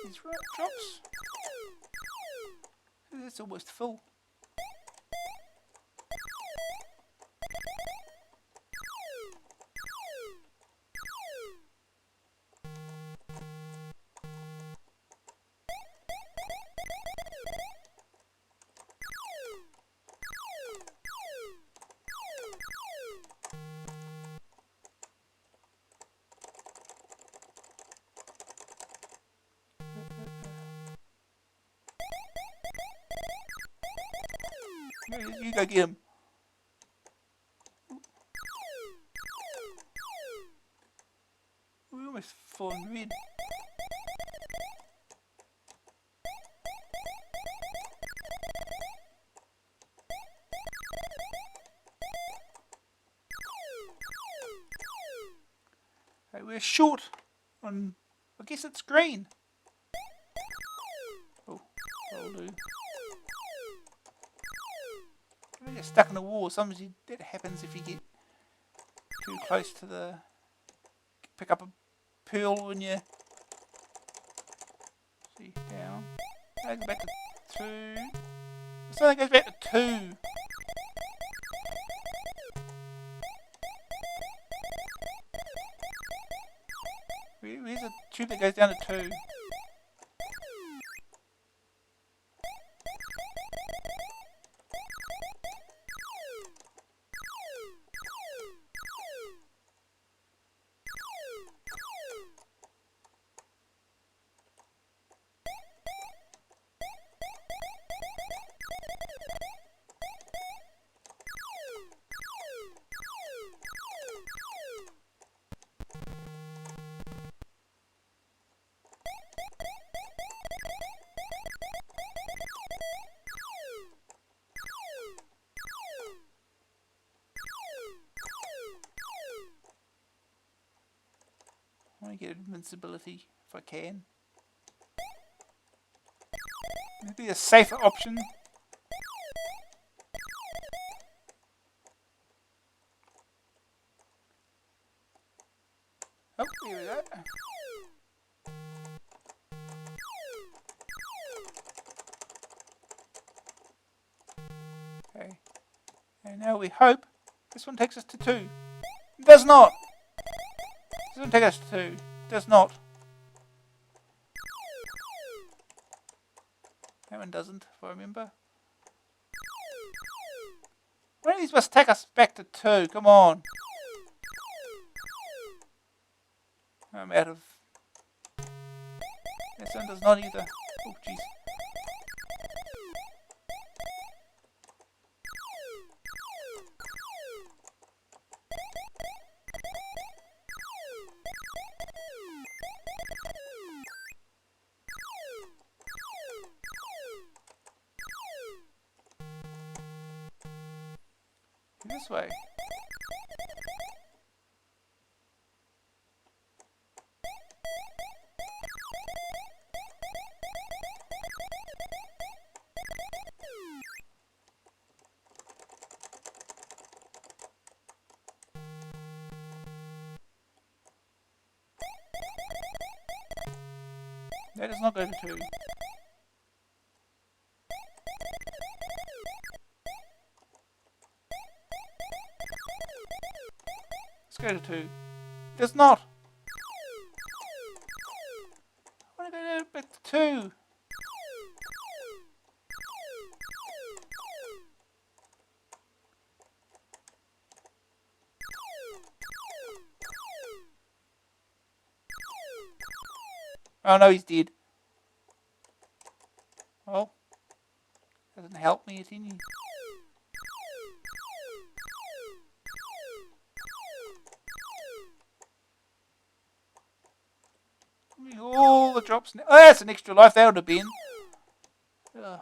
These drops. It's almost full. You go get him. We almost fallen red. Hey, we're short on, I guess it's green. Oh, that'll do. We get stuck in the wall. Sometimes that happens if you get too close to the... Pick up a pearl when you... See, down. Go back to 2. Something goes back to 2. Where's a tube that goes down to 2? get invincibility if I can. Maybe a safer option. Oh, here we go. Okay. And now we hope this one takes us to 2. It does not! This one takes us to 2. It does not. That one doesn't, if I remember. One of these must take us back to 2. Come on. I'm out of... This one does not either. Oh, jeez. This way. That does not go to 2. Let's go to 2. It does not. I want to go back to 2. Oh no, he's dead. Well, doesn't help me at any. All the drops now. Oh, that's an extra life that would have been. Ugh.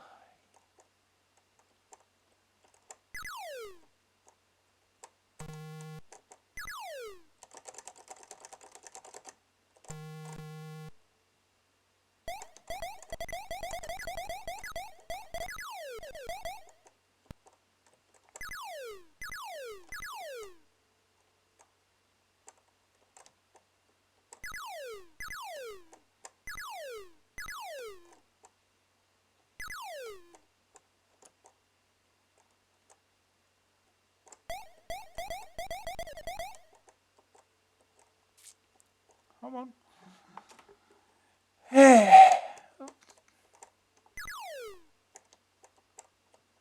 Come on.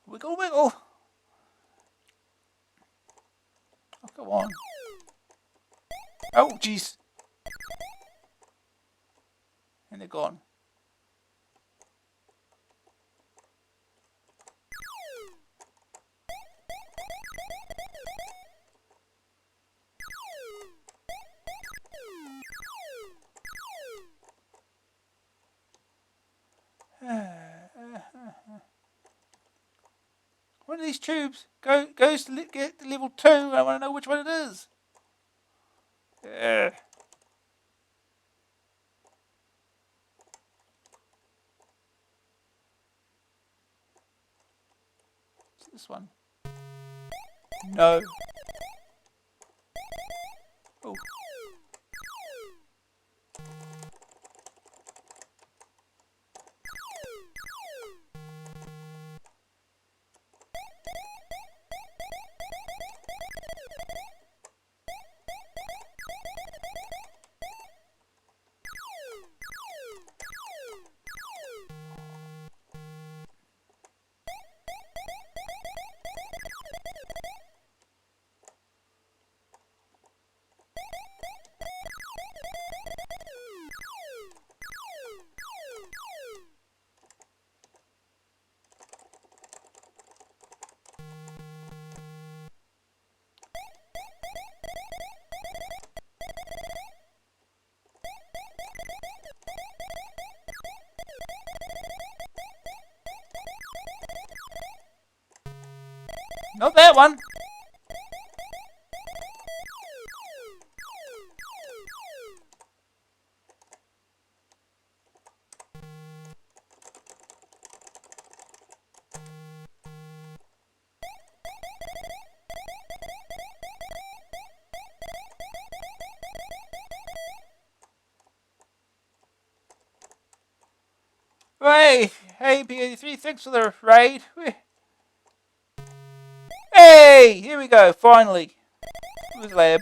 Wiggle, wiggle. Oh, come on. Oh, jeez. And they're gone. One of these tubes goes to get to level 2. I want to know which one it is. Is it this one? No. Oh. Not that one. Hey, P83, thanks for the raid. Hey, here we go, finally. With lab.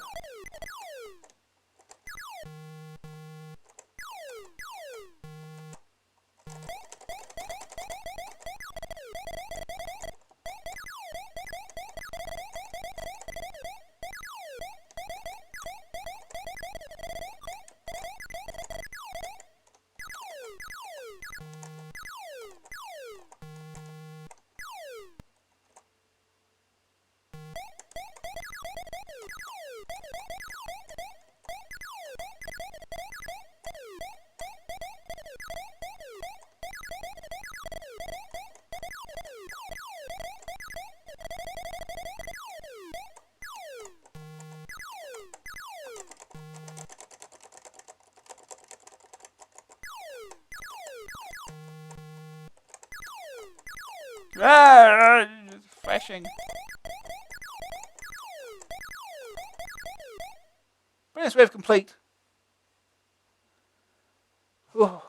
Flashing. Brilliant wave complete. Oh.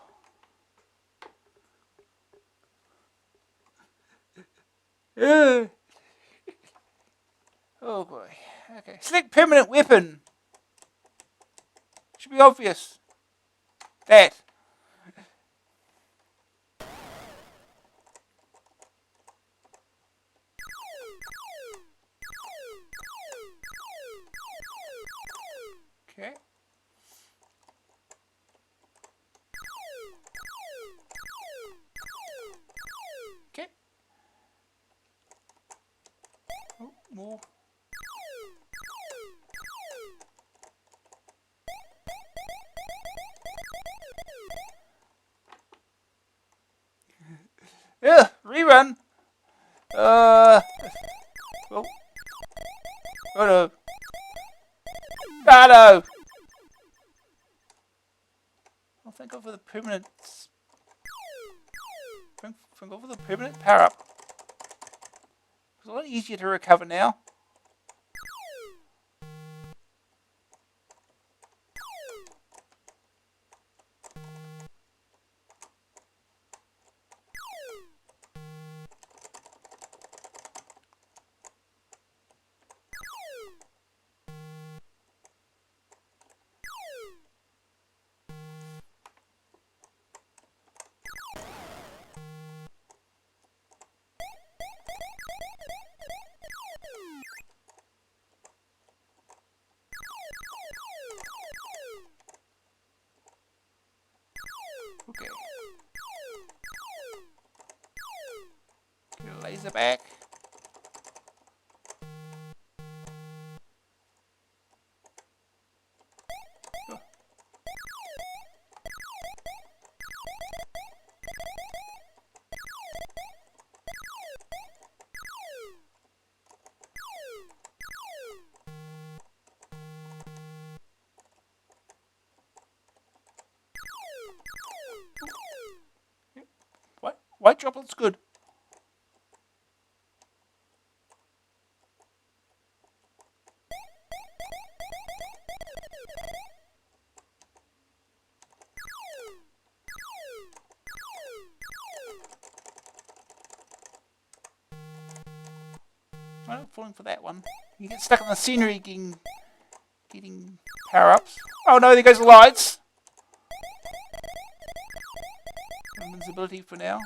Oh boy. Okay. Select permanent weapon. Should be obvious. That. Okay. Okay. Oh, more. Yeah, rerun. Oh. Oh no. Oh no. Well, thank God for the permanent. Thank God for the permanent power up. It's a lot easier to recover now. Okay. Get a laser back. Oh. What? White droplet's good. I'm not falling for that one. You get stuck in the scenery getting power ups. Oh no, there goes the lights. Invincibility for now.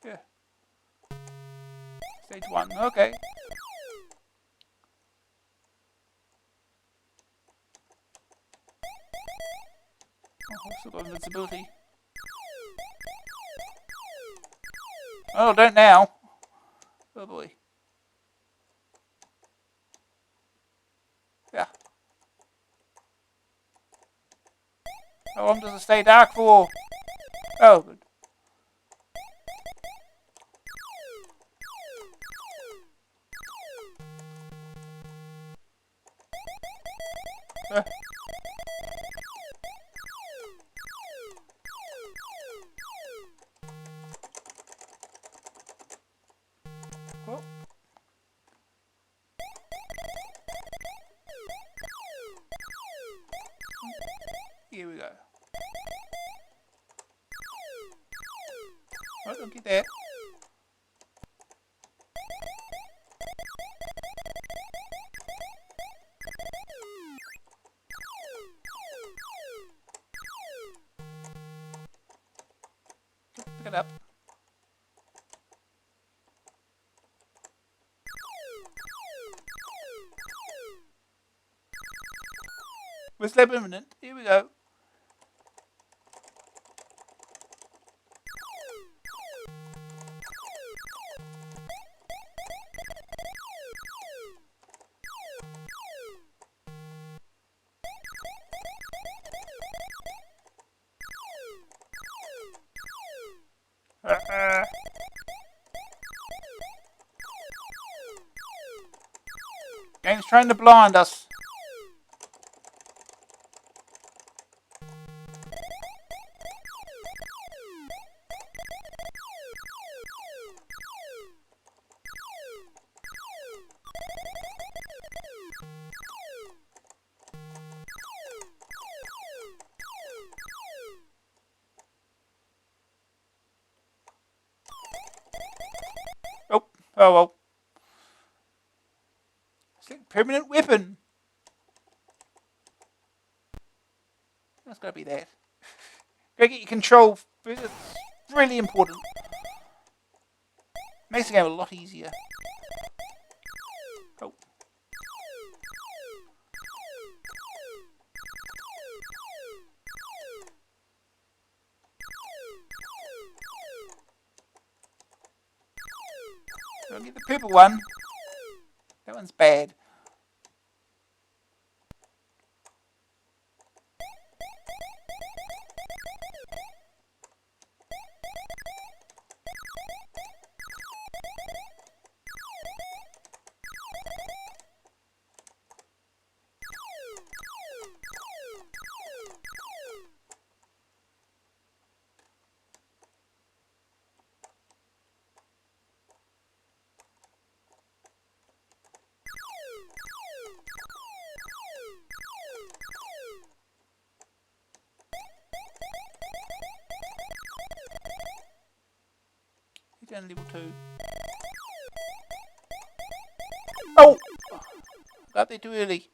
Yeah. Stage 1. Okay. Oh, I've still got invincibility. Oh, don't now. Oh boy. Yeah. How long does it stay dark for? Oh, good. Uh. Oh. Here we go. Oh, don't get that. Pick it up. We're slap imminent. Here we go. Game's trying to blind us. Oh, oh well. Select permanent weapon. That's gotta be that. Go get your control. It's really important. Makes the game a lot easier. Oh. I'll get the purple one. That one's bad. He's down level 2. Oh! Got there too early.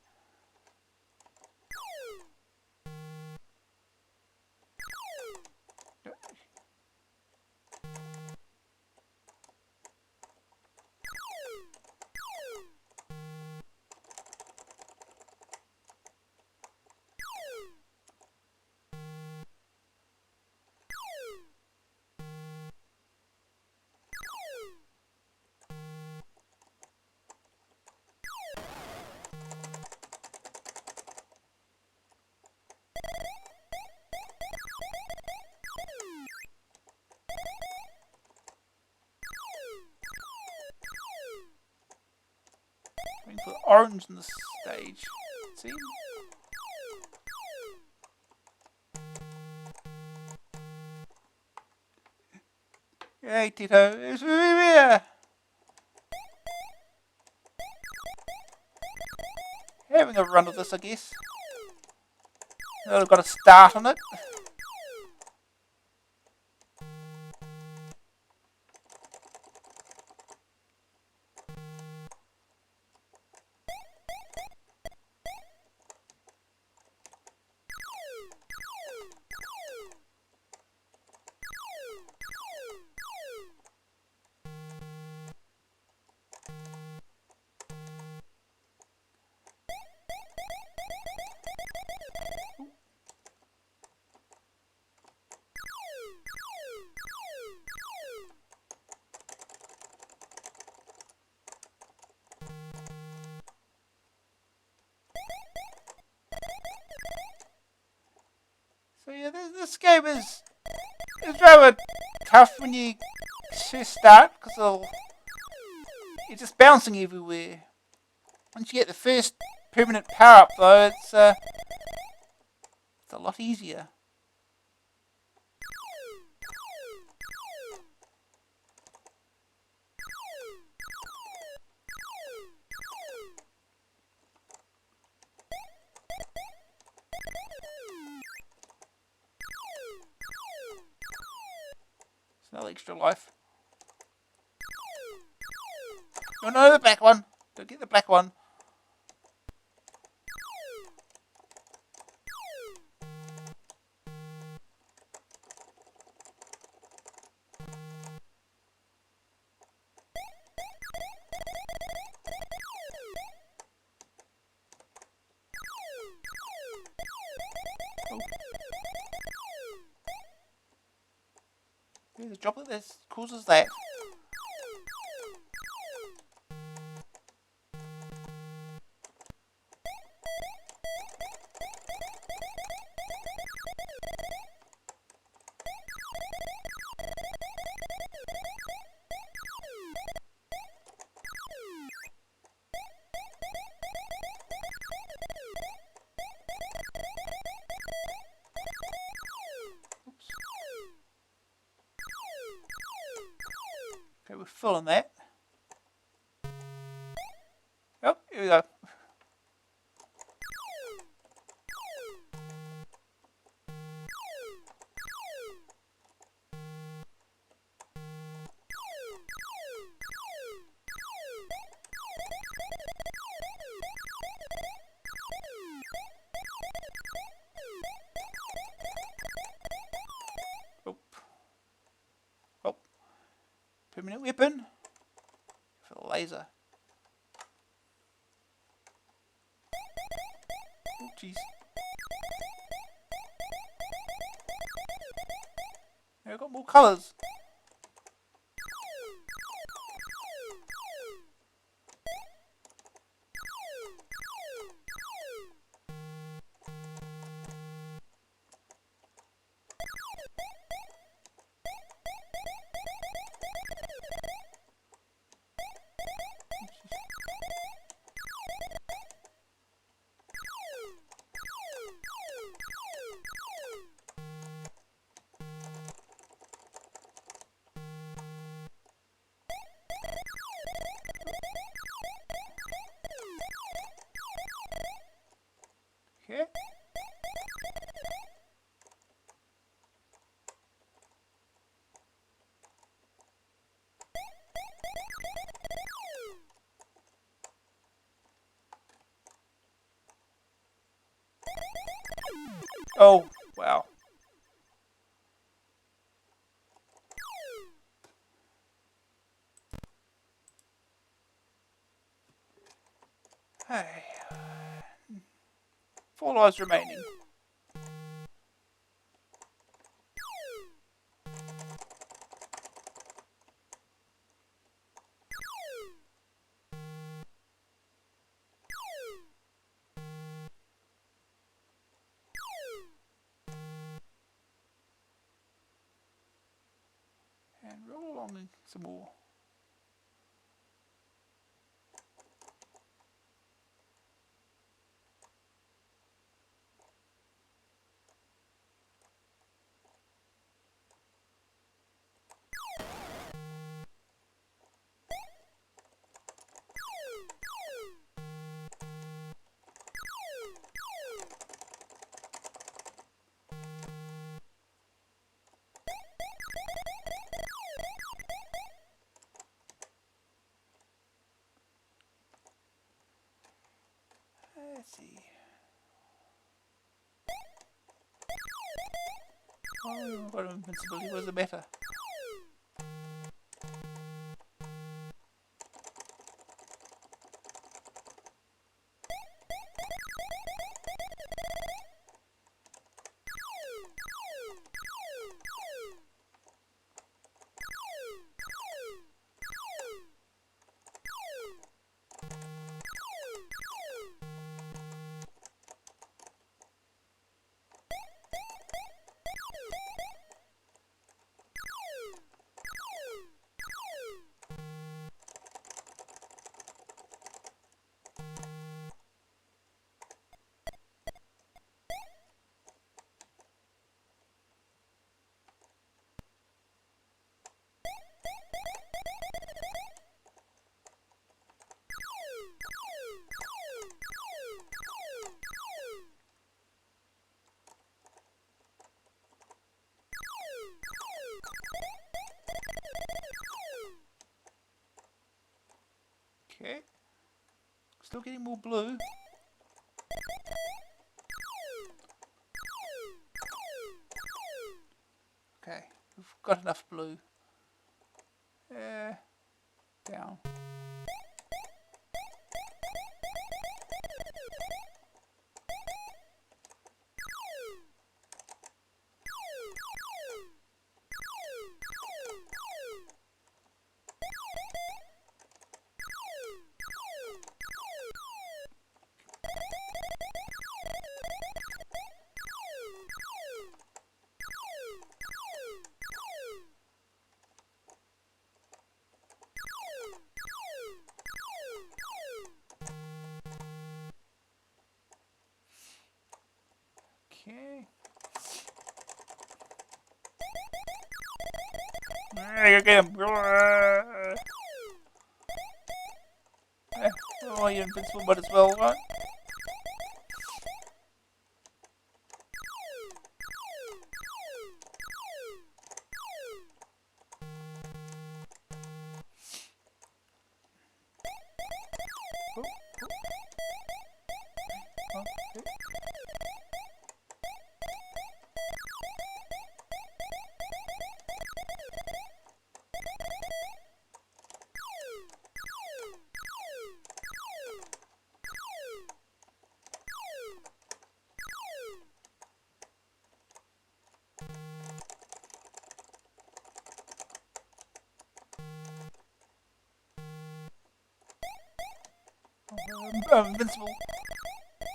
Waiting for the orange on the stage. See? Hey, Tito. It's here. Having a run of this, I guess. I've got a start on it. So yeah, this game is rather tough when you start because you're just bouncing everywhere. Once you get the first permanent power up though, it's a lot easier. It's another extra life. Oh no, the black one. Don't get the black one. Oh. There's a droplet that causes that. Oops. Okay, we're filling that. Oh, here we go. Oh. Oh. Permanent weapon. For the laser. Oh, jeez. Now we've got more colours. Okay. Oh, wow. Hey. 4 lives remaining. And roll along some more. Let's see. Oh, I've got invincibility. What does it matter? Okay. Still getting more blue. Okay, we've got enough blue. Down. Okay. You get him. Oh, you're invincible, but as well, right? I'm invincible.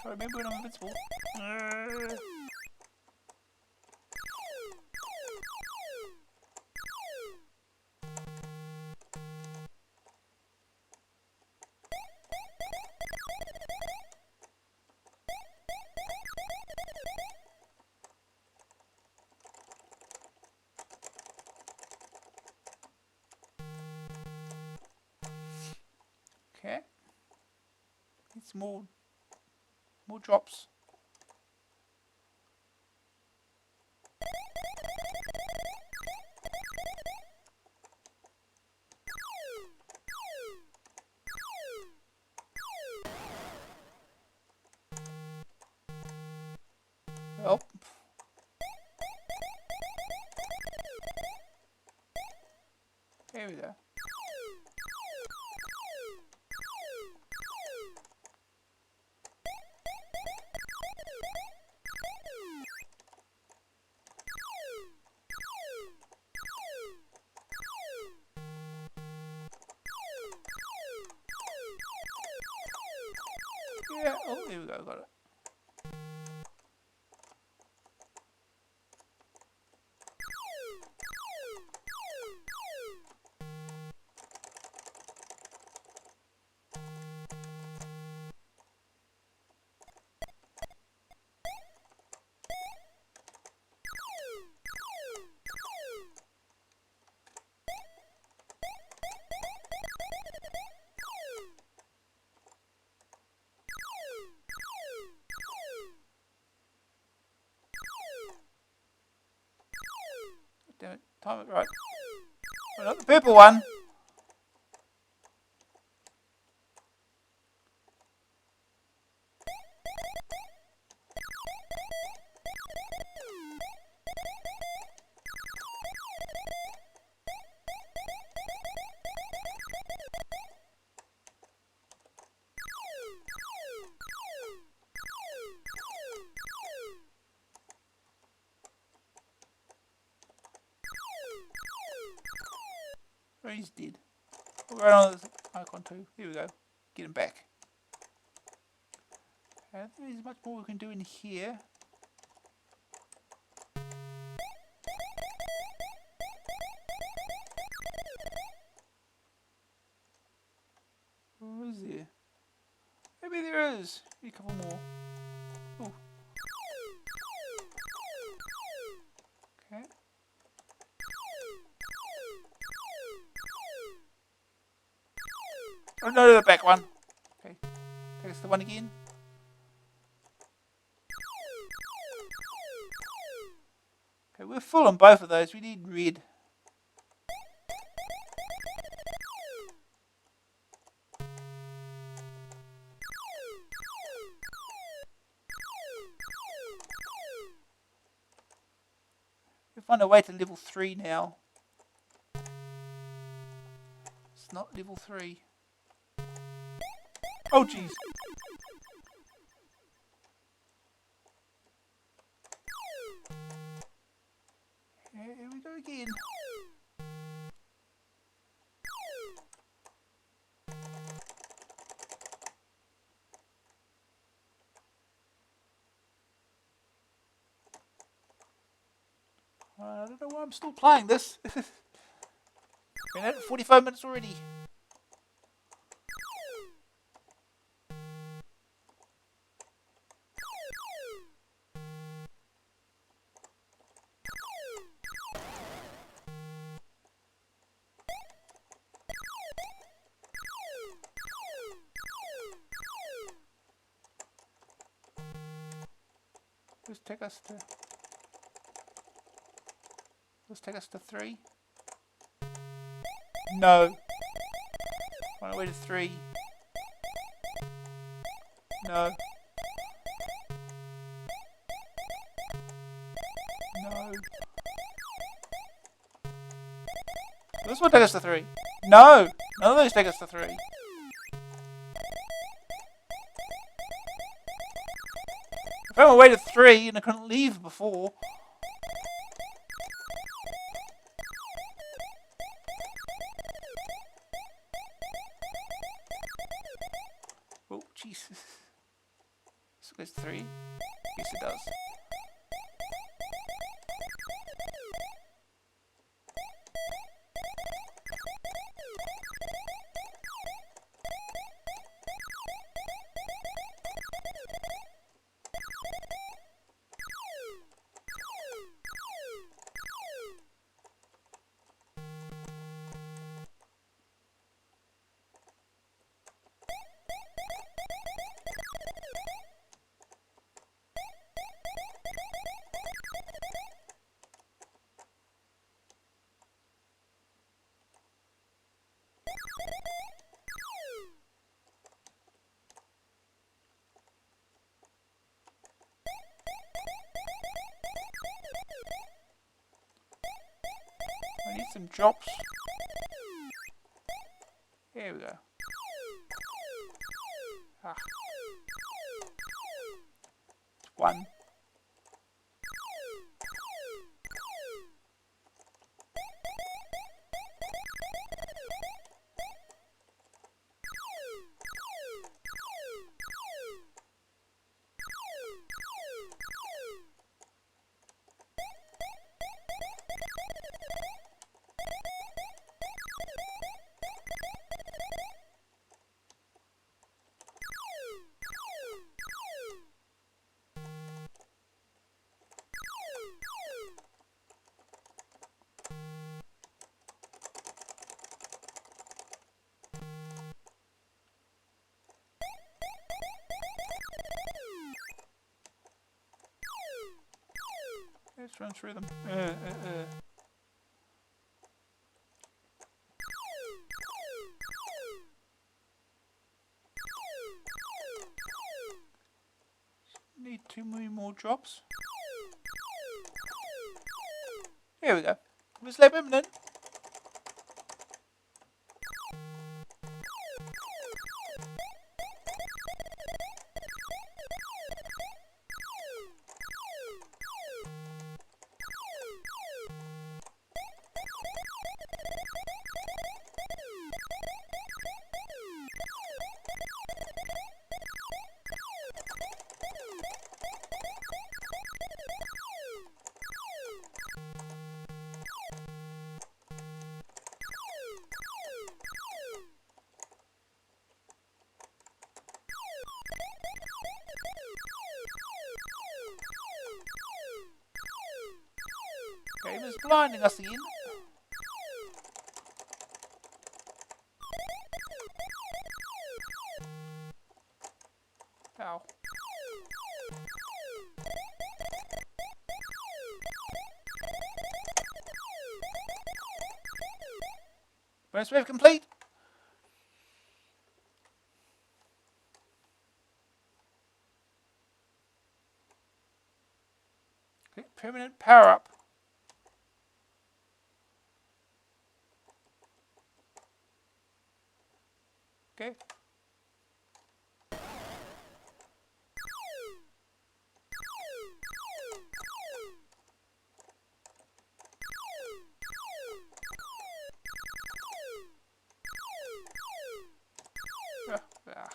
I remember when I'm invincible. Okay. It's more drops. Well, there we go. Yeah, oh, here we go, got it. Damn it, time it right. Oh, not the purple one. Oh, he's dead. Right on this icon too. Here we go. Get him back. I don't think there's much more we can do in here. Where is there? Maybe there is. Maybe a couple more. Oh. Okay. Oh no, the back one. Okay. Take us the one again. Okay, we're full on both of those. We need red. to find a way to level 3 now. It's not level 3. Oh jeez. Here we go again. I don't know why I'm still playing this. Been at it for 45 minutes already. Let's take us to 3. No. Run away to 3. No. No. This one take us to 3. No! None of those take us to 3. I found my way to 3 and I couldn't leave before. Oh, Jesus. This goes 3. Yes, it does. I need some drops. Here we go. Ah. 1. Let's run through them. Need 2 more drops. Here we go. Let's let him in. Game is blinding us again. Ow. Bonus wave complete. Click permanent power up. Okay. Ah.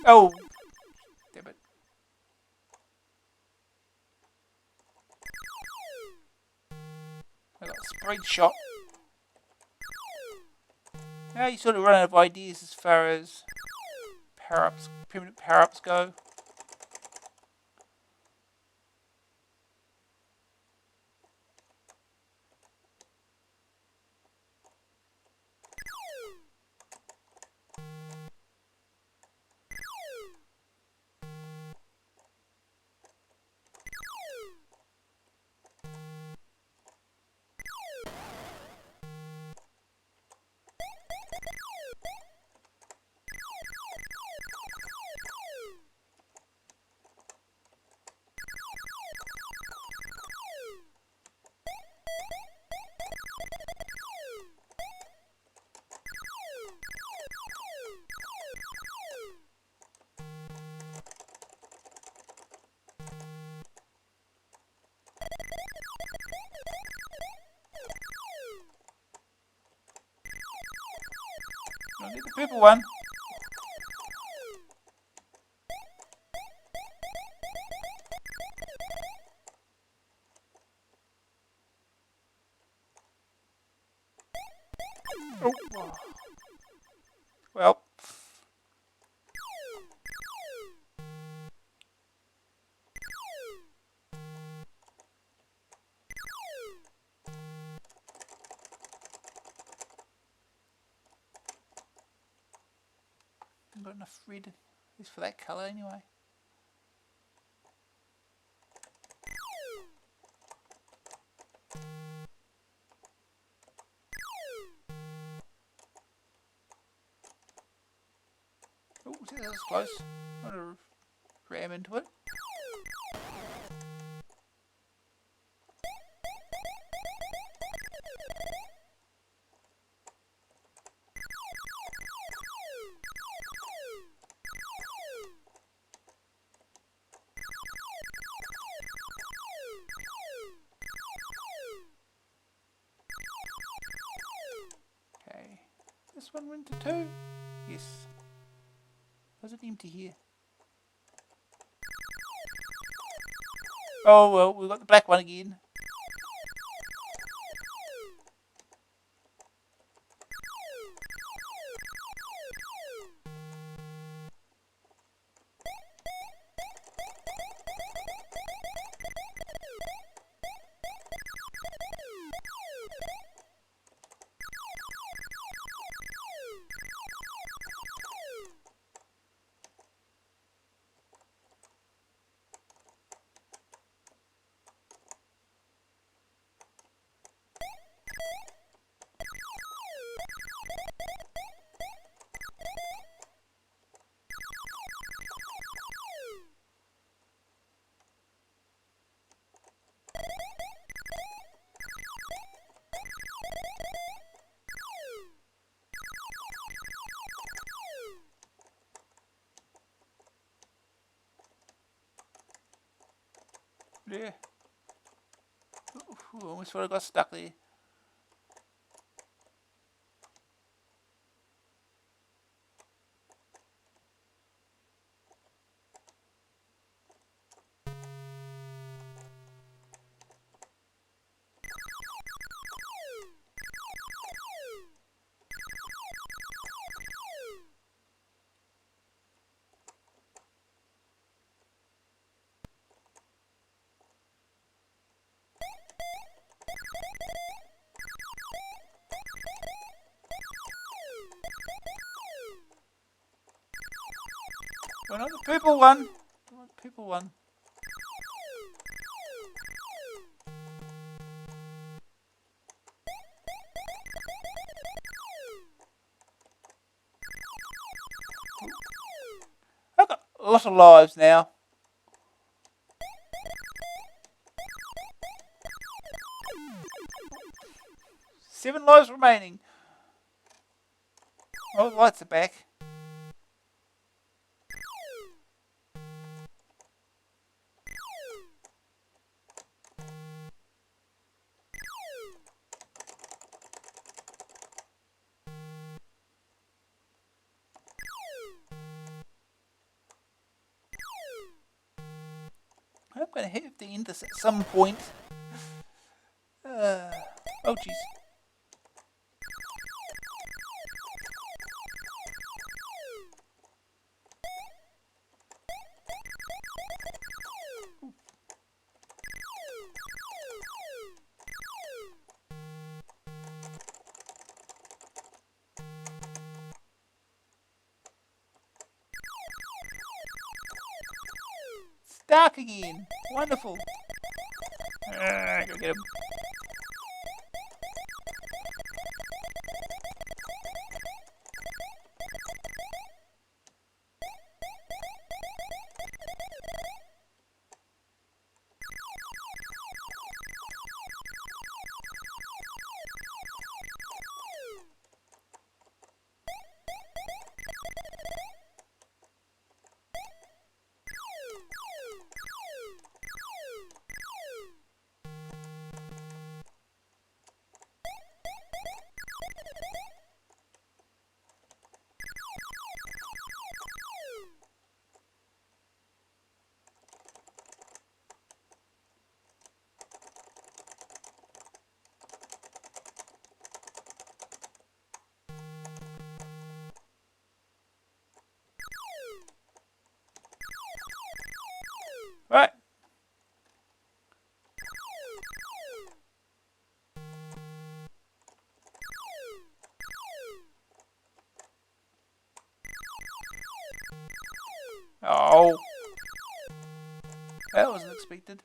Oh, damn it. I got sprayed shot. Now you sort of run out of ideas as far as power-ups, permanent power-ups go. I'll get the purple one. Oh. Well. I've got enough red, at least for that colour anyway. Oh, see, that was close. I'm going to ram into it. Okay, this one went to 2. Yes. Was it empty here? Oh well, we've got the black one again. Yeah. Ooh, almost thought I got stuck there. Well, not the purple one. I want the purple one. I've got a lot of lives now. lives remaining. Oh, the lights are back. I'm going to have to end this at some point. Oh, jeez. It's dark again. Wonderful. Go get him. Right. Oh. That wasn't expected.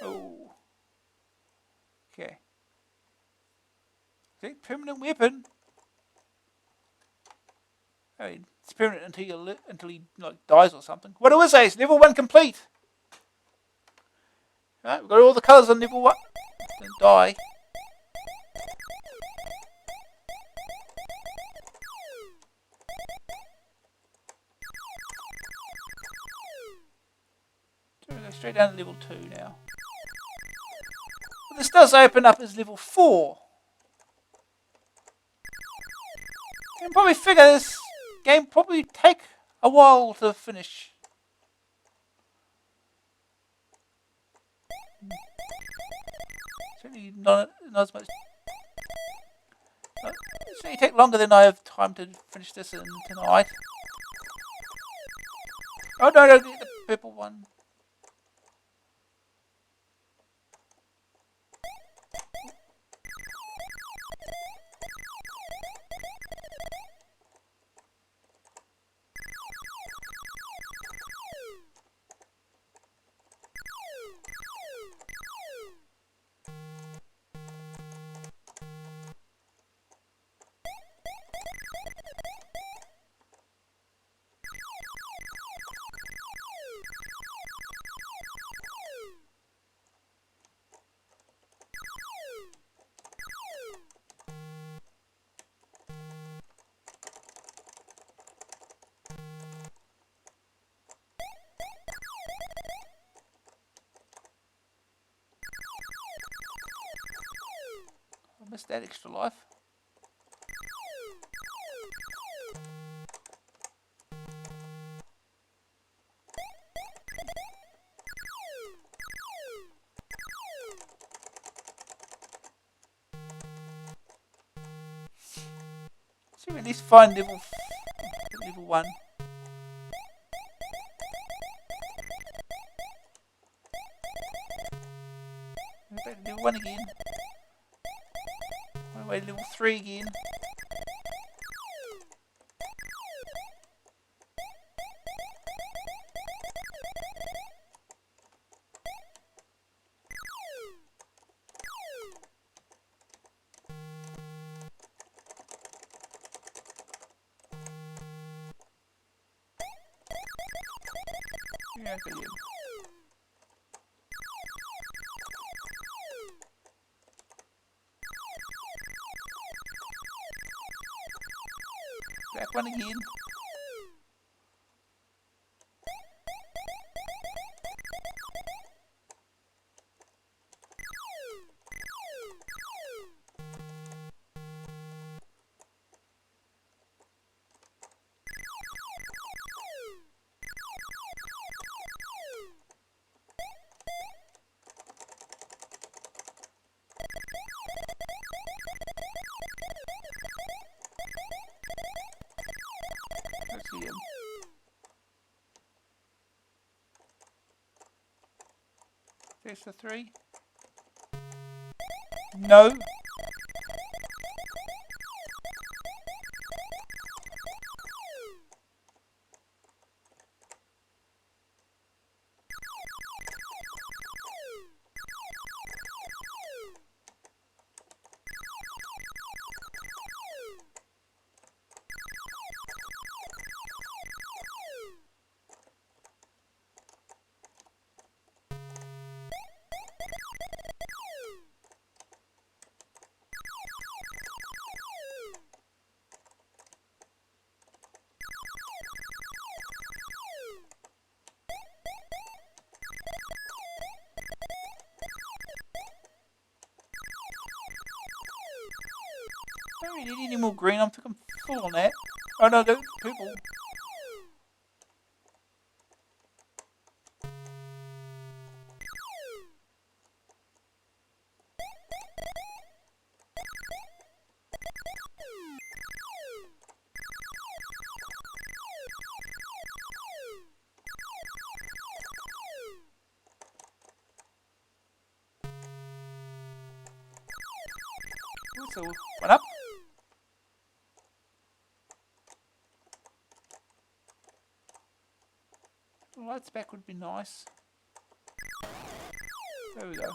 Oh. Okay. See, permanent weapon. I mean, it's permanent until he like dies or something. What it was, Ace? Level 1 complete. Right, we've got all the colours on level 1. Don't die. So we go straight down to level 2 now. Well, this does open up as level 4. You can probably figure this game probably take a while to finish. Certainly not as much. It's going to take longer than I have time to finish this tonight. Oh no, no, the purple one. I missed that extra life. So we at least find level 1. Back to level 1 again. My way to level 3 again. Yeah, okay, yeah. Back 1 again. Let's see him. There's the 3. No. I don't really need any more green. I'm full on that. Oh no, the purple. So 1 up. Lights back would be nice. There we go.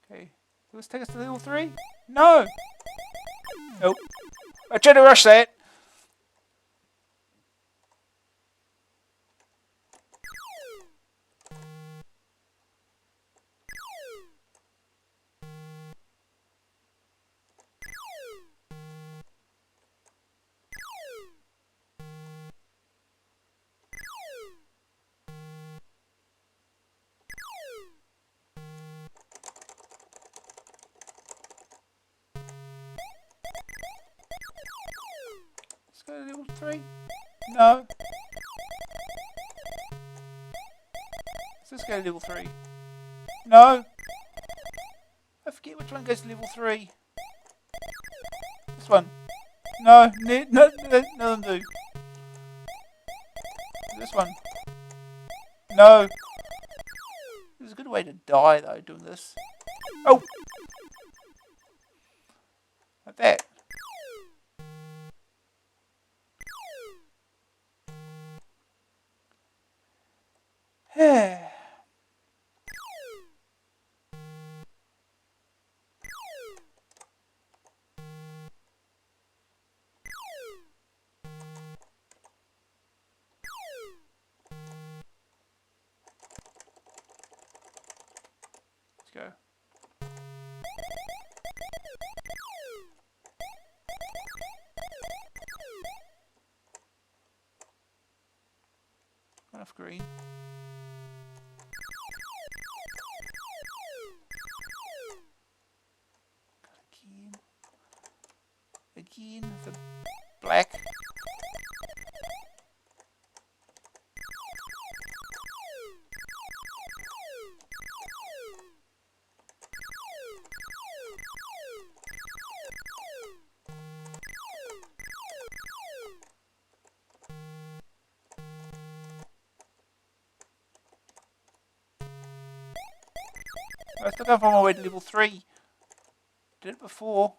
Okay, let's take us to level 3. No! Nope. I tried to rush that. Let's go to level 3. No. Let's go to level 3. No. I forget which one goes to level 3. This one. No, none of them do. This one. No. This is a good way to die though, doing this. Oh! Like that. Let's go. Enough green. Again, the black. I still can't find my way to level 3. Did it before.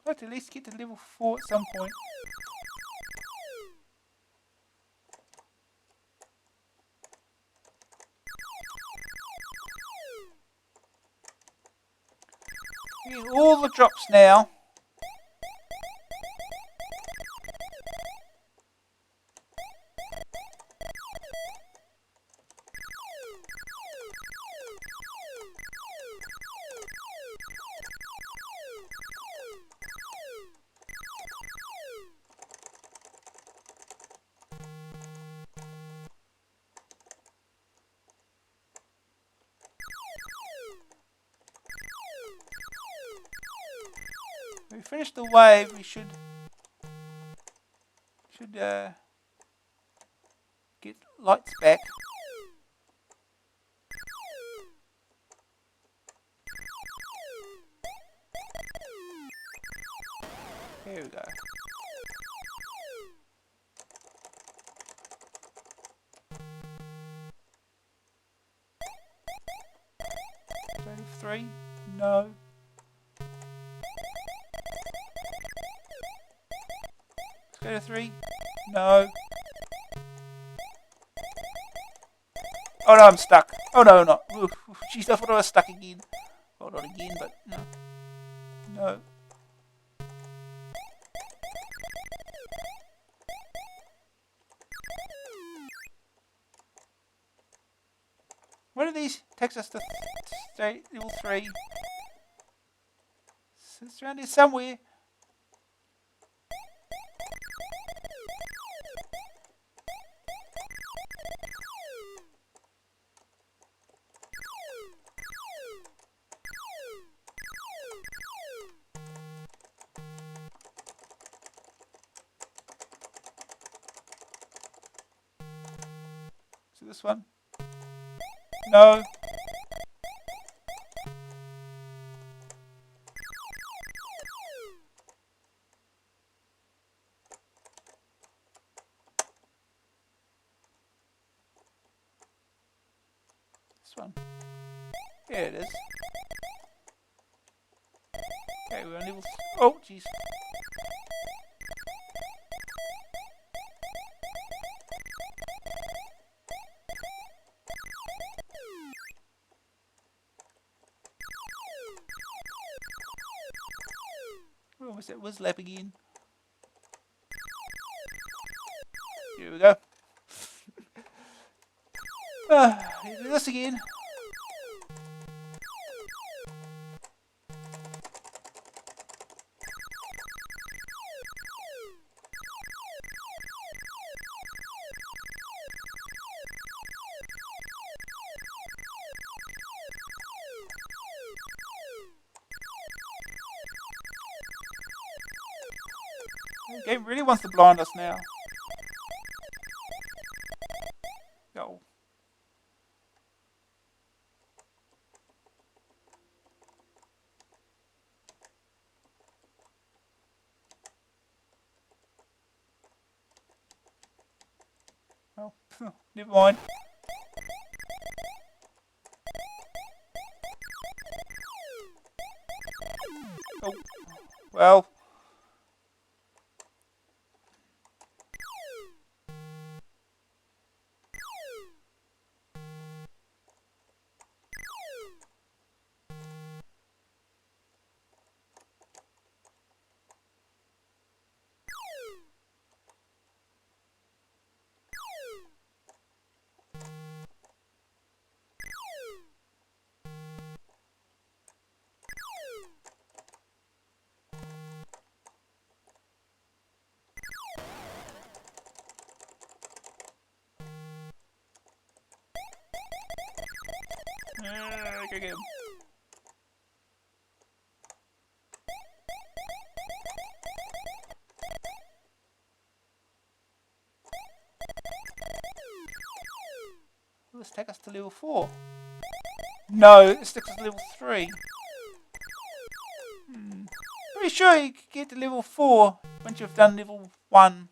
I'd like to at least get to level 4 at some point. Getting all the drops now. When we finish the wave, we should get lights back. Here we go. Level 3? No. Let's go to 3. No. Oh no, I'm stuck. Oh no, not. Jeez, I thought I was stuck again. Well, not again, but no. No. One of these takes us to level 3. It's around here somewhere. So this one? No. This one. Here it is. Okay, we're on level. Oh, jeez. Oh, was that Whizlap again? Here we go. Do this again. The game really wants to blind us now. Oh. Oh, never mind. Oh, well. Go get him. Will this take us to level 4? No, it takes us to level 3. Pretty sure you can get to level 4 once you've done level 1.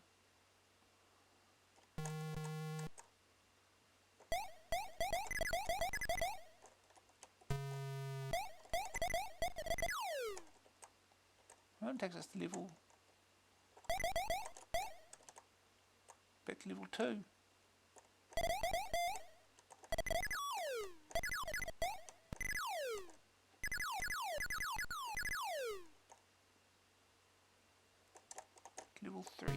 Well, it takes us to level... back to level 2. Level 3.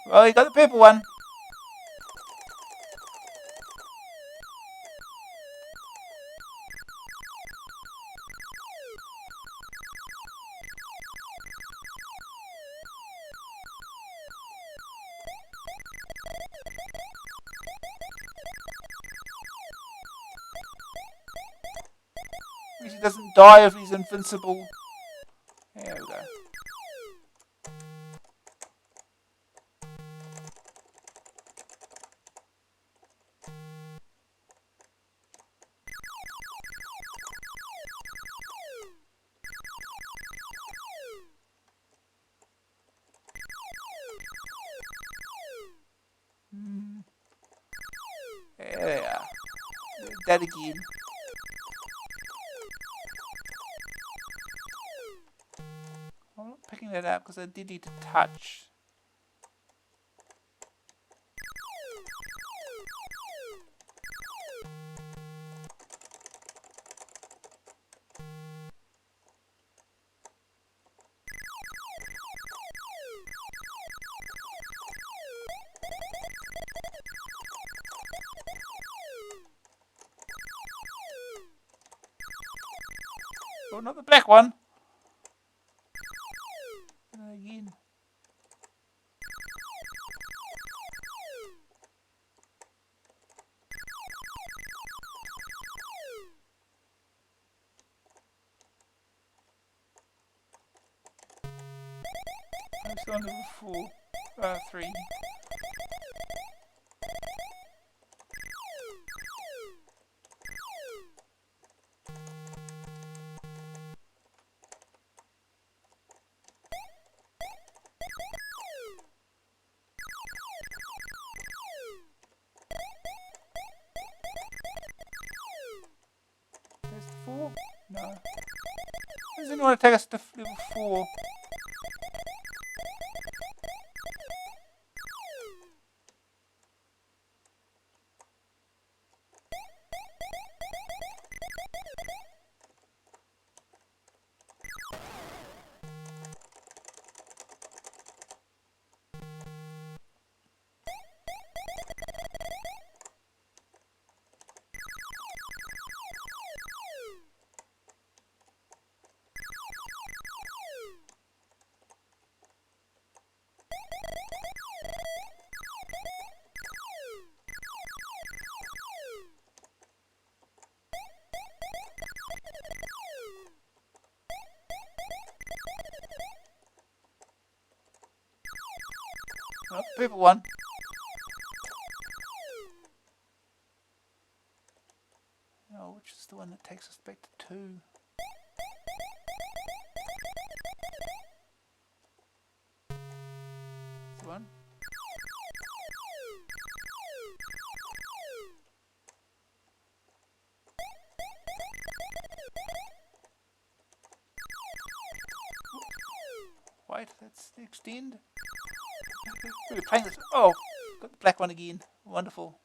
Well, you got the purple one. At least he doesn't die if he's invincible. There we go. Yeah. That again. I'm not picking that up because I did need to touch. Oh, not the black one. Again. I'm still on level 3. There's the 4? No. Does anyone want to take us to level 4? Oh, purple one. Oh, which is the one that takes us back to 2? That's the one. Wait, that's the extend. We're playing this. Oh, got the black one again. Wonderful.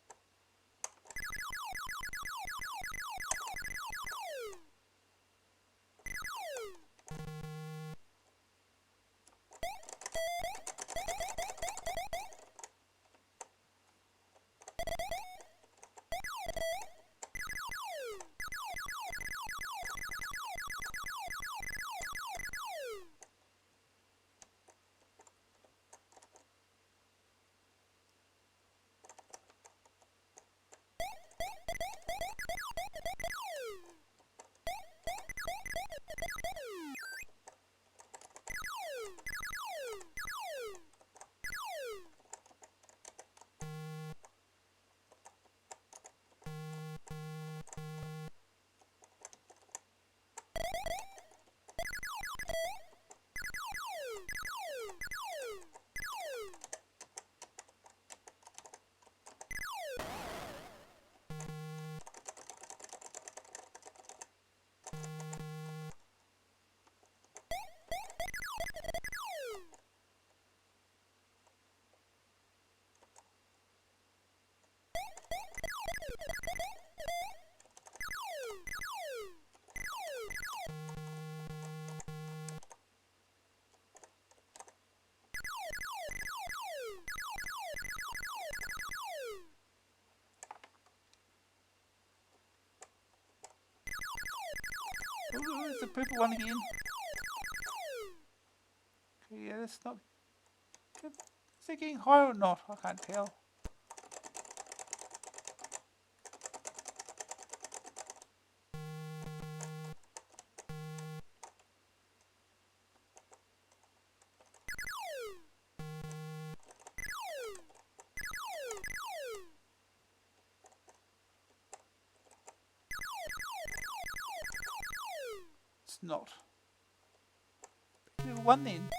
Where's the purple one again? Okay, yeah, that's not... Is it getting higher or not? I can't tell. It's not. Level 1 then.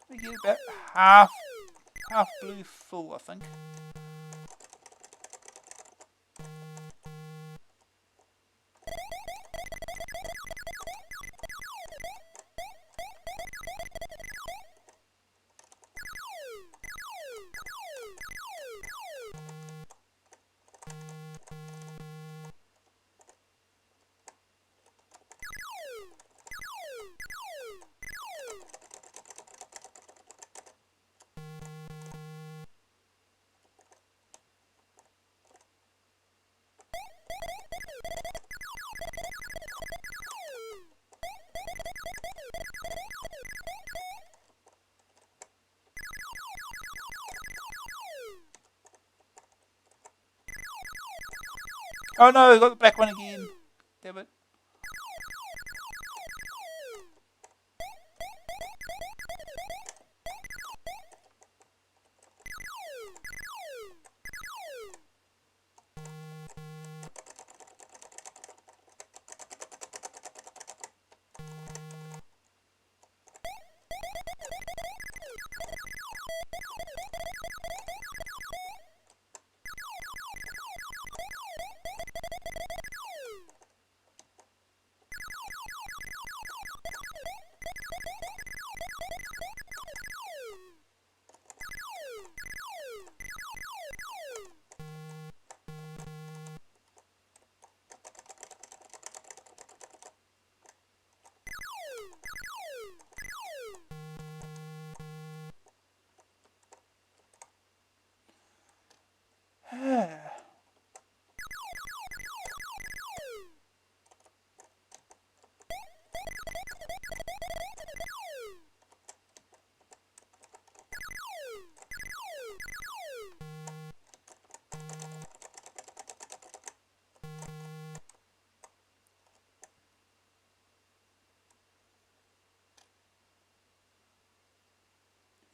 We get about half blue full, I think. Oh no, I got the black one again. Damn it.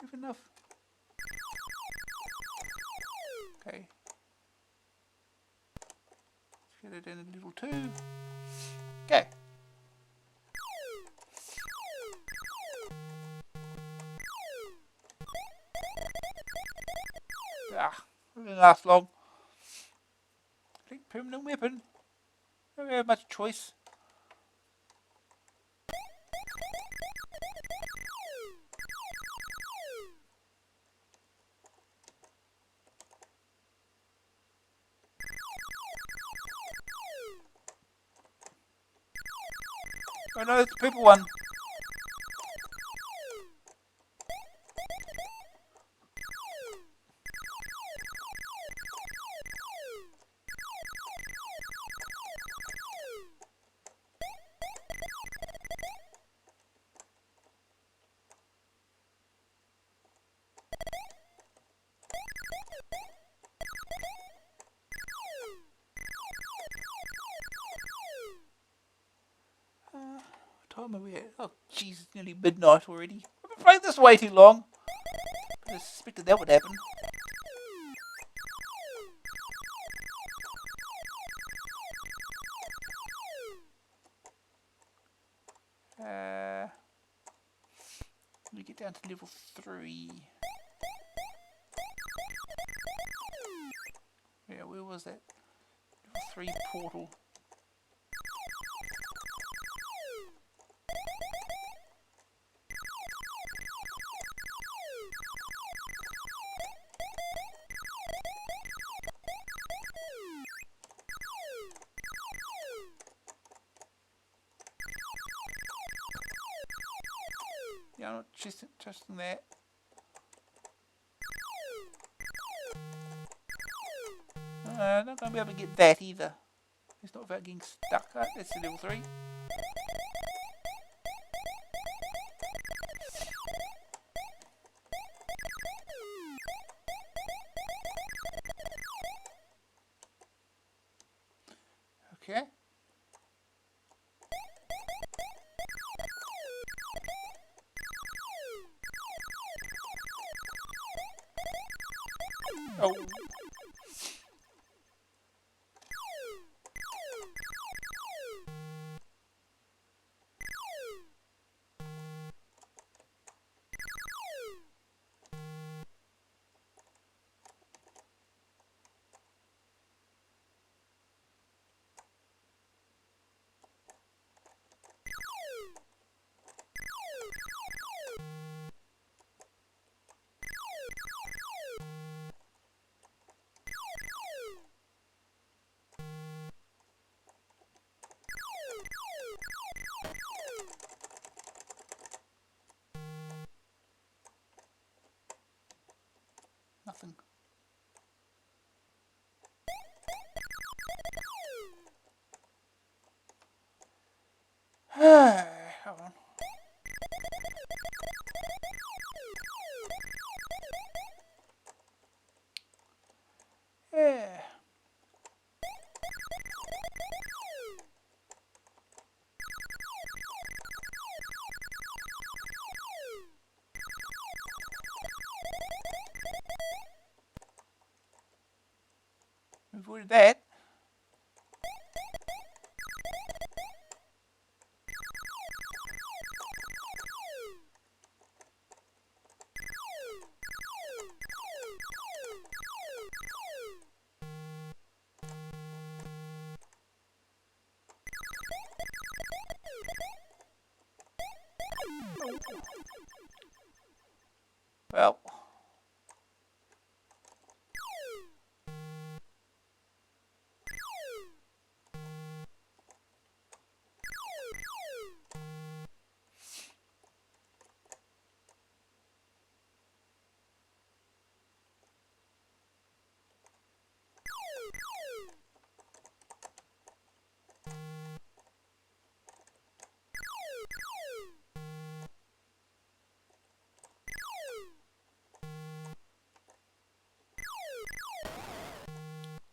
Have enough. Okay. Get it in a level 2. Okay. It didn't last long. Click permanent weapon. Don't have much choice. Oh no, it's the purple one. What time are we at? Oh jeez, it's nearly midnight already. I've been playing this way too long. I suspected that would happen. Let me get down to level 3. Yeah, where was that? Level 3 portal. Yeah, I'm not trusting that. Not going to be able to get that either. It's not about getting stuck. That's the level 3. Okay. Oh. Nothing. Hold on. Yeah. We avoided that. Well.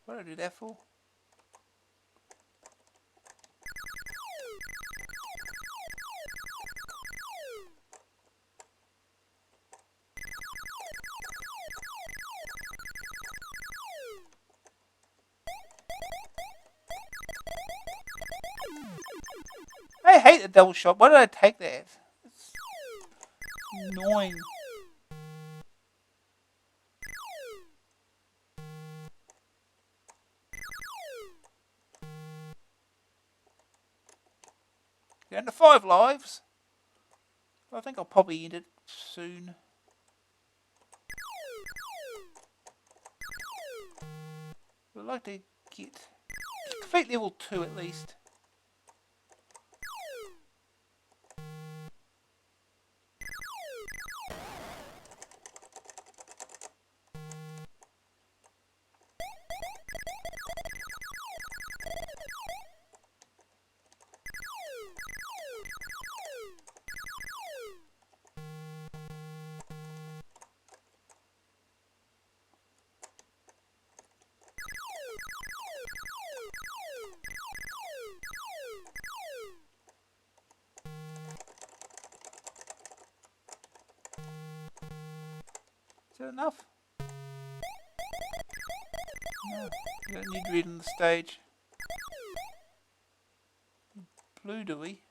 What did I do that for? I hate the double shot. Why did I take that? It's annoying. Down to 5 lives. I think I'll probably end it soon. I'd like to get complete level 2 at least. Is that enough? No, you don't need red on the stage. Blue, do we?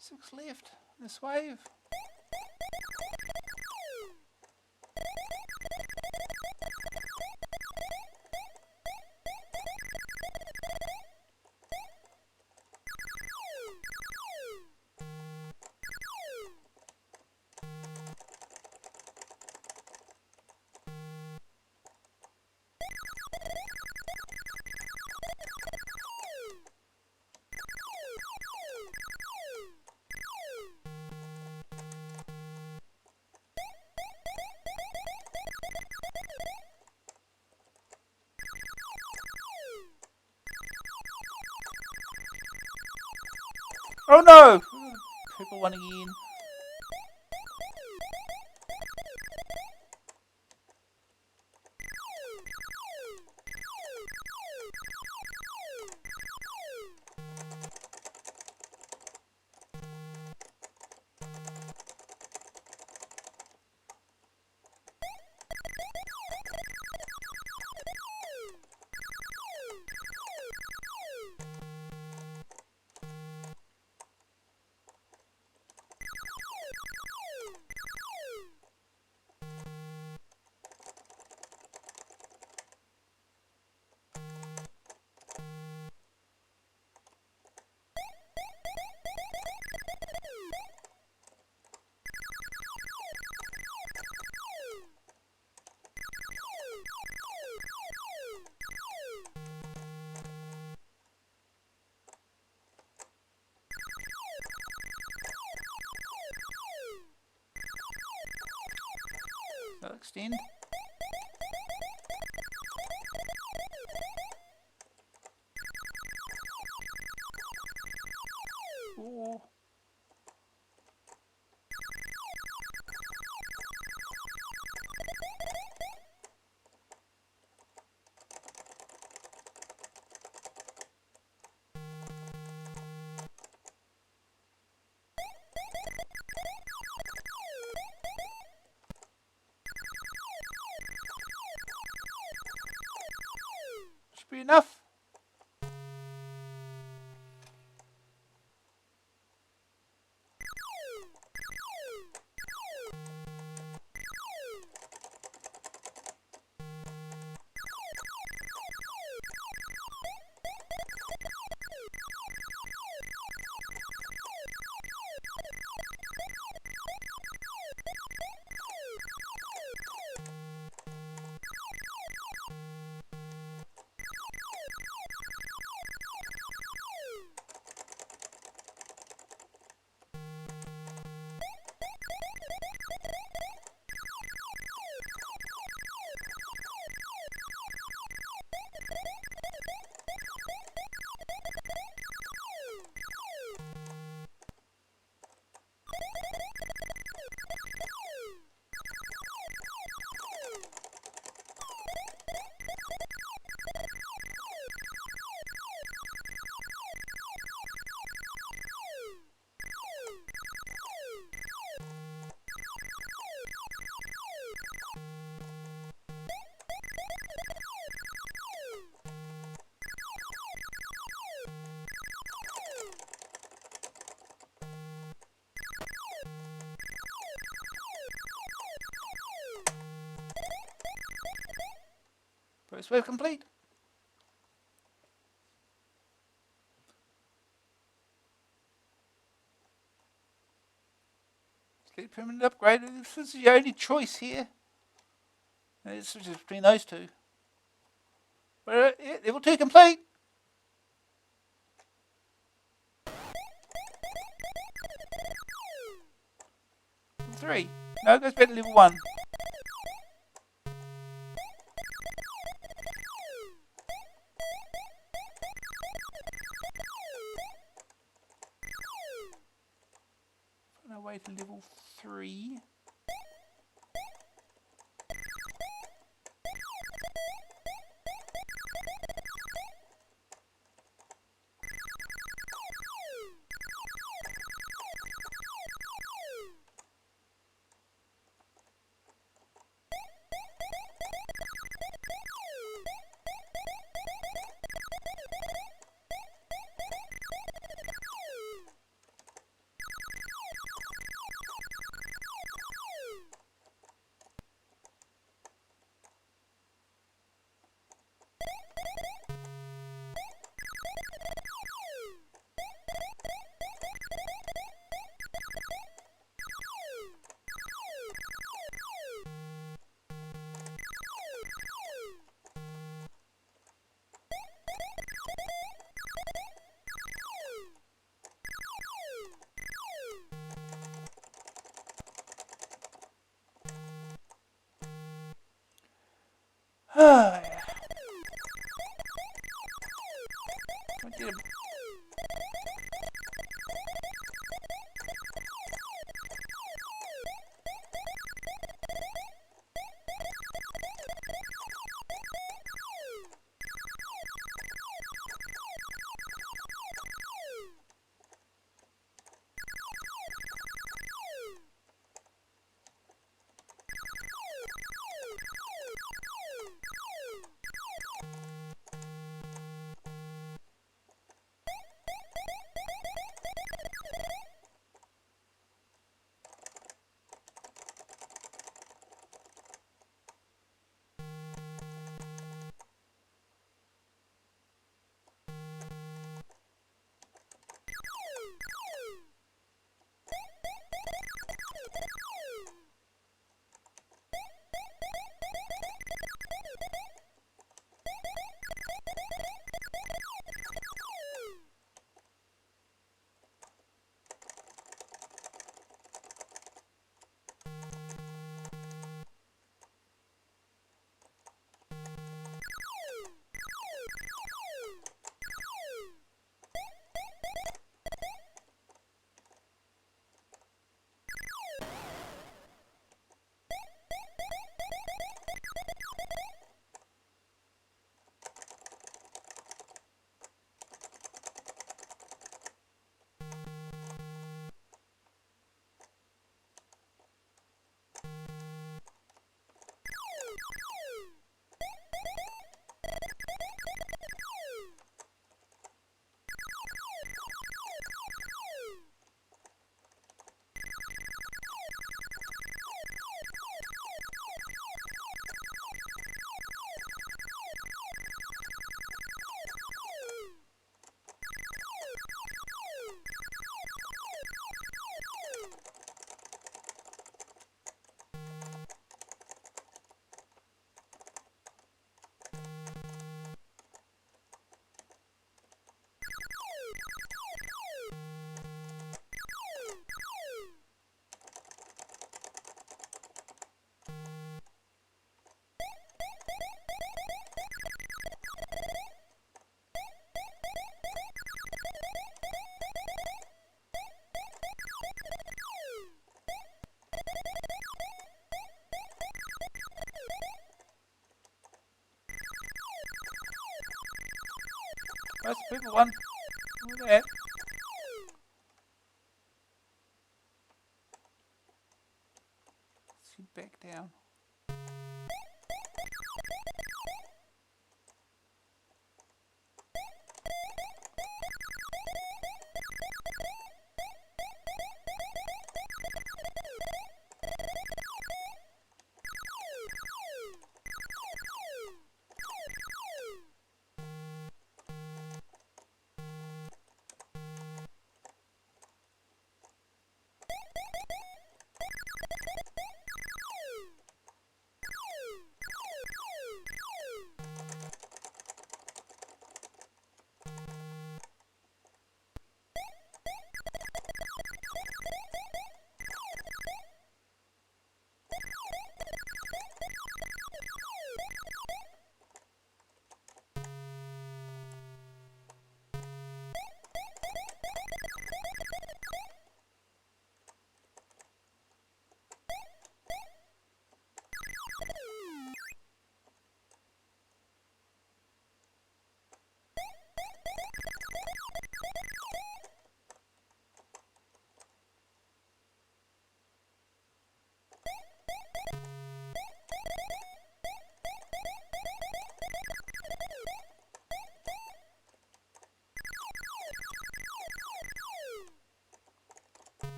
Six left in this wave. Oh no! Purple one again. That'll extend. Ooh. Should be enough. First wave complete. Sleep permanent upgrade. This is your only choice here. It switches between those two. But yeah, level 2 complete. Level 3. No, it goes back to level 1. No way to level 3. Oh, yeah. That's the bigger one. Over there. Let's see, back down.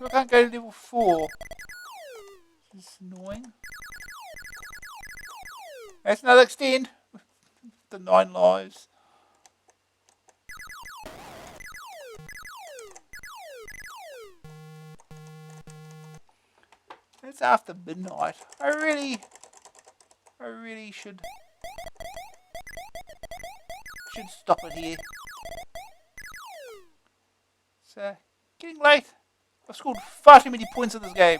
So I can't go to level 4. This is annoying. That's another extend. The 9 lives. It's after midnight. I really should stop it here. It's getting late. I've scored far too many points in this game.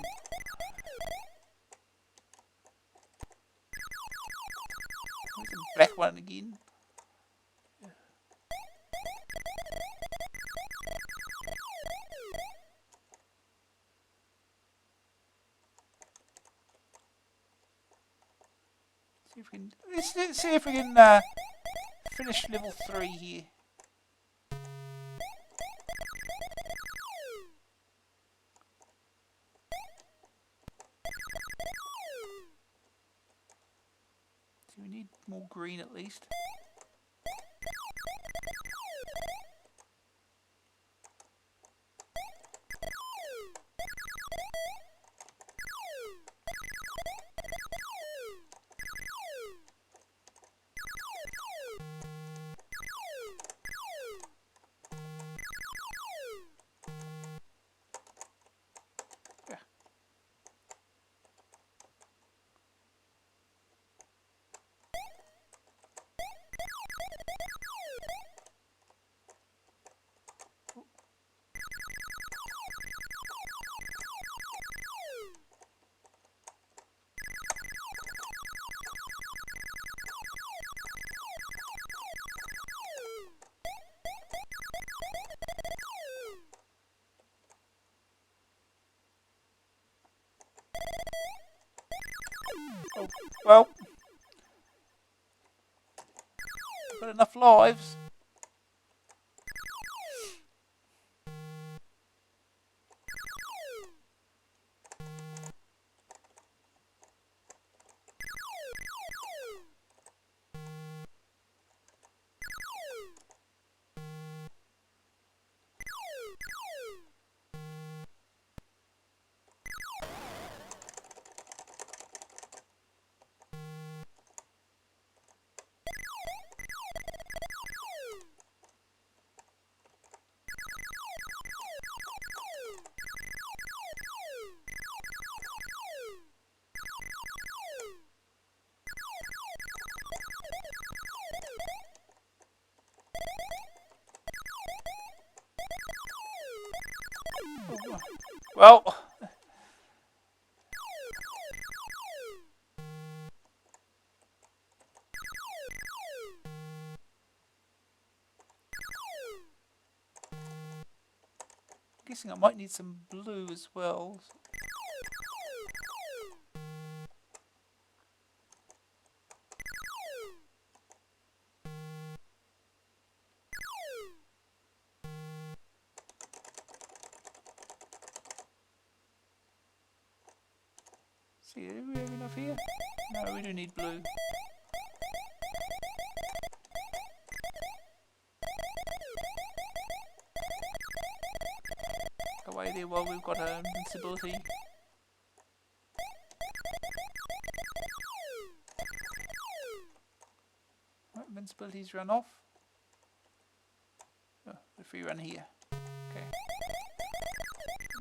There's a black one again. Let's see if we can finish level 3 here. So we need more green at least. Oh, well, I've got enough lives. Well, I'm guessing I might need some blue as well. See, do we have enough here? No, we do need blue. Away there while we've got invincibility. Right, invincibility's run off. Oh, if we run here. Okay.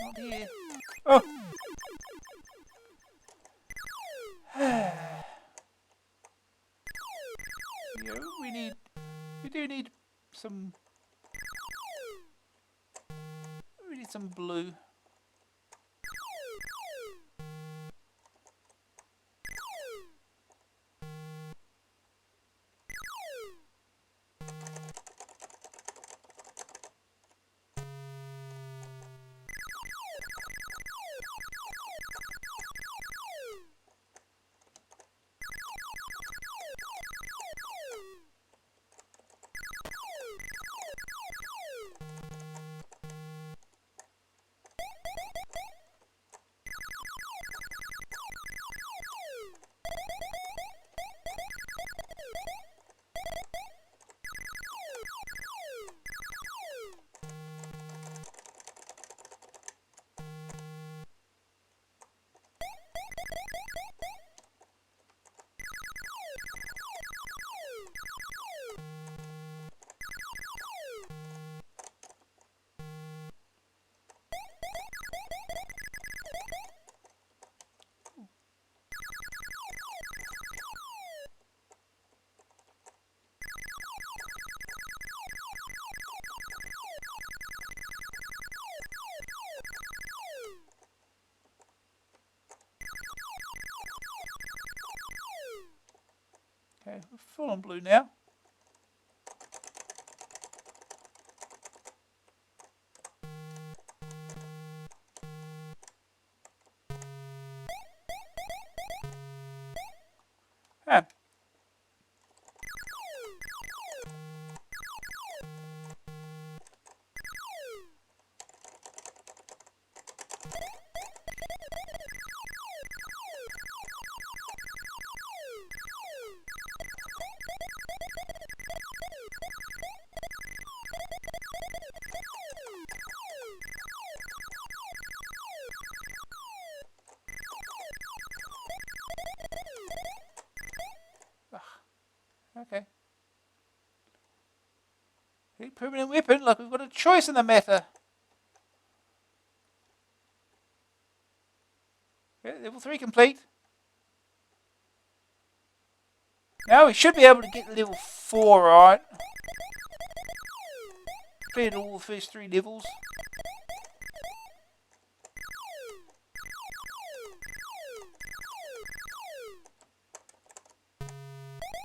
Not here. Oh! Yeah, we do need some blue. Okay, we're full on blue now. Ah. Okay. Permanent weapon, like we've got a choice in the matter. Okay, level 3 complete. Now we should be able to get level 4, right? Completed all the first 3 levels.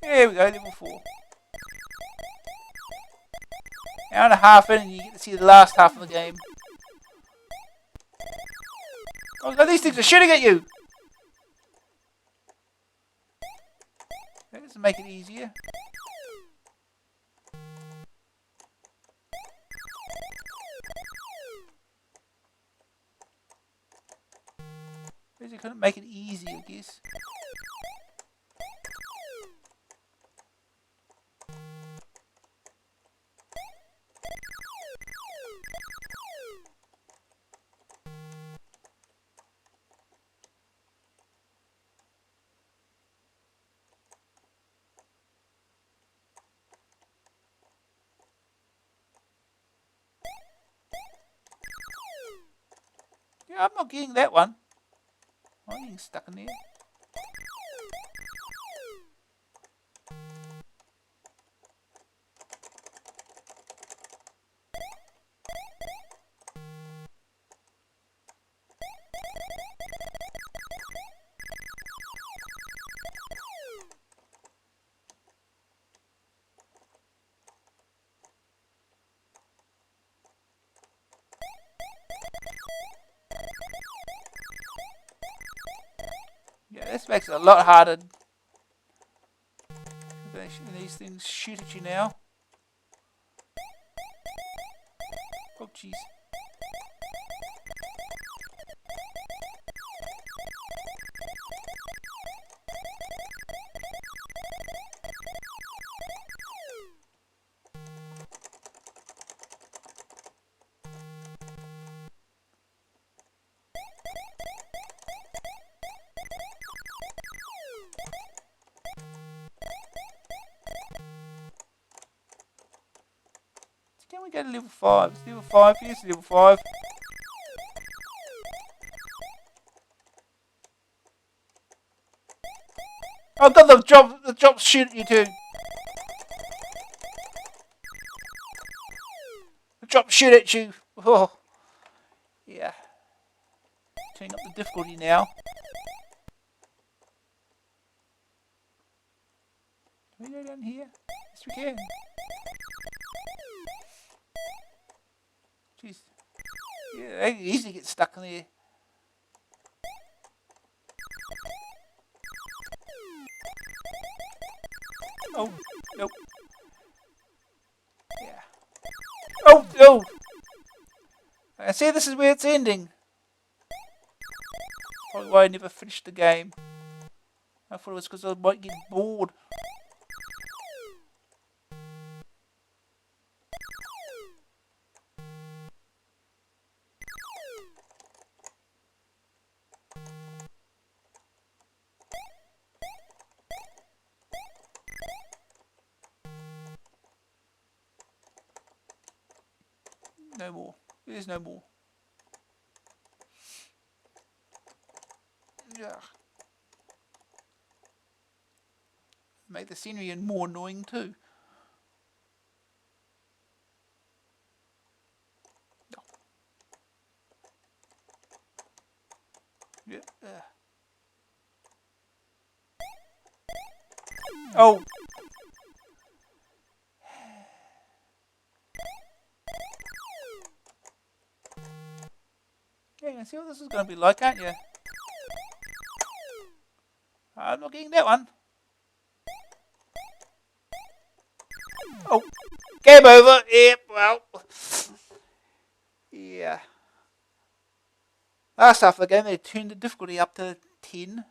There we go, level 4. Hour and a half in and you get to see the last half of the game. Oh no, these things are shooting at you! Okay, let's make it easier. Basically couldn't make it easy, I guess. Yeah, I'm not getting that one. I'm getting stuck in there. Yeah, this makes it a lot harder. These things shoot at you now. Oh, jeez. Can we go to level 5? It's level 5, yes, level 5. Oh god, the drops shoot at you too. The drops shoot at you. Oh. Yeah. Turning up the difficulty now. Can we go down here? Yes, we can. Jeez. Yeah, they easily get stuck in there. Oh, nope. Yeah. Oh, oh! I see this is where it's ending. Probably why I never finished the game. I thought it was because I might get bored. No more. There's no more. Yeah. Make the scenery more annoying too. No. Yeah. Oh. Yeah, you can see what this is going to be like, can't you? I'm not getting that one. Oh, game over. Yep, well. Yeah. Last half of the game, they turned the difficulty up to 10.